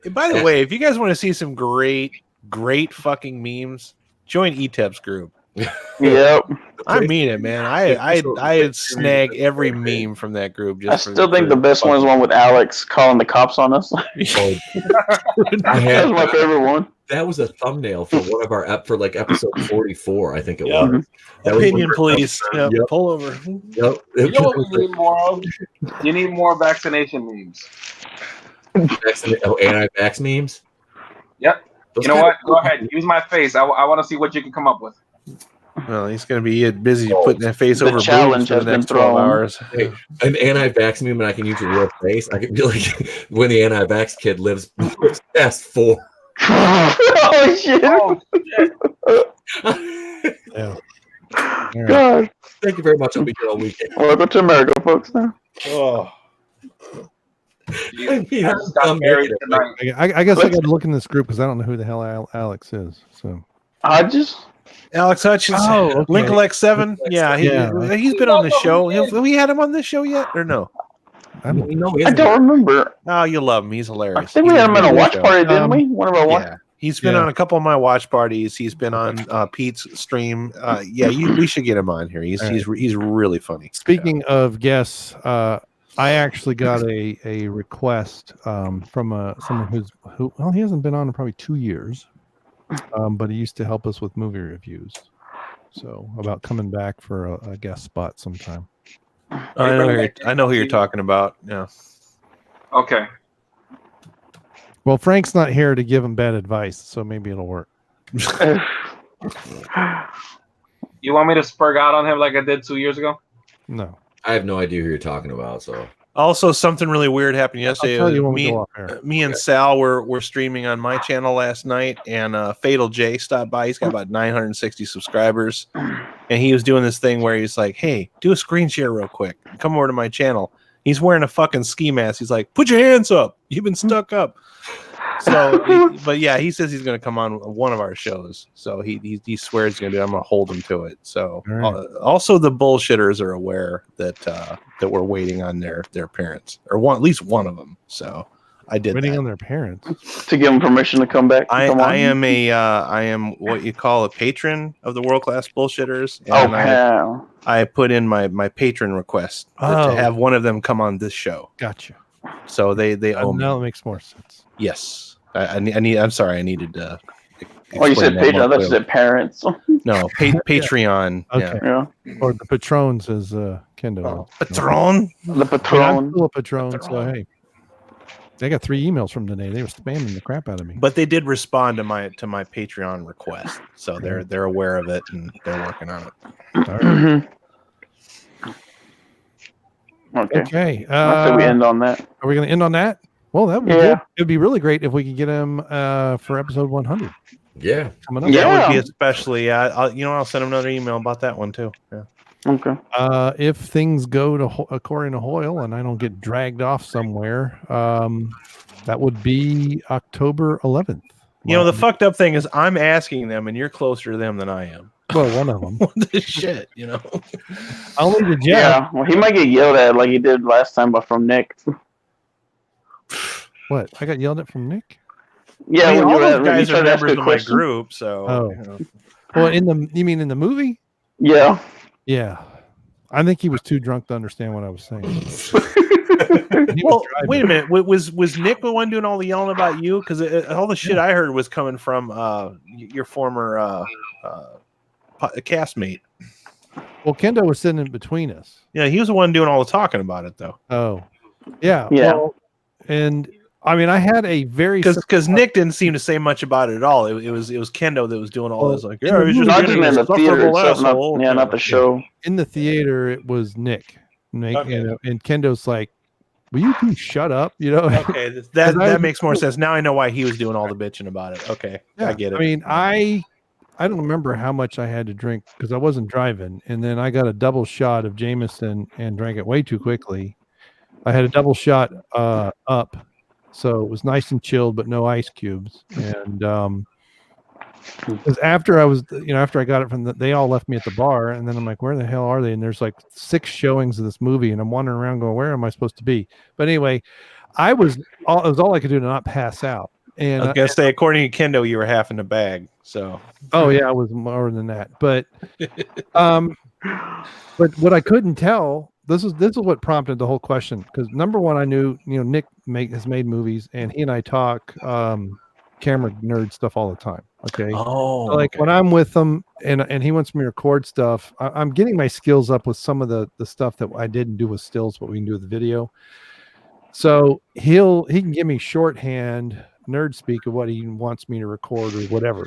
Hey, by the way, if you guys want to see some great fucking memes, join ETEP's group. Yep. I mean it, man. I snag every meme from that group. Just I still think the best one is one with Alex calling the cops on us. I That had was my favorite one. that was a thumbnail for one of our for like episode 44, I think it Yeah. was. That was Opinion one of- police. Yep, Yep. pull over. Yep. You know what we need more of? You need more vaccination memes. Anti-vax memes. Yep. Those You know kind what? of- Go ahead. Use my face. I want to see what you can come up with. Well, he's going to be busy putting that face The over boobs challenge for has the been next 12 thrown. hours. Hey, an anti-vax meme, and I can use your real face. I could be like, when the anti-vax kid lives past 4. Holy shit. Oh, shit. Yeah. All right. God. Thank you very much. I'll be here all weekend. Welcome to America, folks. Now. Oh. I mean, I just got I'm married making it, tonight. I guess I got to look in this group because I don't know who the hell Alex is. So I just. Alex Hutchins, Oh, okay. Lincoln 7. Yeah, Yeah. he's been on the show. Have we had him on this show yet or no? I don't. You know, I don't remember. Oh, you love him. He's I hilarious. think we He's had him in been a on the watch show. party, didn't we? One of our watch. Yeah, he's been Yeah. on a couple of my watch parties. He's been on Pete's stream. We should get him on here. He's All right. he's really funny. Speaking of guests, I actually got a request from someone who he hasn't been on in probably 2 years, but he used to help us with movie reviews. So about coming back for a guest spot sometime. I know who you're talking about. Yeah. Okay. Well, Frank's not here to give him bad advice, so maybe it'll work. You want me to spurg out on him like I did 2 years ago? No. I have no idea who you're talking about. So Also, something really weird happened yesterday. I'll tell you when we me, go off air. me and Sal were streaming on my channel last night, and Fatal J stopped by. He's got about 960 subscribers, and he was doing this thing where he's like, "Hey, do a screen share real quick. Come over to my channel." He's wearing a fucking ski mask. He's like, "Put your hands up. You've been stuck up." So, but yeah, he says he's going to come on one of our shows. So he swears he's going to do it. I'm going to hold him to it. So All right. also the bullshitters are aware that we're waiting on their parents, or at least one of them. So I did Waiting that. on their parents. To give them permission to come back. I Come on. I am what you call a patron of the World Class Bullshitters, Oh, and pal. I put in my patron request to have one of them come on this show. Gotcha. So they owe me. Now it makes more sense. Yes, I need. I'm sorry, I needed. Oh, you said patron. I thought you said parents. No, Patreon. Okay. Yeah. Or the patrons, as Kendo. Oh, patron. The I mean, I'm patron. still a patron, so hey. They got 3 emails from today. They were spamming the crap out of me. But they did respond to my Patreon request, so they're aware of it and they're working on it. All right. Okay. Okay. I say we end on that. Are we going to end on that? Well, that would be good. It would be really great if we could get him for episode 100. Yeah. Coming up. Yeah. That would be especially. I'll send him another email about that one too. Yeah. Okay. If things go to according to Hoyle and I don't get dragged off somewhere, that would be October 11th. You know, the fucked up thing is I'm asking them, and you're closer to them than I am. Well, one of them. What the shit, you know? I'll leave it, Yeah. Well, he might get yelled at like he did last time, but from Nick. What? I got yelled at from Nick? Yeah, I mean, when all you those guys are members of my question. group, so. Oh. You know. Well, you mean in the movie? Yeah. Yeah. I think he was too drunk to understand what I was saying. Well, wait a minute. Was Nick the one doing all the yelling about you? Because all the shit I heard was coming from your former castmate. Well, Kendo was sitting in between us. Yeah, he was the one doing all the talking about it, though. Oh, yeah. Yeah. Well, and I mean, I had a very because Nick didn't seem to say much about it at all. It was Kendo that was doing all this. Like, yeah, he's just Not being in the a theater insufferable itself, asshole. not the show. in the theater. It was Nick. Okay. You know, and Kendo's like, "Will you two shut up?" You know. Okay, that makes more sense. Now I know why he was doing all the bitching about it. Okay, Yeah, I get it. I mean, I don't remember how much I had to drink because I wasn't driving, and then I got a double shot of Jameson and drank it way too quickly. I had a double shot up, so it was nice and chilled, but no ice cubes. And because after I got it they all left me at the bar, and then I'm like, where the hell are they? And there's like 6 showings of this movie, and I'm wandering around going, where am I supposed to be? But anyway, it was all I could do to not pass out. And I was gonna say, according to Kendo, you were half in the bag. So, oh yeah, I was more than that. But, but what I couldn't tell, this is what prompted the whole question. Because number one, I knew Nick has made movies, and he and I talk camera nerd stuff all the time. Okay. oh, So, like when I'm with him and he wants me to record stuff, I'm getting my skills up with some of the stuff that I didn't do with stills, but we can do with the video. So he can give me shorthand nerd speak of what he wants me to record or whatever.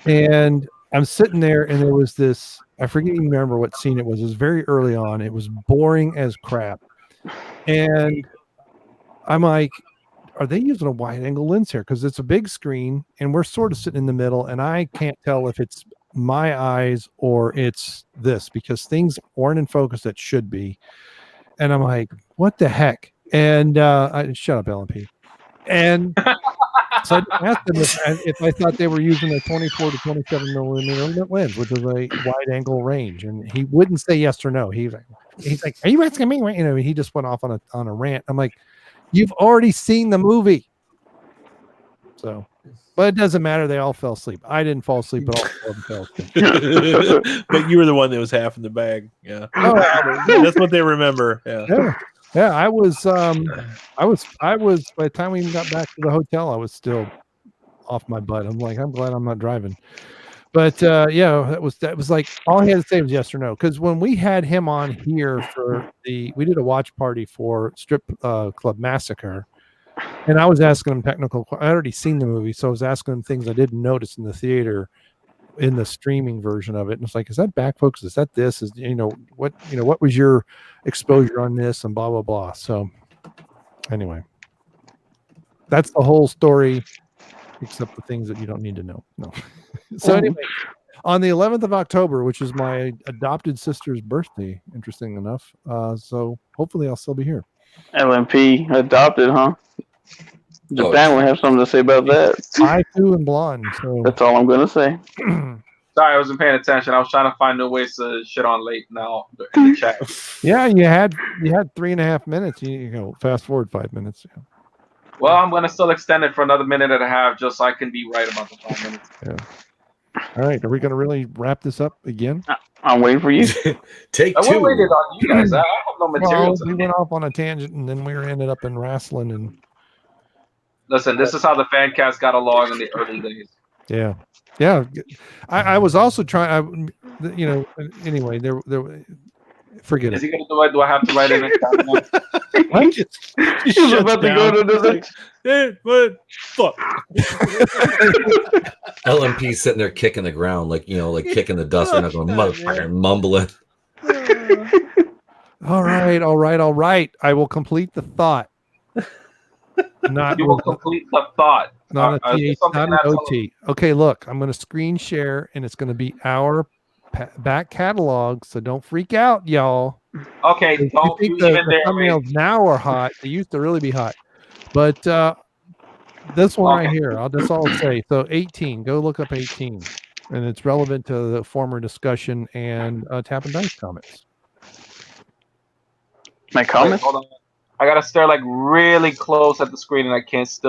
And I'm sitting there, and there was this, I forget even remember what scene it was. It was very early on. It was boring as crap. And I'm like, are they using a wide angle lens here? Because it's a big screen and we're sort of sitting in the middle, and I can't tell if it's my eyes or it's this, because things aren't in focus that should be. And I'm like, what the heck? And shut up, LMP. And so I asked them if I thought they were using a 24 to 27 millimeter lens, which is a wide angle range. And he wouldn't say yes or no. He's like, are you asking me? You know, he just went off on a rant. I'm like, you've already seen the movie. So, but it doesn't matter. They all fell asleep. I didn't fall asleep, but all of them fell asleep. But you were the one that was half in the bag. Yeah, that's what they remember. Yeah. I was by the time we even got back to the hotel, I was still off my butt. I'm like, I'm glad I'm not driving. But that was like all he had to say was yes or no. Because when we had him on here we did a watch party for Strip Club Massacre, and I was asking him technical. I already seen the movie, so I was asking him things I didn't notice in the theater, in the streaming version of it. And it's like, is that back focus? Is that this? Is what was your exposure on this? And blah blah blah. So anyway, that's the whole story, except the things that you don't need to know. No. So anyway, on the 11th of October, which is my adopted sister's birthday, interesting enough. So hopefully I'll still be here. LMP adopted, huh? Japan will have something to say about that. I too and blonde. So That's all I'm gonna say. Sorry, I wasn't paying attention. I was trying to find new ways to shit on late now in the chat. yeah, you had 3.5 minutes. You go fast forward 5 minutes. Yeah. Well, I'm gonna still extend it for another minute and a half, just so I can be right about the 5 minutes. All right, are we going to really wrap this up again? I'm waiting for you. Take I two. waited on you guys. I have no material. Well, we went off on a tangent, and then we ended up in wrestling, and Listen, this is how the fan cast got along in the early days. yeah. I was also trying. Anyway, there. Forget Is it. he gonna do it? Do I have to write it in? He's about to go to the. What? Fuck. LMP sitting there kicking the ground, like kicking the dust, and going motherfucker, mumbling. All right. I will complete the thought. You will complete the thought. Not a TH, not an OT. Okay, look, I'm going to screen share, and it's going to be our back catalog, so don't freak out, y'all. Okay, don't you the even dare. thumbnails now are hot. They used to really be hot. But this one right here, that's all I'll say. So 18, go look up 18. And it's relevant to the former discussion and Tap and Dice comments. My Wait, comments? hold on. I gotta stare like really close at the screen, and I can't see.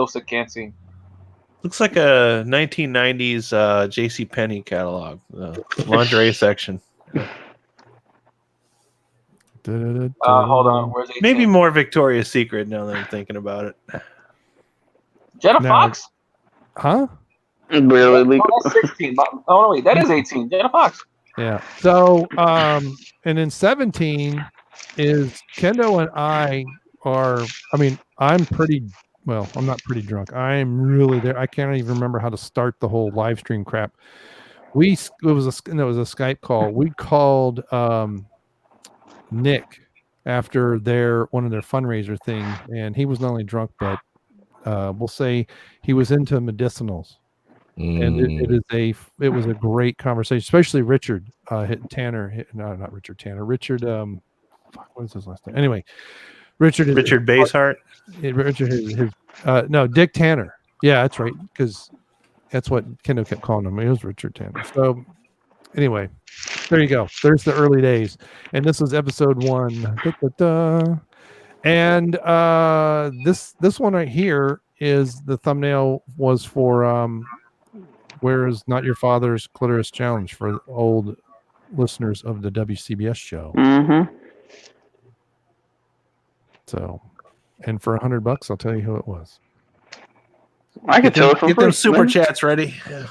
Looks like a 1990s J.C. Penney catalog, lingerie section. Hold on. Where's 18? Maybe more Victoria's Secret now that I'm thinking about it. Jenna No. Fox? Huh? Barely No, legal. that's 16. Oh no, wait, that is 18. Jenna Fox. Yeah. So, and then 17 is Kendo and I are, I'm pretty, well, I'm not pretty drunk. I am really there. I can't even remember how to start the whole live stream crap. It was a Skype call. We called Nick after one of their fundraiser things, and he was not only drunk, but we'll say he was into medicinals. And it was a great conversation, especially Richard Richard what is his last name? Anyway, Richard Basehart. Dick Tanner. Yeah, that's right, because that's what Kendo kept calling him. It was Richard Tanner. So anyway, there you go. There's the early days, and this was episode 1. And this one right here is the thumbnail was for Where is Not Your Father's Clitoris Challenge for old listeners of the WCBS show. Mm-hmm. So, and for $100, I'll tell you who it was. I can tell it from Get them first, super man. chats ready. I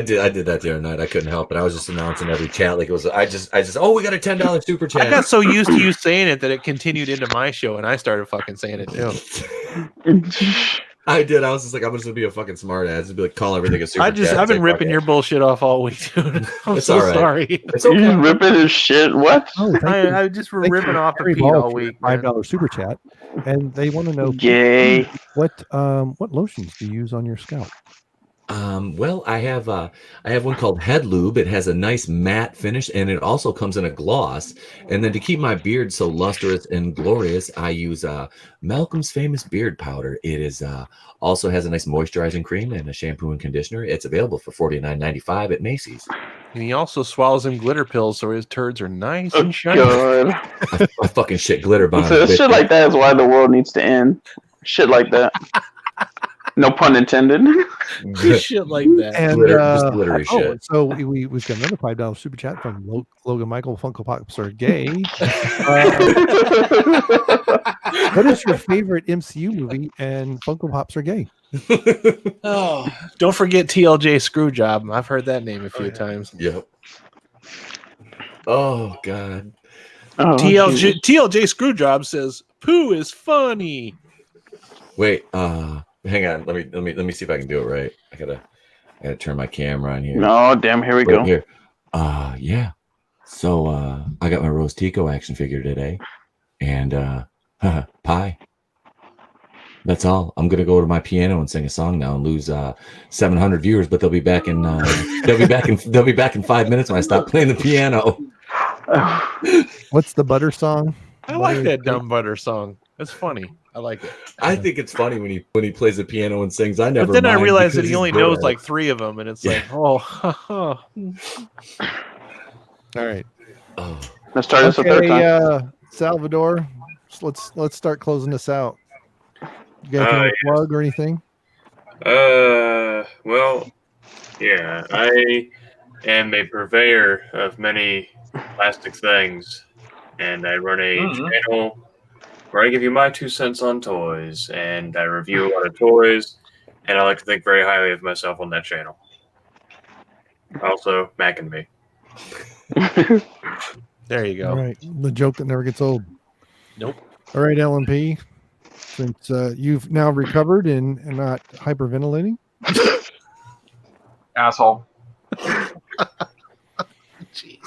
did that the other night. I couldn't help it. I was just announcing every chat like it was. I just. Oh, we got a $10 super chat. I got so used to you saying it that it continued into my show, and I started fucking saying it too. I did. I was just like, I'm just gonna be a fucking smart ass. Just be like, call everything a super chat. I've been ripping your bullshit off all week, dude. I'm It's so all right. sorry. It's You okay. just ripping his shit. What? Oh, thank you. I just were Thank ripping you, off the Harry Pete Ball, all for week. the man. $5 super chat, and they want to know Gay. what lotions do you use on your scalp? Well, I have one called Head Lube. It has a nice matte finish, and it also comes in a gloss. And then to keep my beard so lustrous and glorious, I use Malcolm's Famous Beard Powder. It is also has a nice moisturizing cream and a shampoo and conditioner. It's available for $49.95 at Macy's. And he also swallows them glitter pills, so his turds are nice Oh, and shiny. God. I fucking shit glitter bomb. So shit like that is why the world needs to end. Shit like that. No pun intended. Shit like that. And Just glittery shit. so we've got another $5 super chat from Logan Michael. Funko Pops are gay. What is your favorite MCU movie? And Funko Pops are gay. Oh, don't forget TLJ Screwjob. I've heard that name a few times. Yep. Oh God. Oh, TLJ Screwjob says poo is funny. Wait. Hang on. Let me see if I can do it right. I gotta turn my camera on here. No, damn, here we Right go. here. Yeah. So I got my Rose Tico action figure today, and pie. That's all. I'm gonna go to my piano and sing a song now and lose 700 viewers, but they'll be back in 5 minutes when I stop playing the piano. What's the butter song? I like that dumb butter song. That's funny. I like it. I think it's funny when he plays the piano and sings. I never. But then I mind realized that because he he's only good knows at like it. 3 of them, and it's Yeah. like, oh. All right. Oh. Let's start this a third Okay, time. Salvador, let's start closing this out. You got anything to plug or anything? Well, yeah, I am a purveyor of many plastic things, and I run a channel where I give you my 2 cents on toys, and I review a lot of toys, and I like to think very highly of myself on that channel. Also, Mac and me. There you go. All right, the joke that never gets old. Nope. All right, LMP, since you've now recovered and not hyperventilating. Asshole.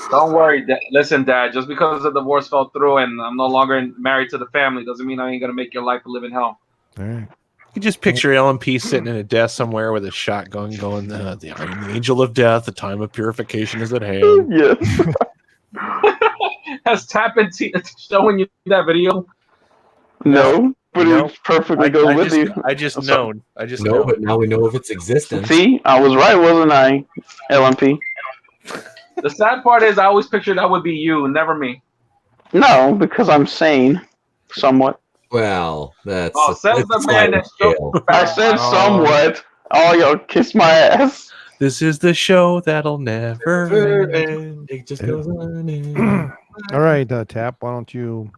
Don't worry. Listen, Dad, just because the divorce fell through and I'm no longer married to the family doesn't mean I ain't going to make your life a living hell. All right. You just picture LMP sitting in a desk somewhere with a shotgun going, I am the angel of death. The time of purification is at hand. Yes. Has Tap been showing you that video? No, but it perfectly goes with you. I just know. But now we know of its existence. See, I was right, wasn't I, LMP? The sad part is I always pictured that would be you, never me. No, because I'm sane, somewhat. Well, that's. Says the man that I said somewhat. Oh, y'all kiss my ass. This is the show that'll never end. It just goes on and All right, Tap, why don't you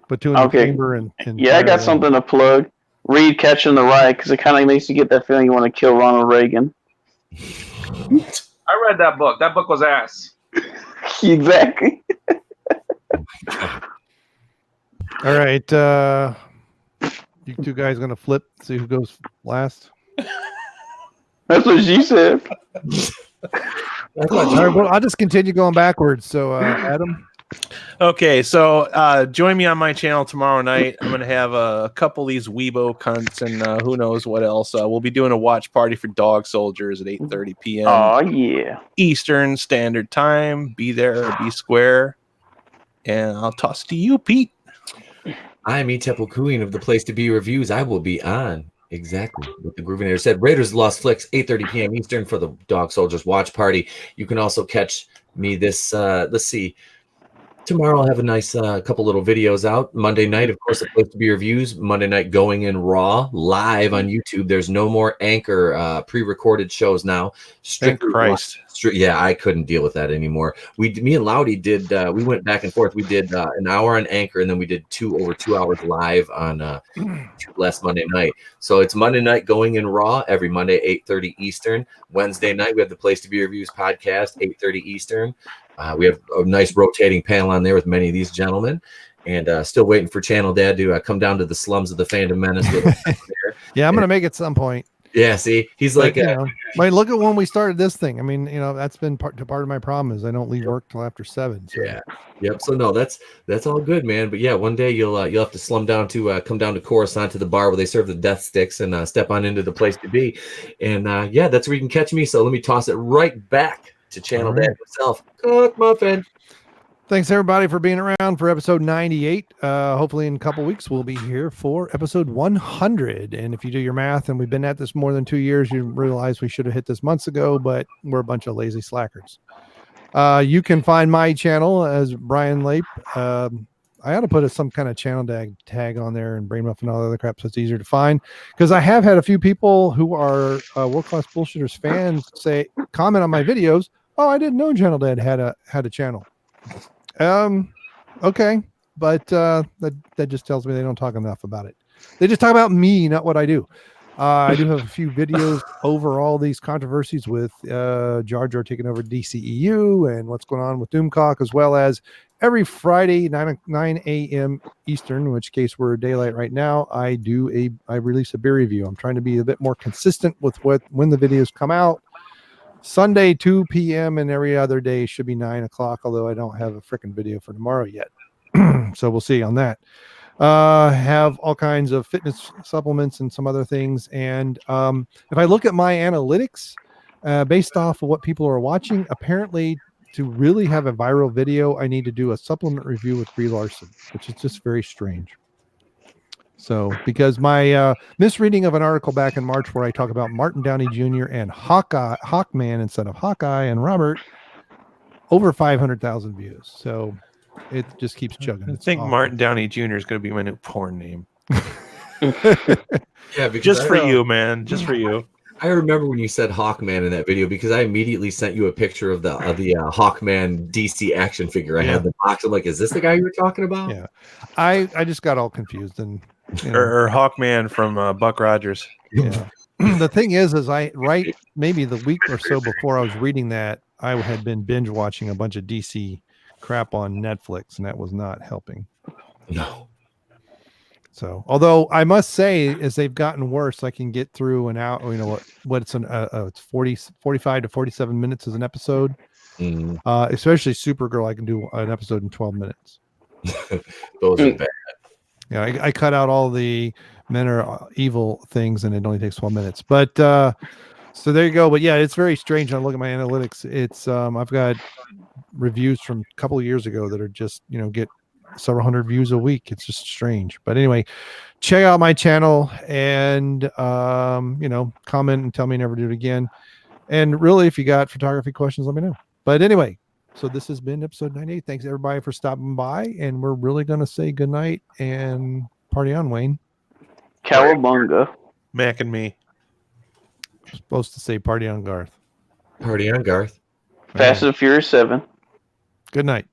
put two in the chamber and yeah, I got something to plug. Read Catching the Riot, because it kind of makes you get that feeling you want to kill Ronald Reagan. I read that book. That book was ass. Exactly. All right, you two guys gonna flip, see who goes last. That's what she said. All right, well, I'll just continue going backwards. So, Adam. Okay, so join me on my channel tomorrow night. I'm going to have a couple of these Weibo cunts and who knows what else. We'll be doing a watch party for Dog Soldiers at 8:30 p.m. Oh, yeah. Eastern Standard Time. Be there or be square. And I'll toss to you, Pete. I'm Etep Queen of the Place to Be Reviews. I will be on exactly what the Groovinator said. Raiders of the Lost Flicks, 8:30 p.m. Eastern for the Dog Soldiers watch party. You can also catch me this, let's see, tomorrow I'll have a nice couple little videos out. Monday night, of course, the Place to Be Reviews. Monday night going in raw, live on YouTube. There's no more Anchor pre-recorded shows now. Thank Christ. Yeah, I couldn't deal with that anymore. Me and Loudy did, we went back and forth. We did an hour on Anchor, and then we did over 2 hours live on last Monday night. So it's Monday night going in raw every Monday, 8:30 Eastern. Wednesday night, we have the Place to Be Reviews podcast, 8:30 Eastern. We have a nice rotating panel on there with many of these gentlemen, and still waiting for Channel Dad to come down to the slums of the Fandom Menace. Yeah, I'm going to make it at some point. Yeah, see, he's like, look at when we started this thing. I mean, that's been part of my problem is I don't leave work till after 7. So. Yeah, yep. So no, that's all good, man. But yeah, one day you'll have to slum down to come down to Coruscant to the bar where they serve the death sticks and step on into the Place to Be, and yeah, that's where you can catch me. So let me toss it right back to Channel Dad himself, Cook Muffin. Thanks everybody for being around for episode 98. Hopefully in a couple weeks we'll be here for episode 100. And if you do your math, and we've been at this more than 2 years, you realize we should have hit this months ago, but we're a bunch of lazy slackers. You can find my channel as Brian Lape. I ought to put some kind of channel tag on there and Brain Muff and all the other crap so it's easier to find, because I have had a few people who are World Class Bullshitters fans comment on my videos. Oh, I didn't know Channel Dad had a channel. Okay, but that just tells me they don't talk enough about it. They just talk about me, not what I do. I do have a few videos over all these controversies with Jar Jar taking over DCEU and what's going on with Doomcock, as well as every Friday 9 a.m. Eastern, in which case we're daylight right now. I release a beer review. I'm trying to be a bit more consistent with when the videos come out. Sunday 2 p.m. and every other day should be 9 o'clock, although I don't have a freaking video for tomorrow yet. So we'll see on that. Have all kinds of fitness supplements and some other things. And if I look at my analytics, based off of what people are watching, apparently to really have a viral video, I need to do a supplement review with Brie Larson, which is just very strange. So, because my misreading of an article back in March where I talk about Martin Downey Jr. and Hawkman instead of Hawkeye and Robert, over 500,000 views. So it just keeps chugging. I think Martin Downey Jr. is going to be my new porn name. Yeah, because Just for you, man. Just for you. I remember when you said Hawkman in that video because I immediately sent you a picture of the Hawkman DC action figure. I had the box. I'm like, is this the guy you were talking about? Yeah, I just got all confused and Or Hawkman from Buck Rogers. yeah. The thing is maybe the week or so before I was reading that, I had been binge watching a bunch of DC crap on Netflix, and that was not helping. No. So, although I must say, as they've gotten worse, I can get through an hour. You know what? It's it's 45 to 47 minutes as an episode. Especially Supergirl, I can do an episode in 12 minutes. Those are bad. Yeah, I cut out all the men are evil things, and it only takes 12 minutes. But so there you go. But yeah, it's very strange. I look at my analytics. It's I've got reviews from a couple of years ago that are just get several hundred views a week. It's just strange. But anyway, check out my channel and comment and tell me never do it again. And really, if you got photography questions, let me know. But anyway, so this has been episode 98. Thanks everybody for stopping by, and we're really gonna say goodnight and party on, Wayne. Cowabunga. Mac and me. I'm supposed to say party on, Garth. Party on, Garth. Fast and Furious 7. Good night.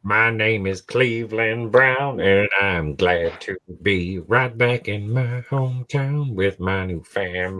My name is Cleveland Brown, and I'm glad to be right back in my hometown with my new family.